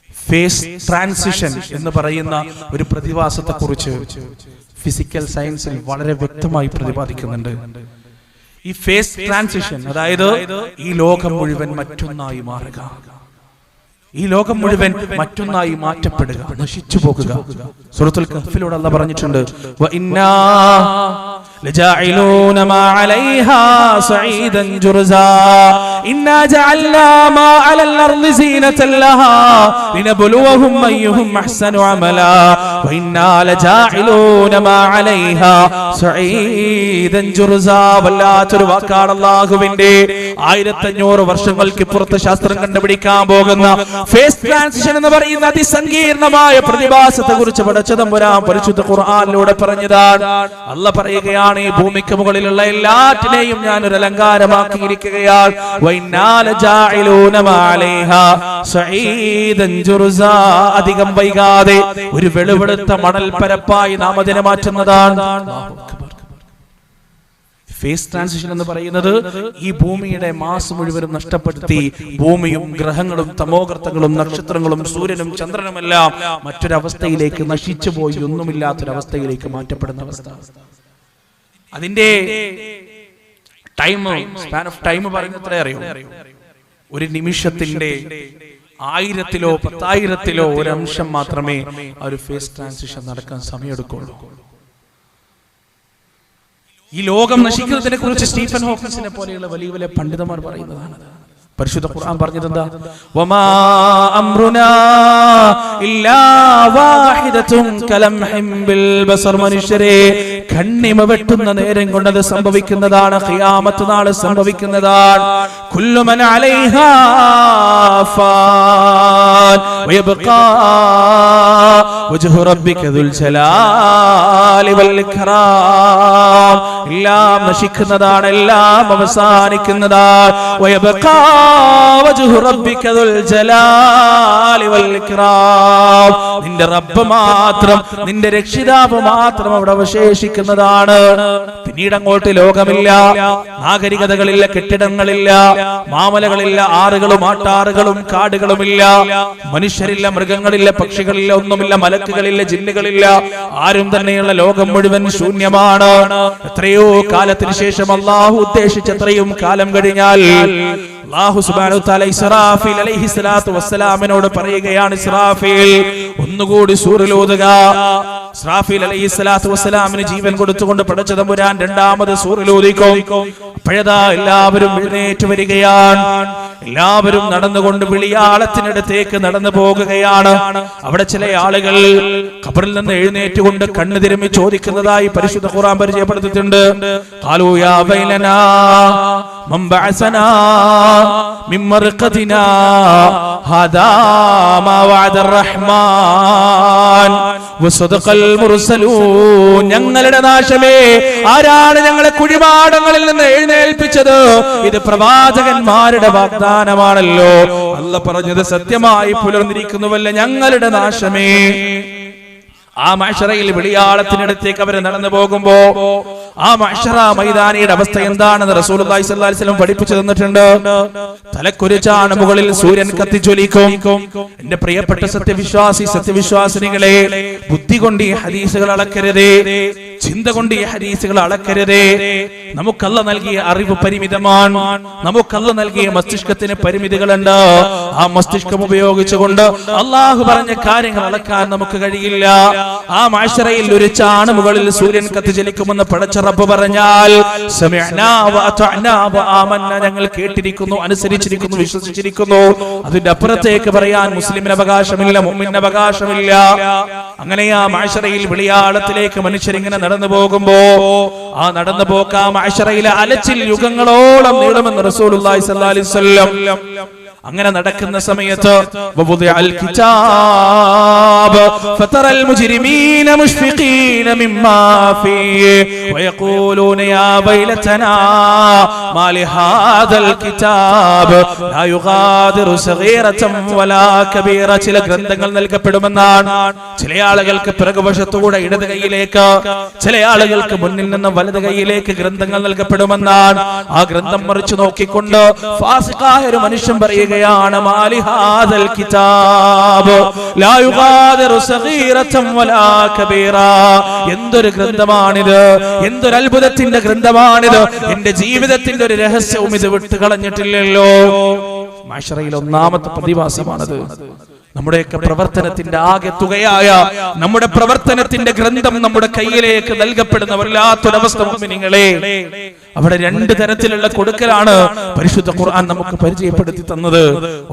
ഫേസ് ട്രാൻസിഷൻ എന്ന് പറയുന്ന ഒരു പ്രതിഭാസത്തെ കുറിച്ച് ഫിസിക്കൽ സയൻസിൽ വളരെ വ്യക്തമായി പ്രതിപാദിക്കുന്നുണ്ട്. ഈ ഫേസ് ട്രാൻസിഷൻ, അതായത് ഈ ലോകം മുഴുവൻ മറ്റൊന്നായി മാറുക, ഈ ലോകം മുഴുവൻ മറ്റൊന്നായി മാറ്റപ്പെടുക, നശിച്ചു പോകുക. സൂറത്തുൽ കഹ്ഫിലൂടെ അല്ലാഹ് പറഞ്ഞിട്ടുണ്ട്, വഇന്നാ ലജാഇലൂന മാ അലൈഹാ സഈദൻ ജുർസാ ഇന്നാ ജഅൽനാ മാ അലൽ അർളി സീനതൻ ലഹാ ലിനബ്ലുവഹും അയ്യുഹും അഹ്സനു അമലാ വഇന്നാ ലജാഇലൂന മാ അലൈഹാ സഈദൻ ജുർസാ. വല്ലാത്തൊരു വാക്കാണ് അല്ലാഹുവിന്റെ. 1500 വർഷങ്ങൾക്ക് പുറത്ത് ശാസ്ത്രം കണ്ടുപിടിക്കാൻ പോകുന്ന ഫേസ് ട്രാൻസിഷൻ എന്ന് പറയുന്ന അതിസങ്കീർണമായ പ്രതിഭാസത്തെ കുറിച്ച് പടച്ച തമ്പുരാൻ പരിശുദ്ധ ഖുർആനിലൂടെ പറഞ്ഞതാണ്. അല്ലാഹ് പറയുകയാണ്, ഈ ഭൂമിക്ക് മുകളിലുള്ള എല്ലാറ്റിനെയും ഞാൻ ഒരു അലങ്കാരമാക്കിയിരിക്കുകയാണ്. അധികം വൈകാതെ ഒരു വെളുവെളുത്ത മണൽ പരപ്പായി നാം അതിനെ മാറ്റുന്നതാണ്. ഫേസ് ട്രാൻസിഷൻ എന്ന് പറയുന്നത് ഈ ഭൂമിയുടെ മാസ് മുഴുവനും നഷ്ടപ്പെടുത്തി ഭൂമിയും ഗ്രഹങ്ങളും തമോഗർത്തങ്ങളും നക്ഷത്രങ്ങളും സൂര്യനും ചന്ദ്രനുമെല്ലാം മറ്റൊരവസ്ഥയിലേക്ക് നശിച്ചു പോയി ഒന്നുമില്ലാത്തൊരവസ്ഥയിലേക്ക് മാറ്റപ്പെടുന്ന അവസ്ഥ. അതിന്റെ ടൈം, സ്പാൻ ഓഫ് ടൈം പറയുന്നത് എത്ര അറിയോ? ഒരു നിമിഷത്തിന്റെ 1000-ലോ 10,000-ലോ ഒരു അംശം മാത്രമേ ആ ഒരു ഫേസ് ട്രാൻസിഷൻ നടക്കാൻ സമയമെടുക്കുള്ളൂ. ഈ ലോകം നശിക്കുന്നതിനെ കുറിച്ച് സ്റ്റീഫൻ ഹോക്കിൻസിനെ പോലെയുള്ള വലിയ വലിയ പണ്ഡിതന്മാർ പറയുന്നതാണ്. പരിശുദ്ധ ഖുർആൻ പറഞ്ഞതെന്താ? വമാ അംറുനാ ഇല്ലാ വാഹിദത്തുൻ കലംഹിം ബിൽ ബസർ. മനുഷ്യരെ, കണ്ണിമ വെട്ടുന്ന നേരം കൊണ്ടത് സംഭവിക്കുന്നതാണ്. ഖിയാമത്ത് നാൾ സംഭവിക്കുന്നതാണ്. കുല്ലു മൻ അലൈഹാ ഫാൻ വയബ്ഖാ വജ്ഹു റബ്ബിക ദുൽ ജലാലി വൽ ഇക്റാം. എല്ലാം നശിക്കുന്നതാണ്, എല്ലാം അവസാനിക്കുന്നതാണ്. വയബ്ഖാ വജ്ഹു റബ്ബിക ദുൽ ജലാലി വൽ ഇക്റാം. നിന്റെ റബ്ബ് മാത്രം, നിന്റെ രക്ഷിതാവ് മാത്രം അവിടെ അവശേഷിക്കുന്നതാണ്. പിന്നീട് അങ്ങോട്ട് ലോകമില്ല, നാഗരികതകളില്ല, കെട്ടിടങ്ങളില്ല, മാമലകളില്ല, ആറുകളും ആട്ടാറുകളും കാടുകളുമില്ല, മനുഷ്യരില്ല, മൃഗങ്ങളില്ല, പക്ഷികളില്ല, ഒന്നുമില്ല, മലക്കുകളില്ല, ജിന്നുകളില്ല, ആരും തന്നെയുള്ള ലോകം മുഴുവൻ ശൂന്യമാണ്. എത്രയോ കാലത്തിന് ശേഷം അള്ളാഹു ഉദ്ദേശിച്ചത്രയും കാലം കഴിഞ്ഞാൽ അല്ലാഹു സുബ്ഹാനഹു തആല ഇസ്രാഫീൽ അലൈഹിസ്സലാത്തു വസ്സലാമിനോട് പറയുകയാണ്, ഇസ്രാഫീൽ ഒന്നുകൂടി സൂറിലൂതുക. ഇസ്രാഫീൽ അലൈഹിസ്സലാത്തു വസ്സലാമിന് ജീവൻ കൊടുത്തുകൊണ്ട് പടച്ച തമ്പുരാൻ രണ്ടാമത് സൂറിലൂതിക്കും. അപ്പോഴതാ എല്ലാവരും എഴുന്നേറ്റ് വരികയാണ്. എല്ലാവരും നടന്നുകൊണ്ട് വിളിയാളത്തിനടുത്തേക്ക് നടന്നു പോകുകയാണ്. അവിടെ ചില ആളുകൾ ഖബറിൽ നിന്ന് എഴുന്നേറ്റുകൊണ്ട് കണ്ണു തിരുമ്മി ചോദിക്കുന്നതായി പരിശുദ്ധ ഖുർആൻ പരിചയപ്പെടുത്തിയിട്ടുണ്ട്. ഖാലൂ യാ വൈലനാ മൻ ബഅസനാ മിൻ മർഖദിനാ ഹാദാ മാ വഅദർ റഹ്മാൻ വസദഖൽ മുർസലൂൻ. ഞങ്ങളുടെ നാശമേ, ആരാണ് ഞങ്ങളെ കുഴിമാടങ്ങളിൽ നിന്ന് എഴുന്നേൽപ്പിച്ചത്? ഇത് പ്രവാചകന്മാരുടെ വാഗ്ദാനമാണല്ലോ. അല്ലാഹു പറഞ്ഞത് സത്യമായി പുലർന്നിരിക്കുന്നുവല്ല. ഞങ്ങളുടെ നാശമേ. ആ മഹ്ശറയിൽ വെളിയാളത്തിനടുത്തേക്ക് അവർ നടന്നു പോകുമ്പോ ആ മഹ്ശറ മൈതാനിയുടെ അവസ്ഥ എന്താണെന്ന് റസൂലുള്ളാഹി സ്വല്ലല്ലാഹി അലൈഹി വസല്ലം പഠിപ്പിച്ചു തന്നിട്ടുണ്ട്. തലക്കുരിച്ചാണ് മുകളിൽ സൂര്യൻ കത്തിജ്വലിക്കും. എന്റെ പ്രിയപ്പെട്ട സത്യവിശ്വാസിനികളെ, ബുദ്ധി കൊണ്ട് ഈ ഹദീസുകൾ അളക്കരുതേ, ചിന്ത കൊണ്ട് ഈ ഹദീസുകൾ അളക്കരുതേ. നമുക്കല്ല നൽകിയ അറിവ് പരിമിതമാണ്, നമുക്കല്ല നൽകിയ മസ്തിഷ്കത്തിന് പരിമിതികളുണ്ട്. ആ മസ്തിഷ്കം ഉപയോഗിച്ചുകൊണ്ട് അള്ളാഹു പറഞ്ഞ കാര്യങ്ങൾ അളക്കാൻ നമുക്ക് കഴിയില്ല. ആ മഹ്ശറയിൽ ഒരു ചാണ് മുകളിൽ സൂര്യൻ കത്തിജ്വലിക്കുമെന്ന് പടച്ച റബ്ബ് പറഞ്ഞാൽ സമിഅനാ വഅതഅനാ വആമന്ന, ഞങ്ങൾ കേട്ടിരിക്കുന്നു, അനുസരിച്ചിരിക്കുന്നു, വിശ്വസിച്ചിരിക്കുന്നു. അതിന്റെ അപ്പുറത്തേക്ക് പറയാൻ മുസ്ലിമിന് അവകാശമില്ല, മുഅ്മിനിന് അവകാശമില്ല. അങ്ങനെ ആ മഹ്ശറയിൽ വെളിയാളത്തിലേക്ക് മനുഷ്യരിങ്ങനെ നടന്നു പോകുമ്പോ ആ നടന്നു പോക്കാ മഹ്ശറയിലെ അലച്ചിൽ യുഗങ്ങളോളം നീളുമെന്ന് റസൂലുള്ളാഹി സ്വല്ലല്ലാഹി അലൈഹി വസല്ലം. അങ്ങനെ നടക്കുന്ന സമയത്ത് വവുദിഅൽ കിതാബ് ഫതറൽ മുജ്രിമീന മുശ്ഫിഖീന മിമ്മാ ഫീഹി വയഖൂലൂന യാ വൈലതനാ മാ ലിഹാദൽ കിതാബ് ലാ യുഗാദിറു സഗീറതൻ വലാ കബീറ. ചില ഗ്രന്ഥങ്ങൾ നൽകപ്പെടുമെന്നാണ്. ചില ആളുകൾക്ക് പിറകുവശത്തൂടെ ഇടത് കൈയിലേക്ക്, ചില ആളുകൾക്ക് മുന്നിൽ നിന്ന് വലത് കൈയിലേക്ക് ഗ്രന്ഥങ്ങൾ നൽകപ്പെടുമെന്നാണ്. ആ ഗ്രന്ഥം മറിച്ചു നോക്കിക്കൊണ്ട് ഫാസിഖായ ഒരു മനുഷ്യൻ പറയുകയാണ്, മാലിഹാദൽ കിതാബ് ലാ യുഗാദിറു സഗീറതൻ വലാ കബീറ. എന്തൊരു ഗ്രന്ഥമാണിത്, എന്തൊരു അത്ഭുതത്തിന്റെ ഗ്രന്ഥമാണിത്. എന്റെ ജീവിതത്തിന്റെ ഒരു രഹസ്യവും ഇത് വിട്ടുകളഞ്ഞിട്ടില്ലല്ലോ. മഹ്ശറയിൽ ഒന്നാമത്തെ പ്രതിഭാസമാണത്. നമ്മുടെയൊക്കെ പ്രവർത്തനത്തിന്റെ ആകെ തുകയായ നമ്മുടെ പ്രവർത്തനത്തിന്റെ ഗ്രന്ഥം നമ്മുടെ കയ്യിലേക്ക് നൽകപ്പെടുന്ന വല്ലാത്തൊരവസ്ഥ മുഅ്മിനീങ്ങളെ. അവിടെ രണ്ട് തരത്തിലുള്ള കൊടുക്കലാണ് പരിശുദ്ധ ഖുർആൻ നമുക്ക് പരിചയപ്പെടുത്തി തന്നത്.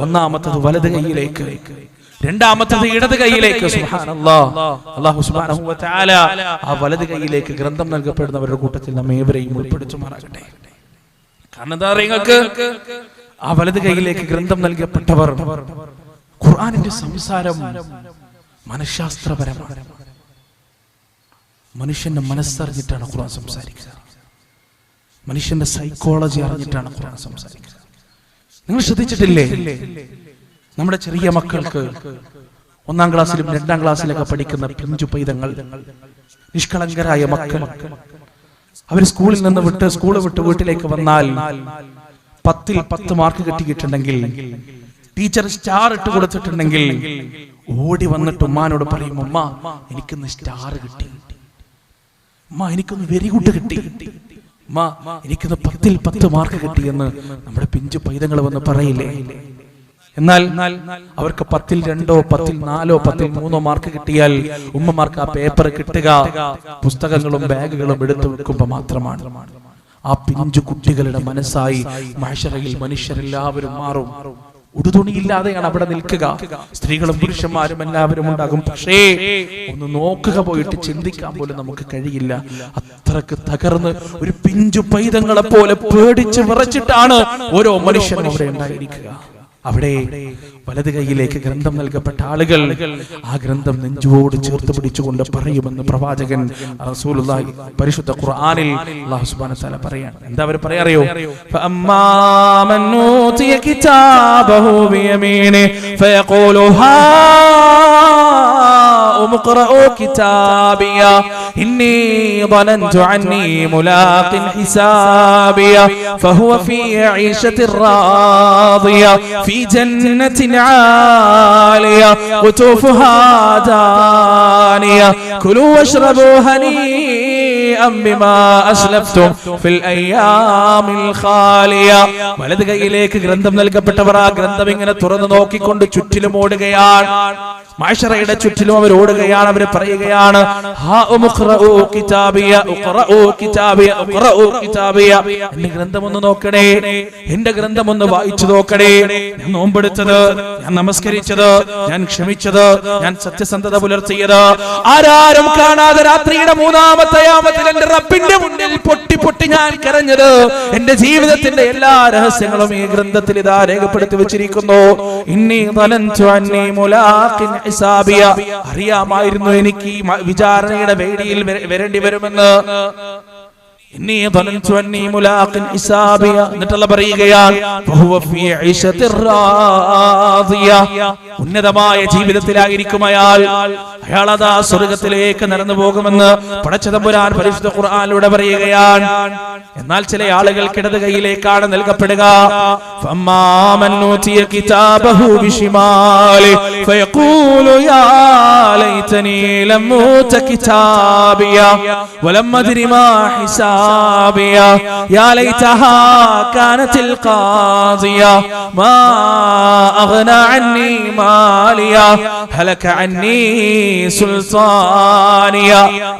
ഒന്നാമത്തത് വലത് കൈയിലേക്ക്, രണ്ടാമത്തത് ഇടത് കൈയിലേക്ക്. സുബ്ഹാനല്ലാഹ്, അല്ലാഹു സുബ്ഹാനഹു വ തആല ആ വലത് കൈയിലേക്ക് ഗ്രന്ഥം നൽകപ്പെടുന്നവരുടെ കൂട്ടത്തിൽ നമ്മെ ഏവരെയും ഉൾപ്പെടുത്തുമാറാകട്ടെ. കാരണം എന്താ നിങ്ങൾക്ക് ആ വലത് കൈയിലേക്ക് ഗ്രന്ഥം നൽകപ്പെട്ടവർ ഖുർആനിന്റെ സംസാരം മനഃശാസ്ത്രപരമാണ്. മനുഷ്യന്റെ മനസ്സറിഞ്ഞിട്ടാണ് ഖുർആൻ സംസാരിക്കുക. മനുഷ്യന്റെ സൈക്കോളജി അറിഞ്ഞിട്ടാണ് ഖുർആൻ സംസാരിക്കുക. നിങ്ങൾ ശ്രദ്ധിച്ചിട്ടില്ലേ, നമ്മുടെ ചെറിയ മക്കൾക്ക് 1-ാം ക്ലാസ്സിലും 2-ാം ക്ലാസ്സിലൊക്കെ പഠിക്കുന്ന പിഞ്ചു പൈതങ്ങൾ, നിഷ്കളങ്കരായ മക്കൾ, അവർ സ്കൂളിൽ നിന്ന് സ്കൂൾ വിട്ട് വീട്ടിലേക്ക് വന്നാൽ 10-ൽ 10 മാർക്ക് കിട്ടിയിട്ടുണ്ടെങ്കിൽ, ടീച്ചർ സ്റ്റാർ ഇട്ട് കൊടുത്തിട്ടുണ്ടെങ്കിൽ ഓടി വന്നിട്ട് ഉമ്മാനോട് പറയും, ഉമ്മ എനിക്കൊന്ന് സ്റ്റാർ കിട്ടി, ഉമ്മ എനിക്കൊന്ന് വെരി ഗുഡ് കിട്ടി, ഉമ്മ എനിക്കൊന്ന് 10-ൽ 10 മാർക്ക് കിട്ടിയെന്ന് നമ്മുടെ പിഞ്ചു പൈതങ്ങൾ വന്ന് പറയില്ലേ? എന്നാൽ അവർക്ക് 10-ൽ 2-ഓ 10-ൽ 4-ഓ 10-ൽ 3-ഓ മാർക്ക് കിട്ടിയാൽ ഉമ്മമാർക്ക് ആ പേപ്പർ കിട്ടുക പുസ്തകങ്ങളും ബാഗുകളും എടുത്തു വെക്കുമ്പോ മാത്രമാണ്. ആ പിഞ്ചു കുട്ടികളുടെ മനസ്സായി മഹ്ശറയിൽ മനുഷ്യരെല്ലാവരും മാറും. ഉടുതുണിയില്ലാതെയാണ് അവിടെ നിൽക്കുക. സ്ത്രീകളും പുരുഷന്മാരും എല്ലാവരും ഉണ്ടാകും. പക്ഷേ ഒന്ന് നോക്കുക പോയിട്ട് ചിന്തിക്കാൻ പോലും നമുക്ക് കഴിയില്ല. അത്രക്ക് തകർന്ന് ഒരു പിഞ്ചു പൈതങ്ങളെ പോലെ പേടിച്ച് വിറച്ചിട്ടാണ് ഓരോ മനുഷ്യനും അവിടെ ഉണ്ടായിരിക്കുക. അവിടെ വലത് കൈയിലേക്ക് ഗ്രന്ഥം നൽകപ്പെട്ട ആളുകൾ ആ ഗ്രന്ഥം നെഞ്ചോട് ചേർത്ത് പിടിച്ചുകൊണ്ട് പറയുമെന്ന് പ്രവാചകൻ റസൂലുള്ളാഹി പരിശുദ്ധ ഖുർആനിൽ അല്ലാഹു സുബ്ഹാനഹു വ തആല പറയാണ്. എന്താ അവർ പറയാറിയോ? ഫഅമ്മാ മൻ ഊതിയ കിതാബഹു ബിയമീനിഹി ഫയഖൂലു ഹാ ഉഖ്റഊ കിതാബിയ ഇന്നി ظننت عني ملاق حسابيا فهو في عيشة راضية في جنة عالية قطوفها دانية كلوا واشربوا هنيئا بما أسلفتم في الأيام الخالية. വലത് കൈയിലേക്ക് ഗ്രന്ഥം നൽകപ്പെട്ടവർ ആ ഗ്രന്ഥം ഇങ്ങനെ തുറന്നു നോക്കിക്കൊണ്ട് ചുറ്റിലും ഓടുകയാണ്. മഅ്ശറയുടെ ചുറ്റിലും അവർ ഓടുകയാണ്. അവർ പറയുകയാണ്, എന്റെ ഗ്രന്ഥം ഒന്ന് നോക്കണേ, എന്റെ ഗ്രന്ഥം ഒന്ന് വായിച്ചു നോക്കണേ. ഞാൻ നോമ്പെടുത്തത്, ഞാൻ നമസ്കരിച്ചത്, ഞാൻ ക്ഷമിച്ചത്, ഞാൻ സത്യസന്ധത പുലർത്തിയത്, ആരാരും കാണാതെ രാത്രിയുടെ മൂന്നാമത്തെ യാമത്തിൽ എന്റെ റബ്ബിന്റെ മുന്നിൽ പൊട്ടി പൊട്ടി ഞാൻ കരഞ്ഞത്, എന്റെ ജീവിതത്തിന്റെ എല്ലാ രഹസ്യങ്ങളും ഈ ഗ്രന്ഥത്തിൽ ഇതാ രേഖപ്പെടുത്തി വെച്ചിരിക്കുന്നു. ഇന്നി ظننت عني ملاق حسابيا, അറിയാമായിരുന്നു എനിക്ക് ഈ വിചാരണയുടെ വേദിയിൽ വരേണ്ടി വരുമെന്ന്. ഇന്നി ظننت عني ملاق حسابيا. എന്നിട്ടുള്ള പറയുകയാണ് فهو في عيشة راضية, ഉന്നതമായ ജീവിതത്തിലായിരിക്കും അയാൾ. അയാളതാ സ്വർഗത്തിലേക്ക് നടന്നു പോകുമെന്ന് പടച്ചതമ്പുരാൻ പരിശുദ്ധ ഖുർആനിലൂടെ പറയുകയാണ്. എന്നാൽ ചില ആളുകൾക്ക് ഇടത് കൈയിലേക്കാണ് നൽകപ്പെടുക. ഫമ്മാ മൻ ഊതിയ കിതാബഹു ബിശിമാലി ഫയഖൂലു യാ ലൈതനി ലം ഊത കിതാബിയ വലം അദ്രി മാ ഹിസാബിയ യാ ലൈതഹാ കാനതിൽ ഖാദിയ മാ അഗ്നാ അന്നി മാലിയ ഹലക അന്നി സുൽത്താനിയ.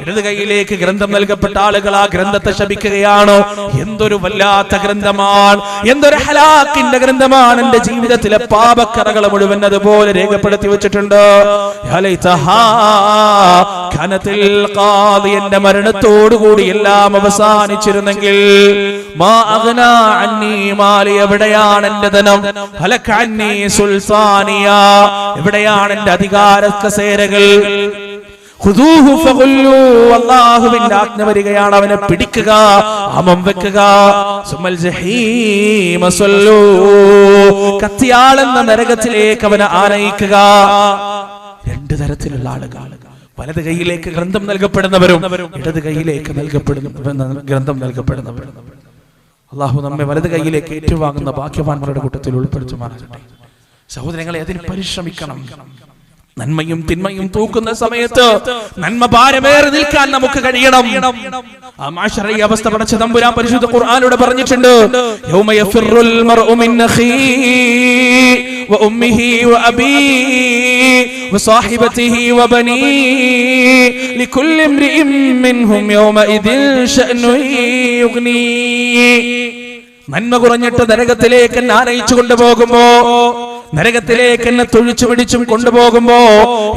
ഇടത് കൈയിലേക്ക് ഗ്രന്ഥം നൽകപ്പെട്ട ആളുകൾ ആ ഗ്രന്ഥത്തെ ശപിക്കുകയാണ്. എന്തൊരു വല്ലാത്ത ഗ്രന്ഥമാണ്, എന്തൊരു ഹലാക്കിന്റെ ഗ്രന്ഥമാണ്. എന്റെ ജീവിതത്തിലെ പാപക്കറകൾ മുഴുവൻ അതുപോലെ രേഖപ്പെടുത്തി വെച്ചിട്ടുണ്ട്. എന്റെ മരണത്തോടുകൂടി എല്ലാം അവസാനിച്ചിരുന്നെങ്കിൽ എവിടെയാണ് എന്റെ ധനം, ഹലക അന്നി സുൽത്താനിയ, എവിടെയാണ് എന്റെ അധികാര കസേരകൾ. അല്ലാഹുവിന്റെ ആജ്ഞ വരികയാണ്, അവനെ പിടിക്കുക, അമം വെക്കുക. കത്തിയാളെന്ന നരകത്തിലേക്ക് അവനെ ആനയിക്കുക. രണ്ട് തരത്തിലുള്ള ആളുകൾ, വലത് കൈയിലേക്ക് ഗ്രന്ഥം നൽകപ്പെടുന്നവരും ഇടത് കൈയിലേക്ക് ഗ്രന്ഥം നൽകപ്പെടുന്നവരും. അല്ലാഹു നമ്മെ വലത് കൈയിലേക്ക് ഏറ്റുവാങ്ങുന്ന ഭാഗ്യവാന്മാരുടെ കൂട്ടത്തിൽ ഉൾപ്പെടുത്തുമാറാകട്ടെ. സഹോദരങ്ങളെ, അതിന് പരിശ്രമിക്കണം. നന്മയും തിന്മയും തൂക്കുന്ന സമയത്ത് നന്മ ഭാരമേറി നിൽക്കാൻ നമുക്ക് കഴിയണം. ആ മാശറയ അവസ്ഥ പടച്ച തമ്പുരാൻ പരിശുദ്ധ ഖുർആനിലൂടെ പറഞ്ഞിട്ടുണ്ട്. യൗമ യഫിറുൽ മർഉ മിൻ അഖീഹി വ ഉമ്മിഹി വ അബീഹി വ സാഹിബതിഹി വ ബനീഹി ലികുല്ലി ഇംറിഇൻ മിൻഹും യൗമഇദിൻ ശഅ്നുൻ യുഗ്നീ. നന്മ കുറഞ്ഞിട്ട് നരകത്തിലേക്ക് എന്നെ ആനയിച്ചു കൊണ്ടുപോകുമ്പോ, നരകത്തിലേക്ക് എന്നെ തൊഴിച്ചു പിടിച്ചും കൊണ്ടുപോകുമ്പോ,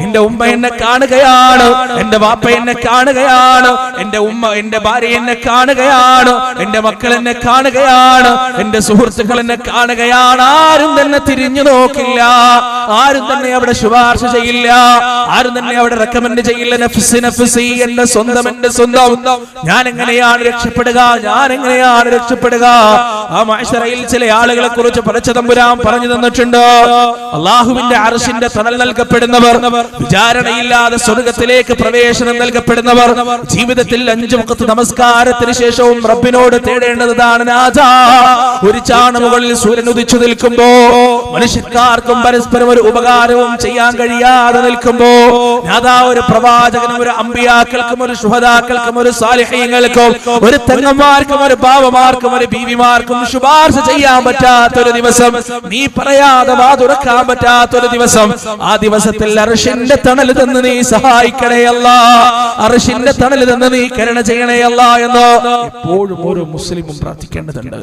എന്റെ ഉമ്മ എന്നെ കാണുകയാണ്, എന്റെ വാപ്പ എന്നെ കാണുകയാണ്, എന്റെ ഉമ്മ എന്റെ ഭാര്യ എന്നെ കാണുകയാണ്, എന്റെ മക്കൾ എന്നെ കാണുകയാണ്, എന്റെ സുഹൃത്തുക്കൾ എന്നെ കാണുകയാണ്. ആരും തന്നെ തിരിഞ്ഞു നോക്കില്ല, ആരും തന്നെ അവിടെ ശുപാർശ ചെയ്യില്ല, ആരും തന്നെ അവിടെ റെക്കമെൻഡ് ചെയ്യില്ല. നഫ്സി നഫ്സി, എന്റെ സ്വന്തം, എന്റെ സ്വന്തം, ഞാൻ എങ്ങനെയാണ് രക്ഷപ്പെടുക, ഞാൻ എങ്ങനെയാണ് രക്ഷപ്പെടുക. ആ മഅ്ശറയിൽ ചില ആളുകളെ കുറിച്ച് പടച്ച തമ്പുരാൻ പറഞ്ഞു തന്നിട്ടുണ്ട്. അല്ലാഹുവിന്റെ അർശിന്റെ തണൽ നൽകപ്പെടുന്നവർ, വിചാരണയില്ലാതെ സ്വർഗ്ഗത്തിലേക്ക് പ്രവേശനം നൽകപ്പെടുന്നവർ, ജീവിതത്തിൽ 5 വഖ്ത് നമസ്കാരത്തിന് ശേഷവും റബ്ബിനോട് തേടേണ്ടതാണ് നാഥാ. ഒരു ചാണമുകളിൽ സൂര്യൻ ഉദിച്ചു നിൽക്കുമ്പോ, മനുഷ്യർക്കാർക്കും പരസ്പരം ഒരു ഉപകാരവും ചെയ്യാൻ കഴിയാതെ നിൽക്കുമ്പോ, നാഥാ, ഒരു പ്രവാചകനും ഒരു അമ്പിയാക്കൾക്കും ഒരു ശുഹദാക്കൾക്കും ഒരു സാലിഹീങ്ങൾക്കും ഒരു തെങ്ങന്മാർക്കും ഒരു പാവമാർക്കും ഒരു ബീവിമാർക്കും ശുപാർശ ചെയ്യാൻ പറ്റാത്തൊരു ദിവസം, നീ പറയാതെ തുറക്കാൻ പറ്റാത്തൊരു ദിവസം, ആ ദിവസത്തിൽ അർശിന്റെ തണൽ തന്ന് നീ സഹായിക്കണേ അല്ലാ, അർശിന്റെ തണൽ തന്ന് നീ കരുണ ചെയ്യണേ അല്ലാ എന്ന് എപ്പോഴും ഓരോ മുസ്ലിമും പ്രാർത്ഥിക്കേണ്ടതുണ്ട്.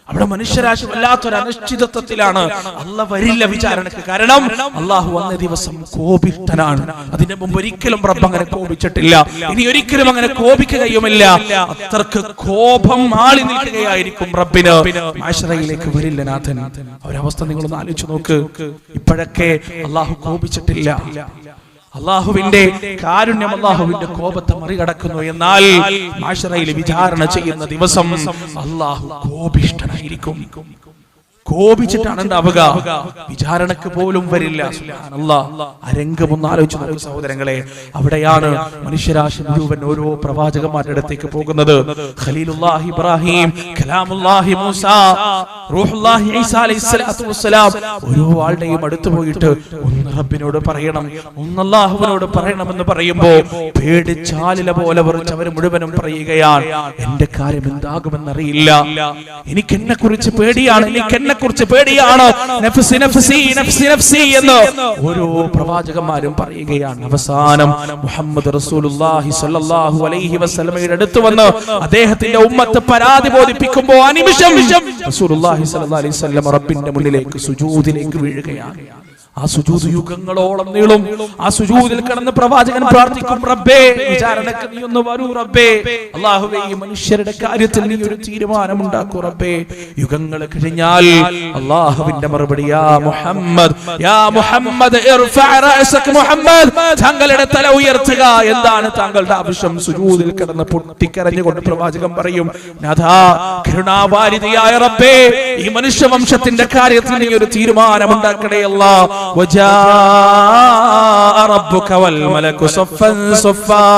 അവിടെ മനുഷ്യരാശി വല്ലാത്തൊരു അനിശ്ചിതത്വത്തിലാണ്. അള്ളാഹ് വരില്ല വിചാരണക്ക്. കാരണം അള്ളാഹു വന്ന ദിവസം കോപിഷ്ഠനാണ്. അതിന്റെ മുമ്പ് ഒരിക്കലും റബ്ബ് അങ്ങനെ കോപിച്ചിട്ടില്ല, ഇനി ഒരിക്കലും അങ്ങനെ കോപിക്കുകയുമില്ല. അത്രക്ക് കോപം ആളി നിൽക്കുകയായിരിക്കും റബ്ബിന്. മഹ്ശറയിലേക്ക് വരില്ല നാഥൻ. ഒരവസ്ഥ നിങ്ങളൊന്ന് ആലോചിച്ച് നോക്ക്. ഇപ്പോഴൊക്കെ അള്ളാഹു കോപിച്ചിട്ടില്ല. അള്ളാഹുവിന്റെ കാരുണ്യം അള്ളാഹുവിന്റെ കോപത്തെ മറികടക്കുന്നു. എന്നാൽ മഹ്ശറയിൽ വിചാരണ ചെയ്യുന്ന ദിവസം അള്ളാഹു കോപിഷ്ഠനായിരിക്കും. കോപിച്ചിട്ടാണ് ഉണ്ടാവുക. വിചാരണക്ക് പോലും വരില്ല. സുബ്ഹാനല്ലാഹ്. അരംഗമൊന്ന് ആലോചിച്ച് നോക്കൂ സഹോദരങ്ങളെ. അവിടെയാണ് മനുഷ്യരാശി മുഴുവൻ ഓരോ പ്രവാചകന്മാരുടെ അടുത്തേക്ക് പോകുന്നത്. ഖലീലുല്ലാഹി ഇബ്രാഹിം, കലാമുല്ലാഹി മൂസ, റൂഹുല്ലാഹി ഈസാ അലൈഹിസ്സലാത്തു വസ്സലാം ഓരോ ആളുടെയും അടുത്ത് പോയിട്ട് ഒന്ന് റബ്ബിനോട് പറയണം, ഒന്ന് അല്ലാഹുവിനോട് പറയണമെന്ന് പറയുമ്പോ പേടിച്ചാലില പോലെ അവർ മുഴുവനും പറയുകയാണ്, എന്റെ കാര്യം എന്താകുമെന്നറിയില്ല, എനിക്ക് എന്നെ കുറിച്ച് പേടിയാണ്, എനിക്ക് എന്നെ കുറിച്ച് പേടിയാണ്, നഫ്സി നഫ്സി നഫ്സി നഫ്സി എന്ന് ഓരോ പ്രവാചകന്മാരും പറയുകയാണ്. അവസാനം മുഹമ്മദ് റസൂലുള്ളാഹി സ്വല്ലല്ലാഹു അലൈഹി വസല്ലമയുടെ അടുത്ത് വന്ന് അദ്ദേഹത്തിന്റെ ഉമ്മത്ത് പരാതി ബോധിപ്പിക്കുമ്പോൾ അനിമിഷം റസൂലുള്ളാഹി സ്വല്ലല്ലാഹു അലൈഹി വസല്ലം റബ്ബിന്റെ മുന്നിലേക്ക് സുജൂദിലേക്ക് വീഴുകയാണ്. ആ സുജൂദ് യുഗങ്ങളോളം നീളും. ആ സുജൂദിൽ കിടന്ന് പ്രവാചകൻ പ്രാർത്ഥിക്കും, റബ്ബേ വിചാരണക്ക് നീ ഒന്ന് വരൂ റബ്ബേ, അല്ലാഹുവേ ഈ മനുഷ്യരുടെ കാര്യത്തിൽ നീ ഒരു തീരുമാനം ഉണ്ടാക്കൂ റബ്ബേ. യുഗങ്ങൾ കഴിഞ്ഞാൽ അല്ലാഹുവിന്റെ മറുപടി, യാ മുഹമ്മദ്, യാ മുഹമ്മദ് ഇർഫഅ റഅസക മുഹമ്മദ്, താങ്കളുടെ തല ഉയർത്തുക. എന്താണ് താങ്കളുടെ ആവശ്യം? സുജൂദിൽ കിടന്ന് പൊട്ടിക്കരഞ്ഞുകൊണ്ട് പ്രവാചകൻ പറയും, നാഥാ കരുണാവാരിധിയായ റബ്ബേ, ഈ മനുഷ്യവംശത്തിന്റെ കാര്യത്തിൽ നീ ഒരു തീരുമാനം ഉണ്ടാക്കണേ അല്ലാഹ്. وجاء ربك والملك صفا صفا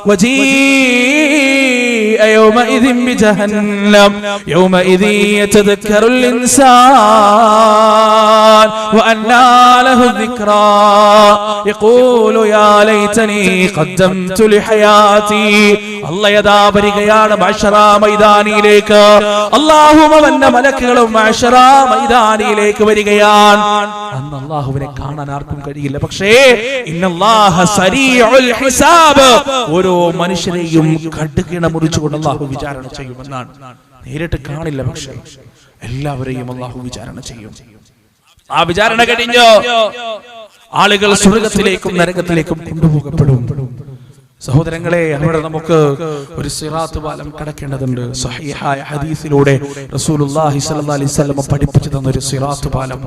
وجيء يومئذ بجهنم يومئذ يتذكر الإنسان وأنى له الذكرى يقول يا ليتني قدمت لحياتي. الله يدا വരികയാണ് മഹ്ശറ മൈതാനിയിലേക്ക്. അല്ലാഹുവ വന്ന മലക്കുകളും മഹ്ശറ മൈതാനിയിലേക്ക് വരികയാണ്. അന്ന് അല്ലാഹുവിനെ കാണാൻ ആർക്കും കഴിയില്ല. പക്ഷേ ഇന്നല്ലാഹ സരീഉൽ ഹിസാബ്, ഓരോ മനുഷ്യരെയും കടുകിണ മുറിച്ചുകൊണ്ട് അല്ലാഹു വിചാരണ ചെയ്യുമെന്നാണ്. നേരിട്ട് കാണില്ല, പക്ഷേ എല്ലാവരെയും അല്ലാഹു വിചാരണ ചെയ്യും. ആ വിചാരണ കഴിഞ്ഞ് ആളുകൾ സ്വർഗ്ഗത്തിലേക്കും നരകത്തിലേക്കും കൊണ്ടുപോകപ്പെടും. സഹോദരങ്ങളെ, അവിടെ നമുക്ക് ഒരു സിറാത്ത് പാലം കടക്കേണ്ടതുണ്ട്. സഹീഹായ ഹദീസിലൂടെ റസൂലുള്ളാഹി സ്വല്ലല്ലാഹു അലൈഹി വസല്ലം പഠിപ്പിച്ചു തന്ന ഒരു സിറാത്ത് പാലം.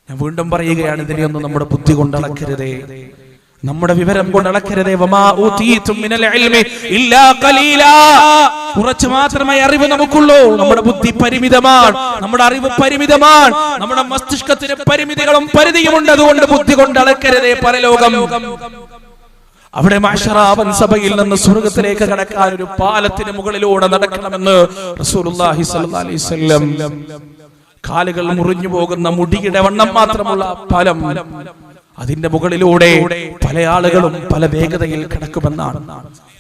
ഞാൻ വീണ്ടും പറയുകയാണ്, ഇതിനെയൊന്നും നമ്മുടെ ബുദ്ധി കൊണ്ട് അളക്കരുതേ, നമ്മുടെ വിവരം കൊണ്ട് അളക്കരുതേ. വമാ ഊതീതും മിനൽ ഇൽമി ഇല്ലാ ഖലീലാ, കുറച്ച് മാത്രമേ അറിവ് നമുക്കുള്ളൂ. നമ്മുടെ ബുദ്ധി പരിമിതമാണ്, നമ്മുടെ അറിവ് പരിമിതമാണ്, നമ്മുടെ മസ്തിഷ്കത്തിന് പരിമിതികളും പരിധിയുമുണ്ട്. അതുകൊണ്ട് ബുദ്ധി കൊണ്ട് അളക്കരുതേ പരലോകം. അവിടെ മഹ്ശറാവൻ സഭയിൽ നിന്ന് സ്വർഗ്ഗത്തിലേക്ക് കടക്കാൻ ഒരു പാലത്തിന് മുകളിലൂടെ നടക്കണമെന്ന് റസൂലുള്ളാഹി സ്വല്ലല്ലാഹു അലൈഹി വസല്ലം. കാലുകൾ മുറിഞ്ഞു പോകുന്ന മുടിയുടെ വണ്ണം മാത്രമുള്ള പാലം, അതിന്റെ മുകളിലൂടെ പല ആളുകളും പല വേഗതയിൽ കടക്കുമെന്നാണ്.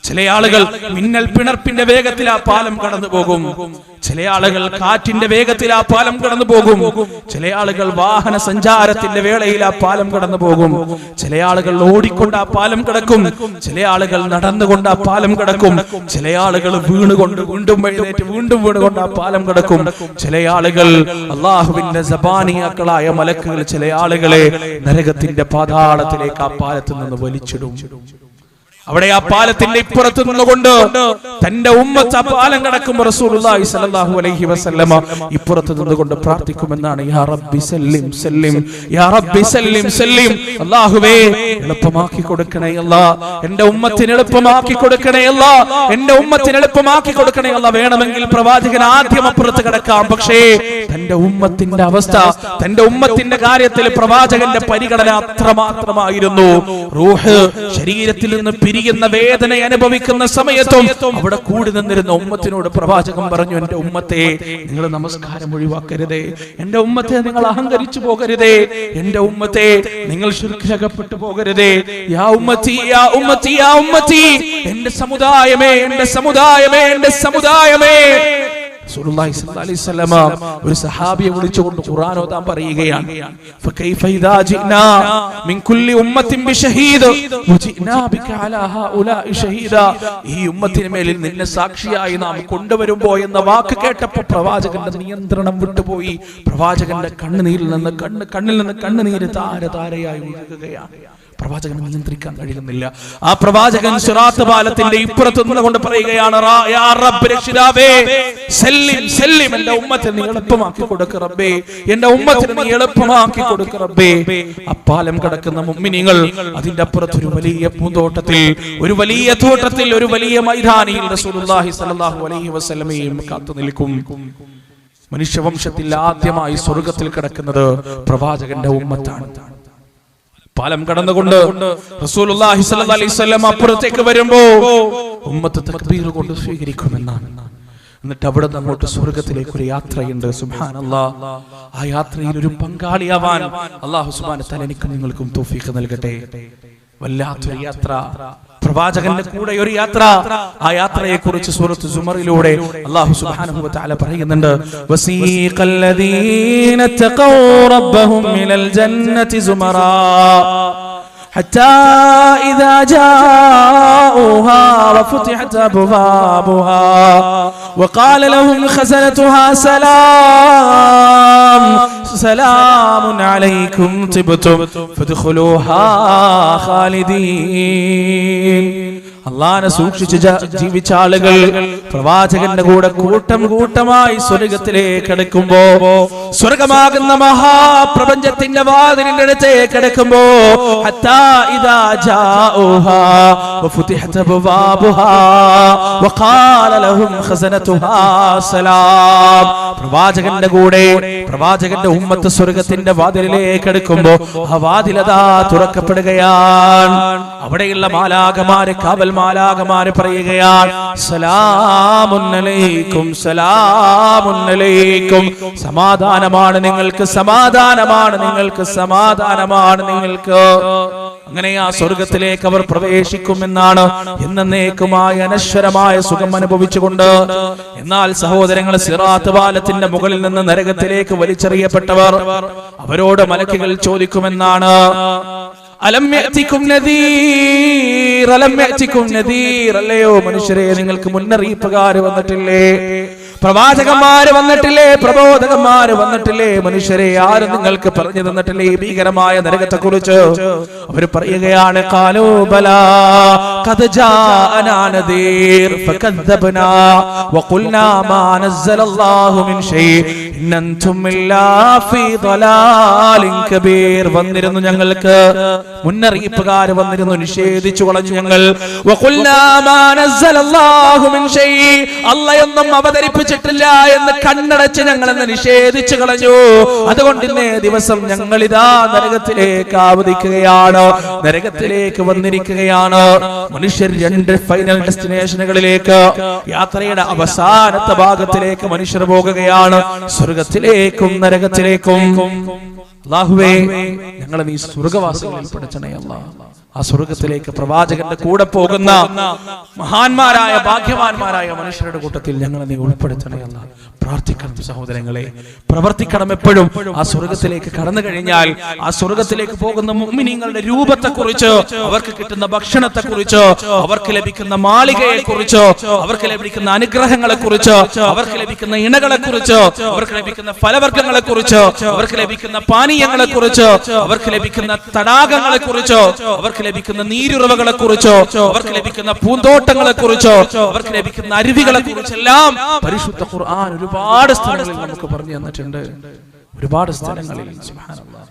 ചില ആളുകൾ മിന്നൽ പിണർപ്പിന്റെ വേഗത്തിൽ ആ പാലം കടന്നു പോകും. ചില ആളുകൾ കാറ്റിന്റെ വേഗത്തിൽ ആ പാലം കടന്നു പോകും. ചില ആളുകൾ വാഹന സഞ്ചാരത്തിന്റെ വേളയിൽ ആ പാലം കടന്നു പോകും. ചില ആളുകൾ ഓടിക്കൊണ്ട് ആ പാലം കടക്കും. ചില ആളുകൾ നടന്നുകൊണ്ട് ആ പാലം കടക്കും. ചില ആളുകൾ വീണുകൊണ്ട് വീണ്ടും എഴുന്നേറ്റ് വീണ്ടും വീണുകൊണ്ട് ആ പാലം കടക്കും. ചില ആളുകൾ അല്ലാഹുവിന്റെ സബാനിയാക്കളായ മലക്കുകൾ ചില ആളുകളെ നരകത്തിന്റെ പാതാളത്തിലേക്ക് ആ പാലത്തിൽ നിന്ന് വലിച്ചിടും. അവിടെ ആ പാലത്തിന്റെ ഇപ്പുറത്ത് നിന്നുകൊണ്ട് തന്റെ ഉമ്മത്ത് ആ പാലം കടക്കുമ്പോൾ റസൂലുള്ളാഹി സ്വല്ലല്ലാഹു അലൈഹി വസല്ലമ ഇപ്പുറത്ത് നിന്നുകൊണ്ട് പ്രാർത്ഥിക്കുമെന്നാണ്, യാ റബ്ബി സല്ലിം സല്ലിം, യാ റബ്ബി സല്ലിം സല്ലിം. അല്ലാഹുവേ എളുപ്പമാക്കി കൊടുക്കണേ അല്ലാഹ്, എന്റെ ഉമ്മത്തിന് എളുപ്പമാക്കി കൊടുക്കണേ അല്ലാഹ്, എന്റെ ഉമ്മത്തിന് എളുപ്പമാക്കി കൊടുക്കണേ അല്ലാഹ്. വേണമെങ്കിൽ പ്രവാചകൻ ആദ്യം അപ്പുറത്ത് കിടക്കാം, പക്ഷേ തന്റെ ഉമ്മത്തിന്റെ അവസ്ഥ, തന്റെ ഉമ്മത്തിന്റെ കാര്യത്തിൽ പ്രവാചകന്റെ പരിഗണന അത്രമാത്രമായിരുന്നു. റൂഹ് ശരീരത്തിൽ നിന്ന് പിരിയുന്ന വേദന അനുഭവിക്കുന്ന സമയത്തും അവിടെ കൂടി നിന്നിരുന്ന ഉമ്മത്തിനോട് പ്രവാചകൻ പറഞ്ഞു, എന്റെ ഉമ്മത്തെ നിങ്ങൾ നമസ്കാരം ഒഴിവാക്കരുതേ, എന്റെ ഉമ്മത്തെ നിങ്ങൾ അഹങ്കരിച്ചു പോകരുതേ, എന്റെ ഉമ്മത്തെ നിങ്ങൾ ശിർക്കിലകപ്പെട്ടു പോകരുതേ. യാ ഉമ്മത്തി യാ ഉമ്മത്തി യാ ഉമ്മത്തി, എന്റെ സമുദായമേ എന്റെ സമുദായമേ എന്റെ സമുദായമേ. റസൂലുള്ളാഹി സ്വല്ലല്ലാഹു അലൈഹി വസല്ലമ ഒരു സഹാബിയെ വിളിച്ചുകൊണ്ട് ഖുർആൻ ഓതാൻ പറയുകയാണ്. ഫകൈഫ ഇദാ ജിനാ മിൻ കുല്ലി ഉമ്മത്തിൻ ബിശഹീദ് വജിനാ ബിക അലാ ഹൗലാഇ ഷഹീദാ. ഈ ഉമ്മത്തിന് മേലിൽ നിന്നെ സാക്ഷിയായി നാം കൊണ്ടുവരുമ്പോൾ എന്ന വാക്ക് കേട്ടപ്പോൾ പ്രവാചകന്റെ നിയന്ത്രണം വിട്ടുപോയി. പ്രവാചകന്റെ കണ്ണിൽ നിന്ന് കണ്ണുനീര് താരതാരയായി ഒഴുകുകയാണ്. പ്രവാചകനെ നിയന്ത്രിക്കാൻ കഴിയുന്നില്ല. ആ പ്രവാചകൻ സിറാത്ത് പാലത്തിന്റെ ഇപ്പുറത്ത് നിന്നുകൊണ്ട് പറയുകയാണ്, യാ റബ്ബ് രക്ഷിതാവേ, സല്ലിം സല്ലിം, എന്റെ ഉമ്മത്തിനെ നീ എളുപ്പമാക്കി കൊടുക്ക് റബ്ബേ, എന്റെ ഉമ്മത്തിനെ നീ എളുപ്പമാക്കി കൊടുക്ക് റബ്ബേ. അപ്പാലം കിടക്കുന്ന മുഅ്മിനീങ്ങൾ അതിന്റെ അപ്പുറത്ത് ഒരു വലിയ പൂന്തോട്ടത്തിൽ, ഒരു വലിയ തോട്ടത്തിൽ, ഒരു വലിയ മൈതാനിയിൽ റസൂലുള്ളാഹി സ്വല്ലല്ലാഹു അലൈഹി വസല്ലമയും കാത്തു നിൽക്കും. മനുഷ്യവംശത്തിൽ ആദ്യമായി സ്വർഗ്ഗത്തിൽ കിടക്കുന്നത് പ്രവാചകന്റെ ഉമ്മത്താണ്. പാലം കടന്നുകൊണ്ട് റസൂലുള്ളാഹി സ്വല്ലല്ലാഹു അലൈഹി വസല്ലം അപ്പുറത്തേക്ക് വരുമ്പോ ഉമ്മത്ത് തക്ബീർ കൊണ്ട് സ്വീകരിക്കുമെന്നാണ്. എന്നിട്ട് അവിടെ അങ്ങോട്ട് സ്വർഗ്ഗത്തിലേക്ക് ഒരു യാത്രയുണ്ട്. സുബ്ഹാനല്ലാഹ്. ആ യാത്രയിൽ ഒരു പങ്കാളിയാവാൻ അല്ലാഹു സുബ്ഹാനഹു വ തആല എനിക്കും നിങ്ങൾക്കും തൗഫീഖ് നൽകട്ടെ. വല്ലാത്തൊരു യാത്ര, പ്രവാചകന്റെ കൂടെ ഒരു യാത്ര. ആ യാത്രയെ കുറിച്ച് സൂറത്ത് സുമറിലൂടെ അല്ലാഹു സുബ്ഹാനഹു വ തആല പറയുന്നുണ്ട്, വസീഖല്ലദീന തഖൗ റബ്ബഹും മിനൽ ജന്നതി സുമറാ حتى إذا جاءوها وفتحت أبوابها وقال لهم خزنتها سلام عليكم طبتم فادخلوها خالدين. അള്ളാഹനെ സൂക്ഷിച്ച് ജീവിച്ച ആളുകൾ പ്രവാചകന്റെ കൂടെ കൂട്ടം കൂട്ടമായി സ്വർഗ്ഗത്തിലേക്ക് അടുക്കുമ്പോ, സ്വർഗമാകുന്ന മഹാപ്രപഞ്ചത്തിന്റെ വാതിലിന്റെ അടുത്തേക്ക് അടുക്കുമ്പോ, ഹത്താ ഇദാ ജാഊഹാ വഫുതിഹത അബ്വാബുഹാ വഖാല ലഹും ഖസനതുഹാ സലാം. പ്രവാചകന്റെ കൂടെ പ്രവാചകന്റെ ഉമ്മത്ത് സ്വർഗ്ഗത്തിന്റെ വാതിലിലേക്ക് അടുക്കുമ്പോ ആ വാതിലതാ തുറക്കപ്പെടുകയാണ്. അവിടെയുള്ള മാലാഖമാരെ, കാവൽ മാലാഖമാരെ പറയുകയാണ്, സലാമുൻ അലൈക്കും, സലാമുൻ അലൈക്കും, സമാധാനമാണ് നിങ്ങൾക്ക്, സമാധാനമാണ് നിങ്ങൾക്ക്, സമാധാനമാണ് നിങ്ങൾക്ക്. അങ്ങനെ ആ സ്വർഗത്തിലേക്ക് അവർ പ്രവേശിക്കുമെന്നാണ് എന്നേക്കുമായ അനശ്വരമായ സുഖം അനുഭവിച്ചുകൊണ്ട്. എന്നാൽ സഹോദരങ്ങൾ, സിറാത്ത് പാലത്തിന്റെ മുകളിൽ നിന്ന് നരകത്തിലേക്ക് വലിച്ചെറിയപ്പെട്ടവർ, അവരോട് മലക്കുകൾ ചോദിക്കുമെന്നാണ്, അലം യഅതികും നദീർ, അലം യഅതികും നദീർ, അല്ലയോ മനുഷ്യരെ നിങ്ങൾക്ക് മുന്നറിയിപ്പുകാര് വന്നിട്ടില്ലേ, പ്രവാചകന്മാര് വന്നിട്ടില്ലേ, പ്രബോധകന്മാര് വന്നിട്ടില്ലേ, മനുഷ്യരെ ആരും നിങ്ങൾക്ക് പറഞ്ഞു തന്നിട്ടില്ലേ ഈ ഭീകരമായ നരകത്തെ കുറിച്ച്? അവർ പറയുകയാണ്, ഖാലൂ ബലാ ഖദ് ജാഅനാ നദീർ ഫകദ്ദബ്നാ വഖുൽനാ മാ നസ്സലല്ലാഹു മിൻ ശൈഇൻ ഇൻ അൻതും ഇല്ലാ ഫീ ളലാലിൻ കബീർ. വന്നിരുന്നു, ഞങ്ങൾക്ക് മുന്നറിയിപ്പുകാർ വന്നിരുന്നു, നിഷേധിച്ചു കളഞ്ഞു ഞങ്ങൾ. വഖുൽനാ മാ നസ്സലല്ലാഹു മിൻ ശൈഇൻ, അല്ലാഹൊന്നും അവതരിപ്പിച്ചിട്ടില്ല എന്ന് കണ്ണടച്ച് ഞങ്ങൾ എന്ന് നിഷേധിച്ചു കളഞ്ഞു. അതുകൊണ്ട് ഇന്നേ ദിവസം ഞങ്ങൾ ഇതാ നരകത്തിലേക്ക് ആവതിക്കുകയാണ്, നരകത്തിലേക്ക് വന്നിരിക്കുകയാണ്. മനുഷ്യർ രണ്ട് ഫൈനൽ ഡെസ്റ്റിനേഷനുകളിലേക്ക്, യാത്രയുടെ അവസാനത്തെ ഭാഗത്തിലേക്ക് മനുഷ്യർ പോകുകയാണ്, സ്വർഗത്തിലേക്കും നരകത്തിലേക്കും. അല്ലാഹുവേ, ഞങ്ങളെ നീ സ്വർഗവാസികളിൽ പെടുത്തണേ അല്ലാഹ്. ആ സ്വർഗത്തിലേക്ക് പ്രവാചകന്റെ കൂടെ പോകുന്ന മഹാന്മാരായ ഭാഗ്യവാന്മാരായ മനുഷ്യരുടെ കൂട്ടത്തിൽ ഞങ്ങളെ നീ ഉൾപ്പെടുത്തണേ അല്ലാഹ്. പ്രാർത്ഥിക്കണം സഹോദരങ്ങളെ, പ്രവർത്തിക്കണം എപ്പോഴും. ആ സ്വർഗത്തിലേക്ക് കടന്നു കഴിഞ്ഞാൽ ആ സ്വർഗത്തിലേക്ക് പോകുന്ന മുഅ്മിനീങ്ങളുടെ രൂപത്തെക്കുറിച്ച്, അവർക്ക് കിട്ടുന്ന ഭക്ഷണത്തെക്കുറിച്ച്, അവർക്ക് ലഭിക്കുന്ന മാളികയെക്കുറിച്ച്, അവർക്ക് ലഭിക്കുന്ന അനുഗ്രഹങ്ങളെക്കുറിച്ച്, അവർക്ക് ലഭിക്കുന്ന ഇണകളെക്കുറിച്ച്, അവർക്ക് ലഭിക്കുന്ന ഫലവർഗ്ഗങ്ങളെക്കുറിച്ച്, അവർക്ക് ലഭിക്കുന്ന പാനീയങ്ങളെക്കുറിച്ച്, അവർക്ക് ലഭിക്കുന്ന തടാകങ്ങളെക്കുറിച്ച്, അവർക്ക് ലഭിക്കുന്ന നീരുറവകളെക്കുറിച്ച്, അവർക്ക് ലഭിക്കുന്ന പൂന്തോട്ടങ്ങളെക്കുറിച്ച്, അവർക്ക് ലഭിക്കുന്ന അരുവികളെക്കുറിച്ചെല്ലാം പരിശുദ്ധ ഖുർആൻ ഒരുപാട് സ്ഥലങ്ങളിൽ നമുക്ക് പറഞ്ഞു തന്നിട്ടുണ്ട്. ഒരുപാട് സ്ഥലങ്ങളിൽ. സുബ്ഹാനല്ലാഹ്.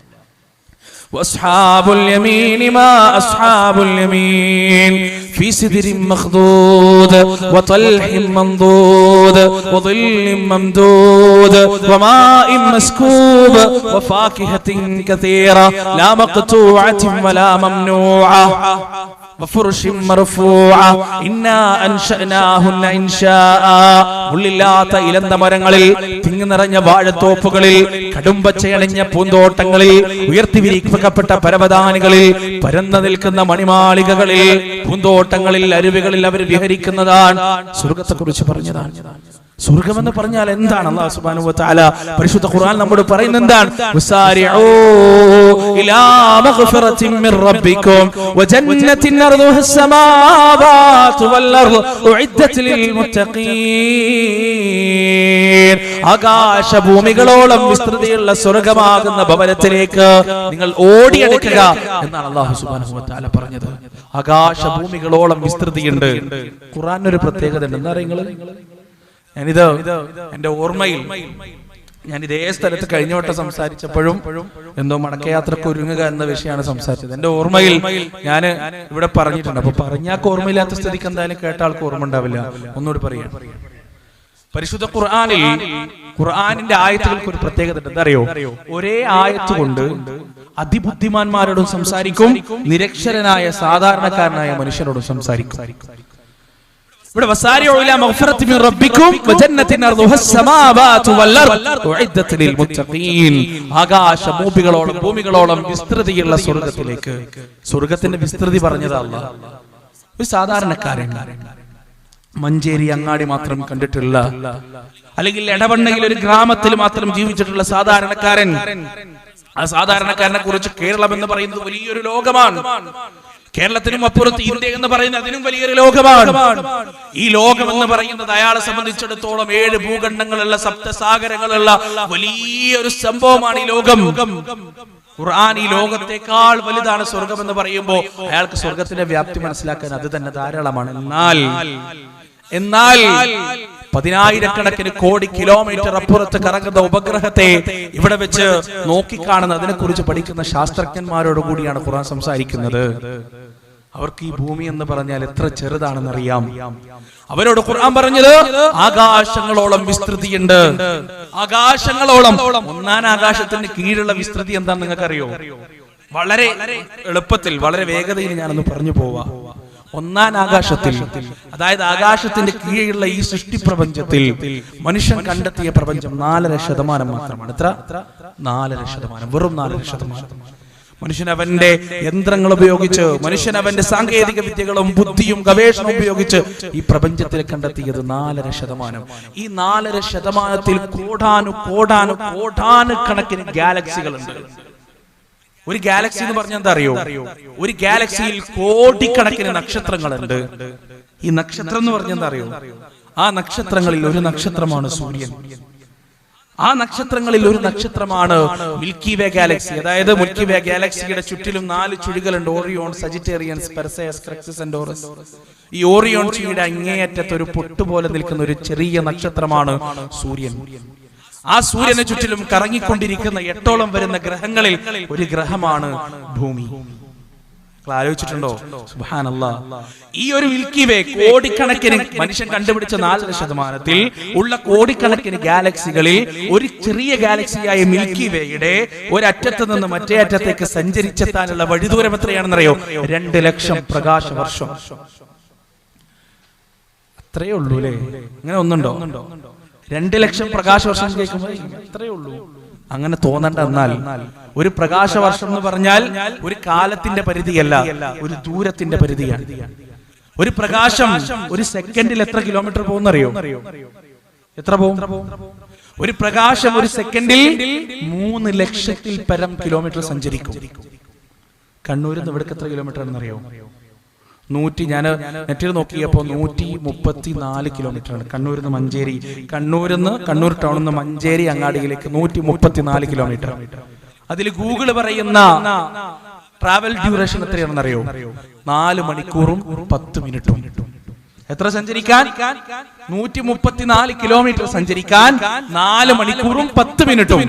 وأصحاب اليمين ما أصحاب اليمين في سدر مخضود وطلح منضود وظل ممدود وماء مسكوب وفاكهة كثيرة لا مقطوعة ولا ممنوعة وفرش مرفوعة إنا أنشأناهن إنشاء. മുള്ളില്ലാത്ത ഇലന്ത മരങ്ങളിൽ, തിങ്ങി നിറഞ്ഞ വാഴത്തോപ്പുകളിൽ, കടുംപച്ചയണിഞ്ഞ പൂന്തോട്ടങ്ങളിൽ, ഉയർത്തിവിരിക്കപ്പെട്ട പരവതാനികളിൽ, പരന്നു നിൽക്കുന്ന മണിമാളികകളിൽ, പൂന്തോട്ടങ്ങളിൽ, അരുവികളിൽ അവർ വിഹരിക്കുന്നതാണ്. സ്വർഗത്തെ കുറിച്ച് പറഞ്ഞതാണ്. സ്വർഗ്ഗമെന്ന് പറഞ്ഞാൽ എന്താണ്? അല്ലാഹു സുബ്ഹാനഹു വ തആല പരിശുദ്ധ ഖുർആൻ നമ്മോട് പറയുന്നത് എന്താണ്? വസാരിഊ ഇലാ മഗ്ഫിറത്തിൻ മിർ റബ്ബിക്കും വജന്നത്തിൻ അർദുഹസ് സമാവാതു വൽ അർദ് ഉഇദ്ദത് ലിൽ മുത്തഖീൻ. ആകാശഭൂമികളോളം വിസ്തൃതിയുള്ള സ്വർഗ്ഗമാകുന്ന ഭവനത്തിലേക്ക് നിങ്ങൾ ഓടിയെടുക്കുക എന്നാണ് അല്ലാഹു സുബ്ഹാനഹു വ തആല പറഞ്ഞത്. ആകാശഭൂമികളോളം വിസ്തൃതിയുണ്ട്. ഖുർആനിനൊരു പ്രത്യേകത ഉണ്ട്. എന്താ അറിയുക? ഞാനിത് എന്റെ ഓർമ്മയിൽ ഞാൻ ഇതേ സ്ഥലത്ത് കഴിഞ്ഞ വട്ടം സംസാരിച്ചപ്പോഴും എന്തോ മടക്കയാത്രക്ക് ഒരുങ്ങുക എന്ന വിഷയമാണ് സംസാരിച്ചത്. എന്റെ ഓർമ്മയിൽ ഞാൻ ഇവിടെ പറഞ്ഞിട്ടുണ്ട്. അപ്പൊ പറഞ്ഞാൽ ഓർമ്മയില്ലാത്ത സ്ഥിതിക്ക് എന്തായാലും കേട്ട ആൾക്ക് ഓർമ്മ ഉണ്ടാവില്ല. ഒന്നുകൂടി പറയാം. പരിശുദ്ധ ഖുർആനിൽ ഖുർആനിന്റെ ആയത്തുകൾക്ക് ഒരു പ്രത്യേകത ഉണ്ട്. എന്താ അറിയോ? ഒരേ ആയത്ത് കൊണ്ട് അതിബുദ്ധിമാന്മാരോടും സംസാരിക്കും, നിരക്ഷരനായ സാധാരണക്കാരനായ മനുഷ്യരോടും സംസാരിക്കും. ഇവിടെ വസാരിഉ ഇലാ മഗ്ഫിറത്തി മിർ റബ്ബിക്കും വജന്നത്തിൻ അർദുഹസ് സമാവാതു വൽ അർദ് ഉഇദ്ദത് ലിൽ മുത്തഖീൻ. ഭൂമികളോളം വിസ്തൃതിയുള്ള സ്വർഗ്ഗത്തിലേക്ക്. സ്വർഗ്ഗത്തിന്റെ വിസ്തൃതി പറഞ്ഞത് അല്ലാഹ്. ഒരു സാധാരണക്കാരൻ മഞ്ചേരി അങ്ങാടി മാത്രം കണ്ടിട്ടുള്ള, അല്ലെങ്കിൽ എടവണ്ണയിൽ ഒരു ഗ്രാമത്തിൽ മാത്രം ജീവിച്ചിട്ടുള്ള സാധാരണക്കാരൻ, ആ സാധാരണക്കാരനെ കുറിച്ച് കേരളം എന്ന് പറയുന്നത് വലിയൊരു ലോകമാണ്. കേരളത്തിനും അപ്പുറത്ത് ഇന്ത്യ എന്ന് പറയുന്നത് അതിനും വലിയൊരു ലോകമാണ്. ഈ ലോകം എന്ന് പറയുന്നത് അയാളെ സംബന്ധിച്ചിടത്തോളം 7 ഭൂഖണ്ഡങ്ങളുള്ള, സപ്തസാഗരങ്ങളുള്ള വലിയൊരു സംഭവമാണ് ഈ ലോകം. ഖുർആൻ ഈ ലോകത്തെക്കാൾ വലുതാണ് സ്വർഗം എന്ന് പറയുമ്പോൾ അയാൾക്ക് സ്വർഗത്തിന്റെ വ്യാപ്തി മനസ്സിലാക്കാൻ അത് തന്നെ ധാരാളമാണ്. എന്നാൽ 10,000 കോടി കിലോമീറ്റർ അപ്പുറത്ത് കറങ്ങുന്ന ഉപഗ്രഹത്തെ ഇവിടെ വെച്ച് നോക്കിക്കാണുന്ന, അതിനെ കുറിച്ച് പഠിക്കുന്ന ശാസ്ത്രജ്ഞന്മാരോട് കൂടിയാണ് ഖുർആൻ സംസാരിക്കുന്നത്. അവർക്ക് ഈ ഭൂമി എന്ന് പറഞ്ഞാൽ എത്ര ചെറുതാണെന്ന് അറിയാം. അവരോട് ഖുർആൻ പറഞ്ഞത് ആകാശങ്ങളോളം വിസ്തൃതിയുണ്ട്. ആകാശങ്ങളോളം. ഒന്നാം ആകാശത്തിന്റെ കീഴിലുള്ള വിസ്തൃതി എന്താണെന്ന് നിങ്ങൾക്കറിയോ? വളരെ എളുപ്പത്തിൽ, വളരെ വേഗതയിൽ ഞാനൊന്ന് പറഞ്ഞു പോവാ. ഒന്നാം ആകാശത്തിൽ, അതായത് ആകാശത്തിന്റെ കീഴിലുള്ള ഈ സൃഷ്ടി പ്രപഞ്ചത്തിൽ മനുഷ്യൻ കണ്ടെത്തിയ പ്രപഞ്ചം 4% മാത്രമാണ്. എത്ര? 4%. വെറും 4%. മനുഷ്യൻ അവന്റെ യന്ത്രങ്ങൾ ഉപയോഗിച്ച്, മനുഷ്യൻ അവന്റെ സാങ്കേതിക വിദ്യകളും ബുദ്ധിയും ഗവേഷണവും ഉപയോഗിച്ച് ഈ പ്രപഞ്ചത്തിൽ കണ്ടെത്തിയത് 4%. ഈ 4% കോടാനുകണക്കിന് ഗാലക്സികളുണ്ട്. ഒരു ഗാലക്സി എന്ന് പറഞ്ഞാൽ എന്താ അറിയോ? ഒരു ഗാലക്സിയിൽ കോടിക്കണക്കിന് നക്ഷത്രങ്ങളുണ്ട്. ഈ നക്ഷത്രം എന്ന് പറഞ്ഞാൽ എന്താ അറിയോ? ആ നക്ഷത്രങ്ങളിൽ ഒരു നക്ഷത്രമാണ് സൂര്യൻ. ആ നക്ഷത്രങ്ങളിൽ ഒരു നക്ഷത്രമാണ് മിൽക്കി വേ ഗാലക്സി. അതായത് മിൽക്കി വേ ഗാലക്സിയുടെ ചുറ്റിലും 4 ചുഴികളുണ്ട്: ഓറിയോൺ, സജിറ്റേറിയൻസ്, പെർസെയസ്, ക്രെക്സിസ്, എൻഡോറസ്. ഈ ഓറിയോൺ ചുഴിയുടെ അങ്ങേയറ്റത്ത് ഒരു പൊട്ടുപോലെ നിൽക്കുന്ന ഒരു ചെറിയ നക്ഷത്രമാണ് സൂര്യൻ. ആ സൂര്യന് ചുറ്റിലും കറങ്ങിക്കൊണ്ടിരിക്കുന്ന 8ഓളം വരുന്ന ഗ്രഹങ്ങളിൽ ഒരു ഗ്രഹമാണ് ഭൂമി. ആലോചിച്ചിട്ടുണ്ടോ? സുബ്ഹാനല്ലാഹ്. ഈ ഒരു മിൽക്കി വേ കോടിക്കണക്കിന്, മനുഷ്യൻ കണ്ടുപിടിച്ച 4% ഉള്ള കോടിക്കണക്കിന് ഗാലക്സികളിൽ ഒരു ചെറിയ ഗാലക്സിയായ മിൽക്കി വേയുടെ ഒരറ്റത്ത് നിന്ന് മറ്റേ അറ്റത്തേക്ക് സഞ്ചരിച്ചെത്താനുള്ള വഴിദൂരം എത്രയാണെന്നറിയോ? 2 ലക്ഷം പ്രകാശ വർഷം. അത്രയേ ഉള്ളൂ അല്ലേ? അങ്ങനെ ഒന്നുണ്ടോ? 2 ലക്ഷം പ്രകാശ വർഷം കേൾക്കുമ്പോൾ അത്രയേ ഉള്ളൂ. അങ്ങനെ തോന്നണ്ട. എന്നാൽ ഒരു പ്രകാശ വർഷം എന്ന് പറഞ്ഞാൽ ഒരു കാലത്തിന്റെ പരിധിയല്ല, ഒരു ദൂരത്തിന്റെ പരിധിയാണ്. ഒരു പ്രകാശം ഒരു സെക്കൻഡിൽ എത്ര കിലോമീറ്റർ പോകുന്നറിയോ? എത്ര പോകും? ഒരു പ്രകാശം ഒരു സെക്കൻഡിൽ 3 ലക്ഷത്തിൽ പരം കിലോമീറ്റർ സഞ്ചരിക്കും. കണ്ണൂരിൽ നിന്ന് ഇവിടേക്ക് എത്ര കിലോമീറ്റർ ആണെന്നറിയോ? ഞാൻ നെറ്റിൽ നോക്കിയപ്പോൾ 134 കിലോമീറ്റർ ആണ്. കണ്ണൂരിൽ നിന്ന് മഞ്ചേരി, കണ്ണൂർ ടൗണിൽ നിന്ന് മഞ്ചേരി അങ്ങാടിയിലേക്ക് 134 കിലോമീറ്റർ. അതിൽ ഗൂഗിൾ പറയുന്ന ട്രാവൽ ഡ്യൂറേഷൻ എത്രയാണെന്നറിയോ? 4 മണിക്കൂറും 10 മിനിറ്റും. എത്ര സഞ്ചരിക്കാൻ? 134 കിലോമീറ്റർ സഞ്ചരിക്കാൻ 4 മണിക്കൂറും 10 മിനിറ്റും.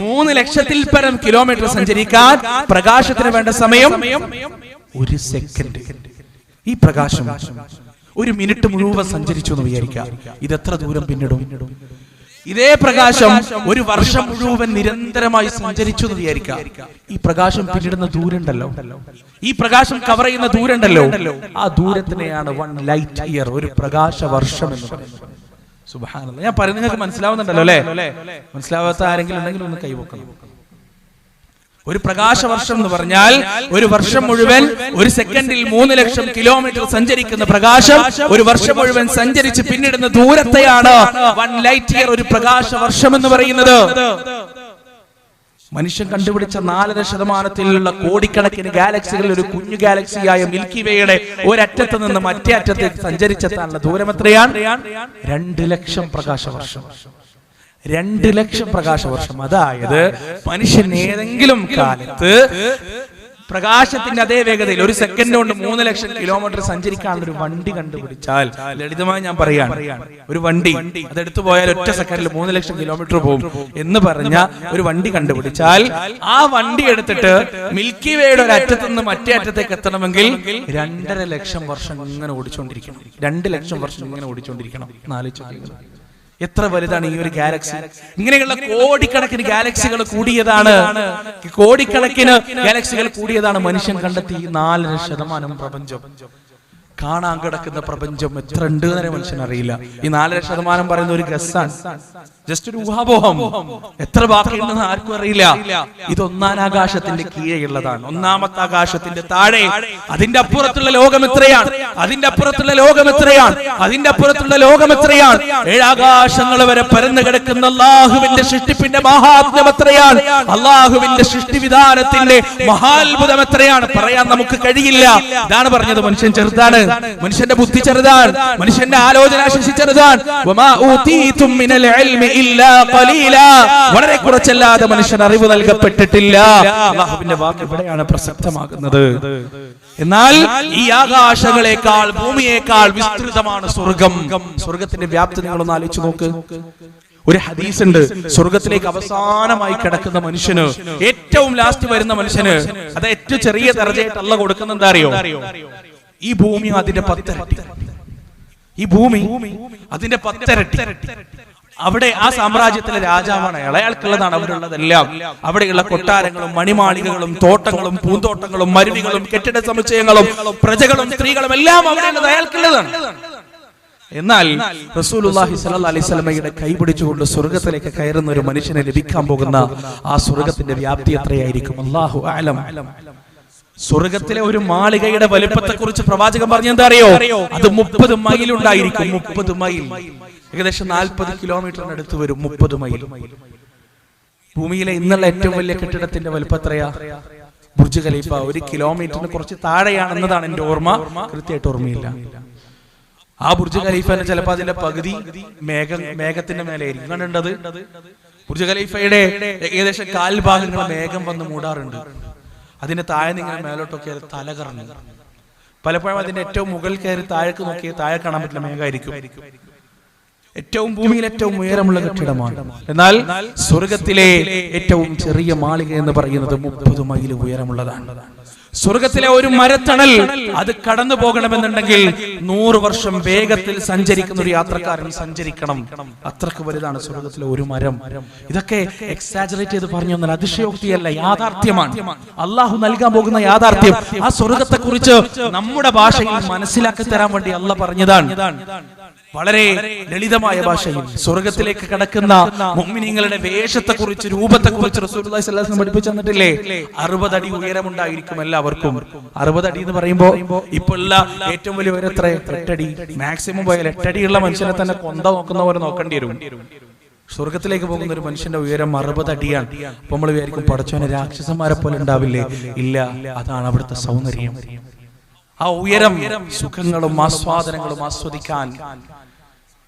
3 ലക്ഷത്തിൽ പരം കിലോമീറ്റർ സഞ്ചരിക്കാൻ പ്രകാശത്തിന് വേണ്ട സമയം 1 സെക്കൻഡ്. ഈ പ്രകാശം 1 മിനിറ്റ് മുഴുവൻ സഞ്ചരിച്ചു എന്ന് വിചാരിക്കാം. ഇതെത്ര ദൂരം പിന്നിടും? ഇതേ പ്രകാശം 1 വർഷം മുഴുവൻ നിരന്തരമായി സഞ്ചരിച്ചു എന്ന് വിചാരിക്കാം. ഈ പ്രകാശം പിന്നിടുന്ന ദൂരമുണ്ടല്ലോ, ഈ പ്രകാശം കവർ ചെയ്യുന്ന ദൂരമുണ്ടല്ലോ, ആ ദൂരത്തിനെയാണ് 1 ലൈറ്റ് ഇയർ, ഒരു പ്രകാശ വർഷം എന്ന് പറയുന്നത്. സുബ്ഹാനല്ലാഹ്. ഞാൻ പറയുന്നത് നിങ്ങൾക്ക് മനസ്സിലാവുന്നുണ്ടല്ലോ അല്ലേ? മനസ്സിലാവാത്ത ആരെങ്കിലും ഉണ്ടെങ്കിൽ ഒന്ന് കൈവക്കണം. ഒരു പ്രകാശവർഷം എന്ന് പറഞ്ഞാൽ ഒരു വർഷം മുഴുവൻ ഒരു സെക്കൻഡിൽ 3 ലക്ഷം കിലോമീറ്റർ സഞ്ചരിക്കുന്ന പ്രകാശം ഒരു വർഷം മുഴുവൻ സഞ്ചരിച്ച് പിന്നിടുന്ന ദൂരത്തെയാണ് 1 ലൈറ്റ് ഇയർ ഒരു പ്രകാശവർഷം എന്ന് പറയുന്നത്. മനുഷ്യൻ കണ്ടുപിടിച്ച 4% കോടിക്കണക്കിന് ഗാലക്സികളിൽ ഒരു കുഞ്ഞു ഗാലക്സിയായ മിൽക്കി വേയുടെ ഒരറ്റത്ത് നിന്ന് മറ്റേ അറ്റത്തേക്ക് സഞ്ചരിച്ചെത്താനുള്ള ദൂരം എത്രയാണ്? 2 ലക്ഷം പ്രകാശവർഷം. 2 ലക്ഷം പ്രകാശവർഷം. അതായത് മനുഷ്യൻ ഏതെങ്കിലും കാലത്ത് പ്രകാശത്തിന്റെ അതേ വേഗതയിൽ ഒരു സെക്കൻഡ് കൊണ്ട് 3 ലക്ഷം കിലോമീറ്റർ സഞ്ചരിക്കാനുള്ള ഒരു വണ്ടി കണ്ടുപിടിച്ചാൽ, ലളിതമായി ഞാൻ പറയാണ്, ഒരു വണ്ടി അതെടുത്തു പോയാൽ ഒറ്റ സെക്കൻഡിൽ 3 ലക്ഷം കിലോമീറ്റർ പോകും എന്ന് പറഞ്ഞ ഒരു വണ്ടി കണ്ടുപിടിച്ചാൽ, ആ വണ്ടി എടുത്തിട്ട് മിൽക്കി വേയുടെ ഒരു അറ്റത്ത് നിന്ന് മറ്റേ അറ്റത്തേക്ക് എത്തണമെങ്കിൽ 2.5 ലക്ഷം വർഷം ഇങ്ങനെ ഓടിച്ചോണ്ടിരിക്കണം. 2 ലക്ഷം വർഷം ഇങ്ങനെ ഓടിച്ചോണ്ടിരിക്കണം. എത്ര വലുതാണ് ഈ ഒരു ഗാലക്സി? ഇങ്ങനെയുള്ള കോടിക്കണക്കിന് ഗാലക്സികൾ കൂടിയതാണ്, കോടിക്കണക്കിന് ഗാലക്സികൾ കൂടിയതാണ് മനുഷ്യൻ കണ്ടെത്തി 4% പ്രപഞ്ചം. കാണാൻ കിടക്കുന്ന പ്രപഞ്ചം എത്ര ഉണ്ട് എന്ന് മനുഷ്യൻ അറിയില്ല. ഈ 4% പറയുന്ന ഒരു ഗസ്സാണ്, ജസ്റ്റ് ഒരു ഊഹാപോഹം. എത്ര ബാക്കിയുണ്ടെന്ന് ആർക്കും അറിയില്ല. ഇത് 1-ാം ആകാശത്തിന്റെ കീഴെയുള്ളതാണ്. 1-ാമത്തെ ആകാശത്തിന്റെ താഴെ അതിന്റെ അപ്പുറത്തുള്ള ലോകം എത്രയാണ്? അതിന്റെ അപ്പുറത്തുള്ള ലോകം എത്രയാണ്? അതിന്റെ അപ്പുറത്തുള്ള ലോകം എത്രയാണ്? 7 ആകാശങ്ങൾ വരെ പരന്നു കിടക്കുന്ന അള്ളാഹുവിന്റെ സൃഷ്ടിപ്പിന്റെ മഹാത്മ്യം എത്രയാണ്? അള്ളാഹുവിന്റെ സൃഷ്ടിവിധാനത്തിന്റെ മഹാത്ഭുതം എത്രയാണ്? പറയാൻ നമുക്ക് കഴിയില്ല. ഇതാണ് പറഞ്ഞത്, മനുഷ്യൻ ചെറുതാണ്, മനുഷ്യന്റെ ബുദ്ധി ചെറുതാണ്, മനുഷ്യന്റെ ആലോചന ശേഷി ചെറുതാണ്. വളരെ കുറച്ചല്ലാതെ മനുഷ്യൻ അറിവ് നൽകപ്പെട്ടിട്ടില്ല. അല്ലാഹുവിന്റെ വാക്ക് ഇവിടെയാണ് പ്രസക്തമാകുന്നത്. എന്നാൽ ഈ ആകാശങ്ങളെക്കാൾ ഭൂമിയേക്കാൾ വിസ്തൃതമാണ് സ്വർഗം. സ്വർഗത്തിന്റെ വ്യാപ്തി നിങ്ങളൊന്ന് ആലോചിച്ച് നോക്ക്. ഒരു ഹദീസ് ഉണ്ട്, സ്വർഗത്തിലേക്ക് അവസാനമായി കിടക്കുന്ന മനുഷ്യന്, ഏറ്റവും ലാസ്റ്റ് വരുന്ന മനുഷ്യന്, അത് ഏറ്റവും ചെറിയ ദർജയായിട്ട് അല്ലാഹു കൊടുക്കുന്ന എന്താ അറിയോ? ഈ ഭൂമി അതിന്റെ 10 ഇരട്ടി. ഈ ഭൂമി അതിന്റെ 10 ഇരട്ടി. അവിടെ ആ സാമ്രാജ്യത്തിലെ രാജാവാണ് അയാൾ, അയാൾക്കുള്ളതാണ് അവരുള്ളതെല്ലാം. അവിടെയുള്ള കൊട്ടാരങ്ങളും മണിമാളികകളും തോട്ടങ്ങളും പൂന്തോട്ടങ്ങളും മരുവികളും കെട്ടിട സമുച്ചയങ്ങളും പ്രജകളും സ്ത്രീകളും എല്ലാം അവിടെയുള്ളത് അയാൾക്കുള്ളതാണ്. എന്നാൽ റസൂലുള്ളാഹി സ്വല്ലല്ലാഹി അലൈഹി വസല്ലമയുടെ കൈപിടിച്ചുകൊണ്ട് സ്വർഗത്തിലേക്ക് കയറുന്ന ഒരു മനുഷ്യനെ ലഭിക്കാൻ പോകുന്ന ആ സ്വർഗത്തിന്റെ വ്യാപ്തി എത്രയായിരിക്കും? അല്ലാഹു അഅലം. സ്വർഗത്തിലെ ഒരു മാളികയുടെ വലിപ്പത്തെ കുറിച്ച് പ്രവാചകൻ പറഞ്ഞ എന്താ അറിയോ? അത് 30 മൈൽ ഉണ്ടായിരിക്കും. 30 മൈൽ, ഏകദേശം 40 കിലോമീറ്ററിന് അടുത്ത് വരും. 30 മൈൽ. ഭൂമിയിലെ ഇന്നുള്ള ഏറ്റവും വലിയ കെട്ടിടത്തിന്റെ വലിപ്പം എത്രയാ? ബുർജ് ഖലീഫ 1 കിലോമീറ്ററിന് കുറച്ച് താഴെയാണെന്നതാണ് എന്റെ ഓർമ്മ, കൃത്യമായിട്ട് ഓർമ്മയില്ല. ആ ബുർജ് ഖലീഫന്റെ ചിലപ്പോ അതിന്റെ പകുതി മേഘത്തിന്റെ മേലെ ആയിരിക്കും കണ്ടത്. ബുർജ് ഖലീഫയുടെ ഏകദേശം 1/4 ഭാഗങ്ങൾ മേഘം വന്ന് മൂടാറുണ്ട്. അതിന്റെ താഴെ നിങ്ങൾ മേലോട്ടൊക്കെ തല കറങ്ങി. പലപ്പോഴും അതിന്റെ ഏറ്റവും മുകളിൽ കയറി താഴേക്ക് നോക്കിയാൽ താഴെ കാണാൻ പറ്റില്ല, മേഘമായിരിക്കും. ഏറ്റവും ഭൂമിയിൽ ഏറ്റവും ഉയരമുള്ള കെട്ടിടമാണ്. എന്നാൽ സ്വർഗത്തിലെ ഏറ്റവും ചെറിയ മാളിക എന്ന് പറയുന്നത് 30 മൈൽ ഉയരമുള്ളതാണ്. സ്വർഗത്തിലെ ഒരു മരത്തണൽ അത് കടന്നു പോകണമെന്നുണ്ടെങ്കിൽ 100 വർഷം വേഗത്തിൽ സഞ്ചരിക്കുന്ന ഒരു യാത്രക്കാരൻ സഞ്ചരിക്കണം. അത്രക്ക് വലുതാണ് സ്വർഗത്തിലെ ഒരു മരം. ഇതൊക്കെ എക്സാജറേറ്റ് ചെയ്ത് പറഞ്ഞു തന്നാൽ അതിശയോക്തിയല്ല, യാഥാർത്ഥ്യമാണ്. അള്ളാഹു നൽകാൻ പോകുന്ന യാഥാർത്ഥ്യം. ആ സ്വർഗത്തെ കുറിച്ച് നമ്മുടെ ഭാഷയിൽ മനസ്സിലാക്കി തരാൻ വേണ്ടി അള്ളാഹ് പറഞ്ഞതാണ്. വളരെ ലളിതമായ ഭാഷയിൽ സ്വർഗത്തിലേക്ക് കടക്കുന്ന മുഅ്മിനീങ്ങളുടെ വേഷത്തെ കുറിച്ച്, രൂപത്തെ കുറിച്ച് റസൂലുള്ളാഹി സ്വല്ലല്ലാഹു അലൈഹി വസല്ലം പഠിപ്പിച്ചു തന്നിട്ടില്ലേ? 60 അടി ഉയരമുണ്ടായിരിക്കും എല്ലാവർക്കും. 60 അടി എന്ന് പറയുമ്പോ ഇപ്പൊ ഉള്ള ഏറ്റവും വലിയ ഉയരം എത്ര? 8 അടി. മാക്സിമം പോയാൽ 8 അടിയുള്ള മനുഷ്യനെ തന്നെ കൊന്ത നോക്കുന്ന പോലെ നോക്കേണ്ടി വരും. സ്വർഗത്തിലേക്ക് പോകുന്ന ഒരു മനുഷ്യന്റെ ഉയരം 60 അടിയാണ്. അപ്പൊ നമ്മൾ വിചാരിക്കും പടച്ചോനെ രാക്ഷസന്മാരെ പോലെ ഉണ്ടാവില്ലേ? ഇല്ല, അതാണ് അവിടുത്തെ സൗന്ദര്യം. ആ ഉയരം സുഖങ്ങളും ആസ്വാദനങ്ങളും ആസ്വദിക്കാൻ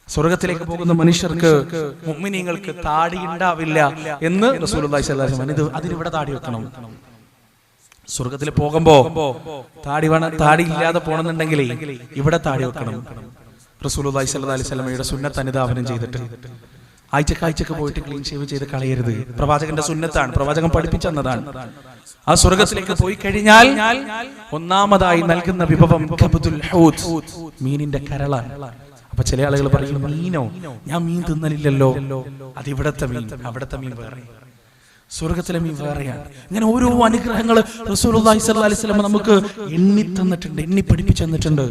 സ്വർഗത്തിലേക്ക് പോകുന്ന മനുഷ്യർക്ക്, മുഅ്മിനീങ്ങൾക്ക് താടി ഉണ്ടാവില്ല എന്ന് റസൂലുള്ളാഹി സ്വല്ലല്ലാഹു അലൈഹി വസല്ലം. അതിനിവിടെ താടി വെക്കണം. സ്വർഗത്തിൽ പോകുമ്പോ താടി ഇല്ലാതെ പോകണമെന്നുണ്ടെങ്കിൽ ഇവിടെ താടി വെക്കണം. റസൂലുള്ളാഹി സ്വല്ലല്ലാഹു അലൈഹി വസല്ലമയുടെ സുന്നത്ത് അനുധാവനം ചെയ്തിട്ട് ആഴ്ചക്ക് പോയിട്ട് ക്ലീൻ ഷേവ് ചെയ്ത് കളയരുത്. പ്രവാചകന്റെ സുന്നത്താണ്, പ്രവാചകൻ പഠിപ്പിച്ചെന്നതാണ്. ആ സ്വർഗത്തിലേക്ക് പോയി കഴിഞ്ഞാൽ ഒന്നാമതായി നൽകുന്ന വിഭവം കബ്ദുൽ ഹൂത്, മീനിന്റെ കരളാണ്. അപ്പൊ ചില ആളുകൾ പറയും, മീനോ? ഞാൻ മീൻ തിന്നലില്ലല്ലോ. അത് ഇവിടത്തെ മീൻ, അവിടത്തെ മീൻ വേറെ, സ്വർഗത്തിലെ മീൻ വേറെയാണ്. ഇങ്ങനെ ഓരോ അനുഗ്രഹങ്ങൾ റസൂലുള്ളാഹി സ്വല്ലല്ലാഹി അലൈഹി വസല്ലം നമുക്ക് എണ്ണി തന്നിട്ടുണ്ട്, എണ്ണി പഠിപ്പിച്ചു തന്നിട്ടുണ്ട്.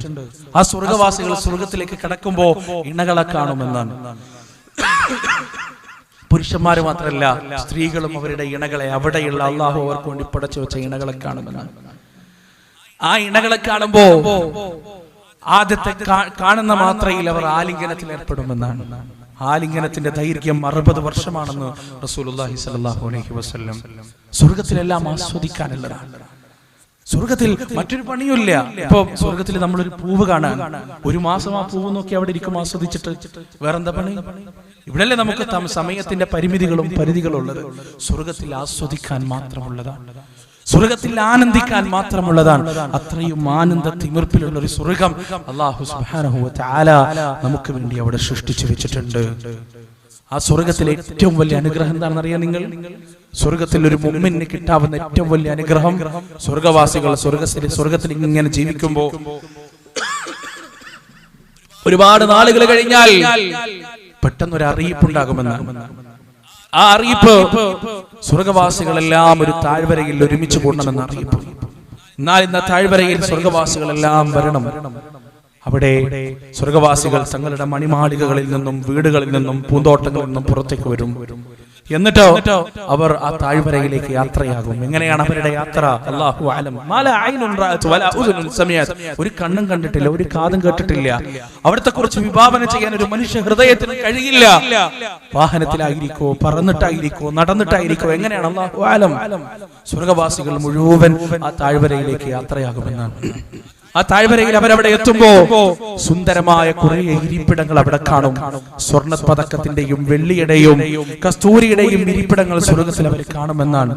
ആ സ്വർഗവാസികൾ സ്വർഗത്തിലേക്ക് കടക്കുമ്പോ ഇണകളെ കാണുമെന്നാണ്. പുരുഷന്മാര് മാത്രമല്ല, സ്ത്രീകളും അവരുടെ ഇണകളെ, അവിടെയുള്ള അള്ളാഹു അവർക്ക് വേണ്ടി പടച്ചു വെച്ച ഇണകളെ കാണുമെന്നാണ്. ആ ഇണകളെ കാണുമ്പോ ആദ്യത്തെ കാണുന്ന മാത്രയിൽ അവർ ആലിംഗനത്തിൽ ഏർപ്പെടുമെന്നാണ്. ആലിംഗനത്തിന്റെ ദൈർഘ്യം 60 വർഷമാണെന്ന് റസൂലുള്ളാഹി സ്വല്ലല്ലാഹു അലൈഹി വസല്ലം. സ്വർഗത്തിലെല്ലാം ആസ്വദിക്കാനുള്ളതാണ്. സ്വർഗത്തിൽ മറ്റൊരു പണിയുമില്ല. ഇപ്പൊ സ്വർഗത്തിൽ നമ്മളൊരു പൂവ് കാണാൻ 1 മാസം ആ പൂവ് നോക്കി അവിടെ ഇരിക്കും ആസ്വദിച്ചിട്ട്. വേറെന്താ പണി? ഇവിടെയല്ലേ നമുക്ക് സമയത്തിന്റെ പരിമിതികളും പരിധികളും ഉള്ളത്. സ്വർഗത്തിൽ ആസ്വദിക്കാൻ മാത്രമുള്ളതാണ്, സ്വർഗത്തിൽ ആനന്ദിക്കാൻ മാത്രമുള്ളതാണ്. അത്രയും ആനന്ദ തിമിർപ്പിലുള്ള ഒരു സ്വർഗം അല്ലാഹു സുബ്ഹാനഹു വ തആല നമുക്ക് വേണ്ടി അവിടെ സൃഷ്ടിച്ചു വെച്ചിട്ടുണ്ട്. ആ സ്വർഗത്തിലെ ഏറ്റവും വലിയ അനുഗ്രഹം എന്താണെന്ന് അറിയാം നിങ്ങൾ? സ്വർഗത്തിൽ ഒരു മുഅ്മിനിന് കിട്ടാവുന്ന ഏറ്റവും വലിയ അനുഗ്രഹം, സ്വർഗവാസികൾ സ്വർഗത്തിൽ ഇങ്ങനെ ജീവിക്കുമ്പോ ഒരുപാട് നാളുകൾ കഴിഞ്ഞാൽ പെട്ടെന്നൊരു അറിയിപ്പുണ്ടാകുമെന്നാണ്. ആ അറിയിപ്പ് സ്വർഗവാസികളെല്ലാം ഒരു താഴ്വരയിൽ ഒരുമിച്ച് കൂടണമെന്ന അറിയിപ്പ്. എന്നാൽ ഇന്ന് താഴ്വരയിൽ സ്വർഗവാസികളെല്ലാം വരണം. അവിടെ സ്വർഗവാസികൾ തങ്ങളുടെ മണിമാളികകളിൽ നിന്നും വീടുകളിൽ നിന്നും പൂന്തോട്ടങ്ങളിൽ നിന്നും പുറത്തേക്ക് വരും. എന്നിട്ടോ അവർ ആ താഴ്വരയിലേക്ക് യാത്രയാകും. എങ്ങനെയാണ് അവരുടെ യാത്ര? അല്ലാഹു അലം. ഒരു കണ്ണും കണ്ടിട്ടില്ല, ഒരു കാതും കേട്ടിട്ടില്ല. അവിടത്തെ കുറിച്ച് വിഭാവന ചെയ്യാൻ ഒരു മനുഷ്യ ഹൃദയത്തിന് കഴിയില്ല. വാഹനത്തിലായിരിക്കോ, പറന്നിട്ടായിരിക്കോ, നടന്നിട്ടായിരിക്കോ, എങ്ങനെയാണ്? അല്ലാഹു അലം. സ്വർഗവാസികൾ മുഴുവൻ ആ താഴ്വരയിലേക്ക് യാത്രയാകുമെന്നാണ്. ആ താഴ്വരയിൽ അവരവിടെ എത്തുമ്പോ സുന്ദരമായ കുറെ ഇരിപ്പിടങ്ങൾ അവിടെ കാണും. സ്വർണ്ണ പതക്കത്തിന്റെയും വെള്ളിയുടെയും കസ്തൂരിയുടെയും ഇരിപ്പിടങ്ങൾ സ്വർഗത്തിൽ അവർ കാണുമെന്നാണ്.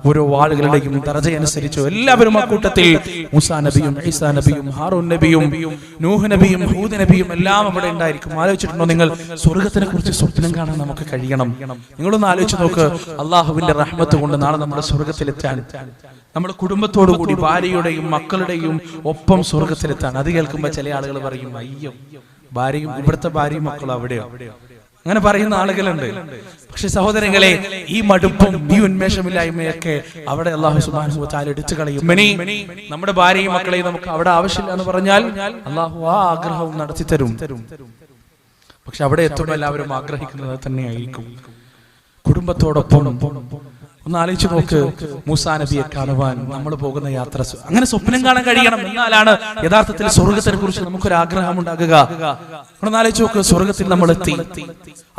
ഓരോ ആളുകളുടെയും ദർജയനുസരിച്ച് എല്ലാവരും ആ കൂട്ടത്തിൽ മൂസാ നബിയും ഈസാ നബിയും ഹാറൂൻ നബിയും നൂഹ് നബിയും ഹൂദ് നബിയും എല്ലാം അവിടെ ഉണ്ടായിരിക്കും. ആലോചിച്ചിട്ടുണ്ടോ നിങ്ങൾ? സ്വർഗത്തിനെ കുറിച്ച് സ്വപ്നം കാണാൻ നമുക്ക് കഴിയണം. നിങ്ങളൊന്ന് ആലോചിച്ച് നോക്ക്. അള്ളാഹുവിന്റെ റഹ്മത്ത് കൊണ്ട് നാളെ നമ്മുടെ സ്വർഗത്തിലെത്താൻ, നമ്മുടെ കുടുംബത്തോടു കൂടി ഭാര്യയുടെയും മക്കളുടെയും ഒപ്പം സ്വർഗത്തിലെത്താൻ. അത് കേൾക്കുമ്പോ ചില ആളുകൾ പറയും, അയ്യോ, ഭാര്യയും ഇവിടുത്തെ ഭാര്യയും മക്കളും അവിടെയോ, അങ്ങനെ പറയുന്ന ആളുകളുണ്ട്. പക്ഷെ സഹോദരങ്ങളെ, ഈ മടുപ്പും ഈ ഉന്മേഷമില്ലായ്മയൊക്കെ അവിടെ അല്ലാഹു സുബ്ഹാനഹു വ തആല എടുത്തു കളയും. നമ്മുടെ ഭാര്യയും മക്കളെയും നമുക്ക് അവിടെ ആവശ്യമില്ല എന്ന് പറഞ്ഞാൽ അല്ലാഹു ആ ആഗ്രഹവും നടത്തി തരും. പക്ഷെ അവിടെ എത്തുമ്പോൾ എല്ലാവരും ആഗ്രഹിക്കുന്നത് തന്നെയായിരിക്കും കുടുംബത്തോടൊപ്പം. ഒന്ന് ആലോചിച്ച് നോക്ക്, മൂസാ നബിയെ കാണുവാൻ നമ്മൾ പോകുന്ന യാത്ര അങ്ങനെ സ്വപ്നം കാണാൻ കഴിയണം. എന്നാലാണ് യഥാർത്ഥത്തിൽ സ്വർഗത്തിനെ കുറിച്ച് നമുക്കൊരു ആഗ്രഹം ഉണ്ടാകുക. ഒന്ന് ആലോചിച്ച് നോക്ക്, സ്വർഗത്തിൽ നമ്മൾ എത്തി,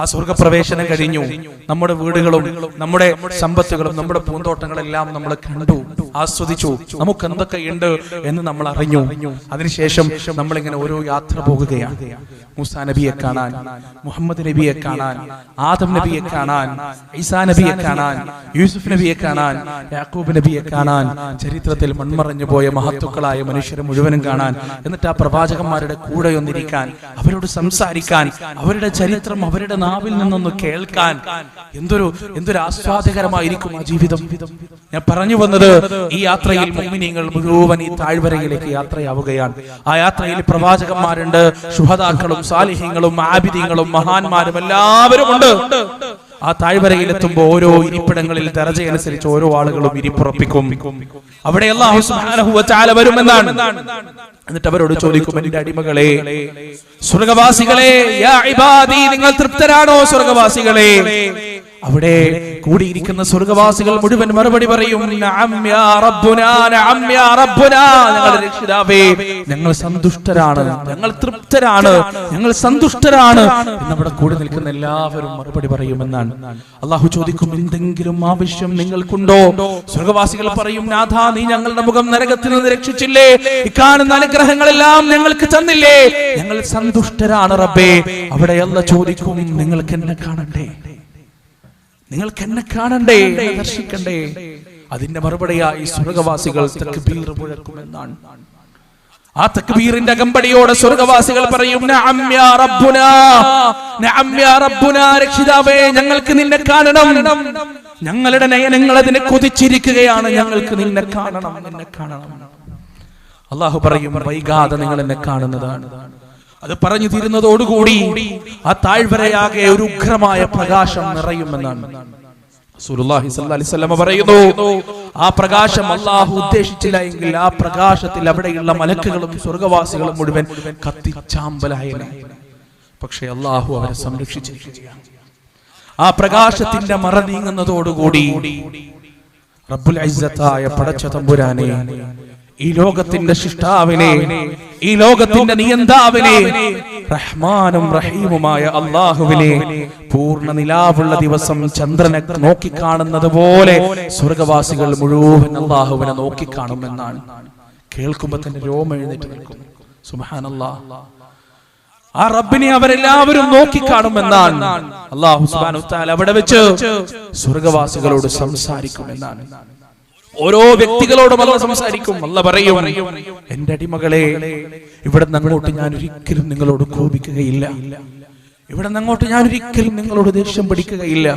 ആ സ്വർഗപ്രവേശനം കഴിഞ്ഞു, നമ്മുടെ വീടുകളും നമ്മുടെ സമ്പത്തുകളും നമ്മുടെ പൂന്തോട്ടങ്ങളെല്ലാം നമ്മൾ കണ്ടു, ആസ്വദിച്ചു, നമുക്ക് എന്തൊക്കെയുണ്ട് എന്ന് നമ്മൾ അറിഞ്ഞു. അതിനുശേഷം നമ്മളിങ്ങനെ ഓരോ യാത്ര പോകുകയാണ്. മൂസാ നബിയെ കാണാൻ, മുഹമ്മദ് നബിയെ കാണാൻ, ആദം നബിയെ കാണാൻ, ഈസാ നബിയെ കാണാൻ, യൂസുഫ് നബിയെ കാണാൻ, യാക്കൂബ് നബിയെ കാണാൻ, ചരിത്രത്തിൽ മൺമറഞ്ഞു പോയ മഹത്തുക്കളായ മനുഷ്യരെ മുഴുവനും കാണാൻ, എന്നിട്ട് ആ പ്രവാചകന്മാരുടെ കൂടെ ഒന്നിരിക്കാൻ, അവരോട് സംസാരിക്കാൻ, അവരുടെ ചരിത്രം അവരുടെ നാവിൽ നിന്നൊന്ന് കേൾക്കാൻ. എന്തൊരു ആസ്വാദ്യകരമായിരിക്കും ആ ജീവിതം. ഞാൻ പറഞ്ഞു വന്നത്, ഈ യാത്രയിൽ മുഅ്മിനീങ്ങൾ മുഴുവൻ ഈ താഴ്വരയിലേക്ക് യാത്രയാവുകയാണ്. ആ യാത്രയിൽ പ്രവാചകന്മാരുണ്ട്, ശുഹദാക്കളും സാലിഹീങ്ങളും ആബിദീങ്ങളും മഹാന്മാരും എല്ലാവരും ഉണ്ട്. ആ താഴ്വരയിലെത്തുമ്പോൾ ഓരോ ഇരിപ്പിടങ്ങളിൽ ദർജയനുസരിച്ച് ഓരോ ആളുകളും ഇരിപ്പുറപ്പിക്കും. അവിടെ അല്ലാഹു സുബ്ഹാനഹു വ തആല വരുമെന്നാണ്. എന്നിട്ട് അവരോട് ചോദിക്കും, എന്റെ അടിമകളെ, സ്വർഗവാസികളെ, യാ ഇബാദി, നിങ്ങൾ തൃപ്തരാണോ? സ്വർഗവാസികളെ, അവിടെ കൂടിയിരിക്കുന്ന സ്വർഗവാസികൾ മുഴുവൻ മറുപടി പറയും, നഅം യാ റബ്ബുനാ, നഅം യാ റബ്ബുനാ, ഞങ്ങളുടെ രക്ഷിതാവേ, ഞങ്ങൾ സന്തുഷ്ടരാണ്, ഞങ്ങൾ തൃപ്തരാണ്, ഞങ്ങൾ സന്തുഷ്ടരാണ് എന്ന് അവിടെ കൂടി നിൽക്കുന്ന എല്ലാവരും മറുപടി പറയുമെന്നാണ്. അല്ലാഹു ചോദിക്കും, എന്തെങ്കിലും ആവശ്യം നിങ്ങൾക്കുണ്ടോ? സ്വർഗവാസികൾ പറയും, നാഥാ, നീ ഞങ്ങളുടെ മുഖം നരകത്തിൽ നിന്ന് രക്ഷിച്ചില്ലേ, ഈ കാണുന്ന അനുഗ്രഹങ്ങളെല്ലാം ഞങ്ങൾക്ക് തന്നില്ലേ, ഞങ്ങൾ സന്തുഷ്ടരാണ് റബ്ബേ. അവിടെ അല്ലാഹു ചോദിക്കും, നിങ്ങൾക്ക് എന്നെ കാണണ്ടേ, നിങ്ങൾക്ക് എന്നെ കാണണ്ടേ, എന്നെ ദർശിക്കണ്ടേ? അതിന്റെ മറുപടിയായി സ്വർഗവാസികൾ തക്ബീർ മുഴക്കുമെന്നാണ്. ആ തക്ബീറിന്റെ അകമ്പടിയോടെ സ്വർഗവാസികൾ പറയും, നഅം യാ റബ്ബുനാ, നഅം യാ റബ്ബുനാ, രക്ഷിതാവേ, ഞങ്ങൾക്ക് നിന്നെ കാണണം, ഞങ്ങളുടെ നയനങ്ങൾ അതിനെ കൊതിച്ചിരിക്കുകയാണ്, ഞങ്ങൾക്ക് നിന്നെ കാണണം, നിന്നെ കാണണം. അല്ലാഹു പറയും, വൈകാതെ നിങ്ങൾ എന്നെ കാണുന്നതാണ്. അത് പറഞ്ഞു തീരുന്നതോടുകൂടി ആ താഴ്വരയാകെ ഒരു ഉഗ്രമായ പ്രകാശം നിറയുമെന്നാണ് റസൂലുള്ളാഹി സ്വല്ലല്ലാഹി അലൈഹി വസല്ലം പറയുന്നു. ആ പ്രകാശം അല്ലാഹു ഉദ്ദേശിച്ചില്ല എങ്കിൽ ആ പ്രകാശത്തിൽ അവിടെയുള്ള മലക്കുകളും സ്വർഗവാസികളും മുഴുവൻ കത്തിച്ചാമ്പലായേനെ. പക്ഷേ അല്ലാഹു അവരെ സംരക്ഷിച്ചിരിക്കുകയാണ്. ആ പ്രകാശത്തിന്റെ മറ നീങ്ങുന്നതോടുകൂടി റബ്ബുൽ ഇസ്സത്തായ പടച്ച തമ്പുരാനെ, ഈ ലോകത്തിന്റെ സൃഷ്ടാവിനെ, ഈ ലോകത്തിന്റെ നിയന്താവിനെ, റഹ്മാനും റഹീമുമായ അല്ലാഹുവിനെ പൂർണ്ണ നിലാവുള്ള ദിവസം ചന്ദ്രനെ നോക്കിക്കാണുന്നത് പോലെ സ്വർഗവാസികൾ മുഴുവൻ അല്ലാഹുവിനെ നോക്കിക്കാണുമെന്നാണ്. കേൾക്കുമ്പോൾ തന്നെ രോമം എഴുന്നേറ്റ് നിൽക്കുന്നു. സുബ്ഹാനല്ലാഹ്. ആ റബ്ബിനെ അവരെല്ലാവരും നോക്കിക്കാണുമെന്നാണ്. അല്ലാഹു സുബ്ഹാനഹു വ തആല അവിടെ വെച്ച് സ്വർഗവാസികളോട് സംസാരിക്കുമെന്നാണ്. ഓരോ വ്യക്തികളോടും അല്ലാഹു സംസാരിക്കും. അല്ലാഹു പറയും, എന്റെ അടിമകളെ, ഇവിടെ നിന്ന് അങ്ങോട്ട് ഞാൻ ഒരിക്കലും നിങ്ങളോട് കോപിക്കുകയില്ല, ഇവിടെ നിന്ന് അങ്ങോട്ട് ഞാൻ ഒരിക്കലും നിങ്ങളോട് ദേഷ്യം പിടിക്കുകയില്ല.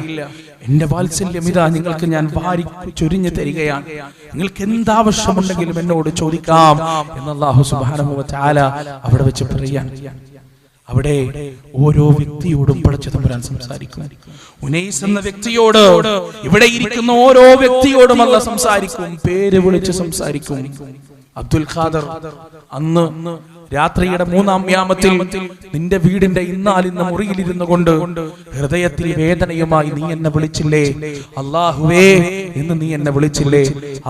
എന്റെ വാത്സല്യം ഇതാ നിങ്ങൾക്ക് ഞാൻ വാരി ചൊരിഞ്ഞു തരികയാണ്. നിങ്ങൾക്ക് എന്താവശ്യമുണ്ടെങ്കിലും എന്നോട് ചോദിക്കാം എന്ന് അല്ലാഹു സുബ്ഹാനഹു വ തആല അവിടെ വെച്ച് പറയാൻ. അവിടെ ഓരോ വ്യക്തിയോടും പടച്ച തമ്പുരാൻ സംസാരിക്കും. ഉനൈസ് എന്ന വ്യക്തിയോട്, ഇവിടെ ഇരിക്കുന്ന ഓരോ വ്യക്തിയോടും അല്ലാഹു സംസാരിക്കും, പേര് വിളിച്ച് സംസാരിക്കും. അബ്ദുൽ ഖാദർ, അന്ന് രാത്രിയുടെ 3-ാം യാമത്തിൽ നിന്റെ വീടിന്റെ ഇന്നാലിന്ന മുറിയിലിരുന്നു കൊണ്ട് ഹൃദയത്തിൽ വേദനയുമായി നീ എന്നെ വിളിച്ചില്ലേ, അല്ലാഹുവേ എന്ന് നീ എന്നെ വിളിച്ചില്ലേ?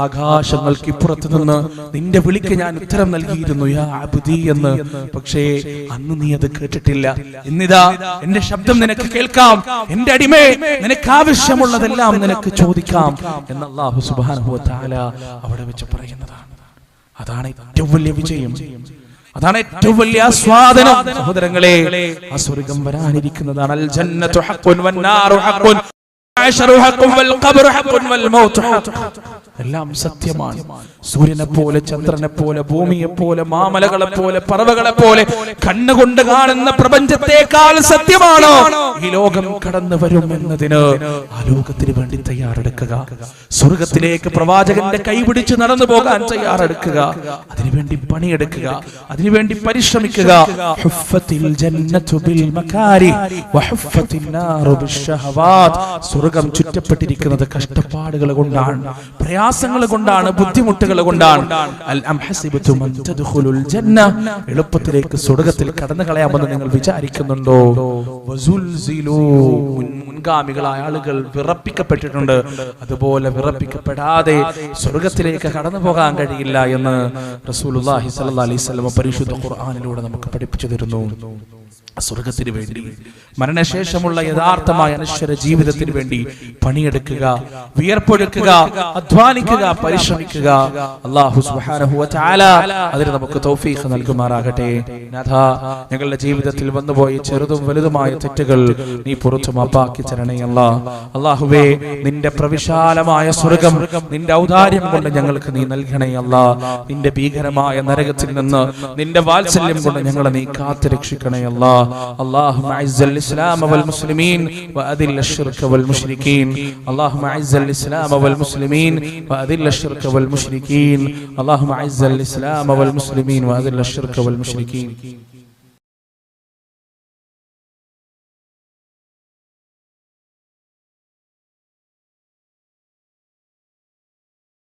ആകാശങ്ങൾക്ക് ഇപ്പുറത്ത് നിന്ന് നിന്റെ വിളിക്ക് ഞാൻ ഉത്തരം നൽകിയിരുന്നു, യാ അബ്ദി എന്ന്. പക്ഷേ അന്ന് നീ അത് കേട്ടിട്ടില്ല. ഇന്നിതാ എന്റെ ശബ്ദം നിനക്ക് കേൾക്കാം. എന്റെ അടിമേ, നിനക്ക് ആവശ്യമുള്ളതെല്ലാം നിനക്ക് ചോദിക്കാം എന്ന് അല്ലാഹു സുബ്ഹാനഹു വ തആല അവിടെ വെച്ച് പറയുന്നതാണ്. അതാണ് ഏറ്റവും വലിയ വിജയം, അതാണ് ഏറ്റവും വലിയ ആസ്വാദനം. സഹോദരങ്ങളെ, ആ സ്വർഗ്ഗം വരാനിരിക്കുന്നതാണ്. അൽ ജന്നത്തു ഹഖ്ഖുൻ വന്നാറു ഹഖ്ഖുൻ അശറു ഹഖ്ഖുൻ വൽ ഖബ്റു ഹഖ്ഖുൻ വൽ മൗതു ഹഖ്ഖുൻ. എല്ലാം സത്യമാണ്. സൂര്യനെ പോലെ, ചന്ദ്രനെ പോലെ, ഭൂമിയെ പോലെ, മാമലകളെ പോലെ, പറവകളെ പോലെ കണ്ണുകൊണ്ട് കാണുന്ന പ്രപഞ്ചത്തെക്കാൾ സത്യമാണോ ഈ ലോകം കടന്നു വരും എന്നതിന് ആ ലോകത്തിന് വേണ്ടി തയ്യാറെടുക്കുക. സ്വർഗത്തിലേക്ക് പ്രവാചകന്റെ കൈപിടിച്ച് നടന്നു പോകാൻ തയ്യാറെടുക്കുക. അതിനുവേണ്ടി പണിയെടുക്കുക, അതിനുവേണ്ടി പരിശ്രമിക്കുക. ഹുഫത്തിൽ ജന്നത്തു ബിൽ മകാരി വഹുഫത്തിൻ നാറു ബിശ്ശഹവാത്. സ്വർഗം ചുറ്റപ്പെട്ടിരിക്കുന്നത് കഷ്ടപ്പാടുകൾ കൊണ്ടാണ്, പ്രയാസങ്ങൾ കൊണ്ടാണ്, ബുദ്ധിമുട്ടുകൾ കൊണ്ടാണ്. അൽ അം ഹസിബതും അൻ തദ്ഖുലുൽ ജന്ന. എളുപ്പത്തിലേക്ക് സ്വർഗ്ഗത്തിൽ കടന്നു കളയാമെന്ന് നിങ്ങൾ വിചാരിക്കുന്നുണ്ടോ? വസുൽസിലു. മുൻഗാമികളായ ആളുകൾ വിറപ്പിക്കപ്പെട്ടിട്ടുണ്ട്. അതുപോലെ വിറപ്പിക്കപ്പെടാതെ സ്വർഗ്ഗത്തിലേക്ക് കടന്നു പോകാൻ കഴിയില്ല എന്ന് റസൂലുള്ളാഹി സ്വല്ലല്ലാഹി അലൈഹി വസല്ലം പരിശുദ്ധ ഖുർആനിലൂടെ നമുക്ക് പഠിപ്പിച്ചു തരുന്നു. സ്വർഗത്തിന് വേണ്ടി, മരണശേഷമുള്ള യഥാർത്ഥമായ അനശ്വര ജീവിതത്തിന് വേണ്ടി പണിയെടുക്കുക, വിയർപ്പൊഴുക്കുക, അധ്വാനിക്കുക, പരിശ്രമിക്കുക. അല്ലാഹു സുബ്ഹാനഹു വ തആല അതിന് നമുക്ക് തൗഫീഖ് നൽകുമാറാകട്ടെ. നാഥാ, ഞങ്ങളുടെ ജീവിതത്തിൽ വന്നുപോയ ചെറുതും വലുതുമായ തെറ്റുകൾ നീ പുറത്തു മാപ്പാക്കി തരണേ അല്ലാഹ്. അല്ലാഹുവേ, നിന്റെ പ്രവിശാലമായ സ്വർഗം നിന്റെ ഔദാര്യം കൊണ്ട് ഞങ്ങൾക്ക് നീ നൽകണേ അല്ലാഹ്. നിന്റെ ഭീകരമായ നരകത്തിൽ നിന്ന് നിന്റെ വാത്സല്യം കൊണ്ട് ഞങ്ങളെ നീ കാത്തു രക്ഷിക്കണേ അല്ലാഹ്. اللهم اعز الاسلام والمسلمين واذل الشرك والمشركين. اللهم اعز الاسلام والمسلمين واذل الشرك والمشركين. اللهم اعز الاسلام والمسلمين واذل الشرك والمشركين.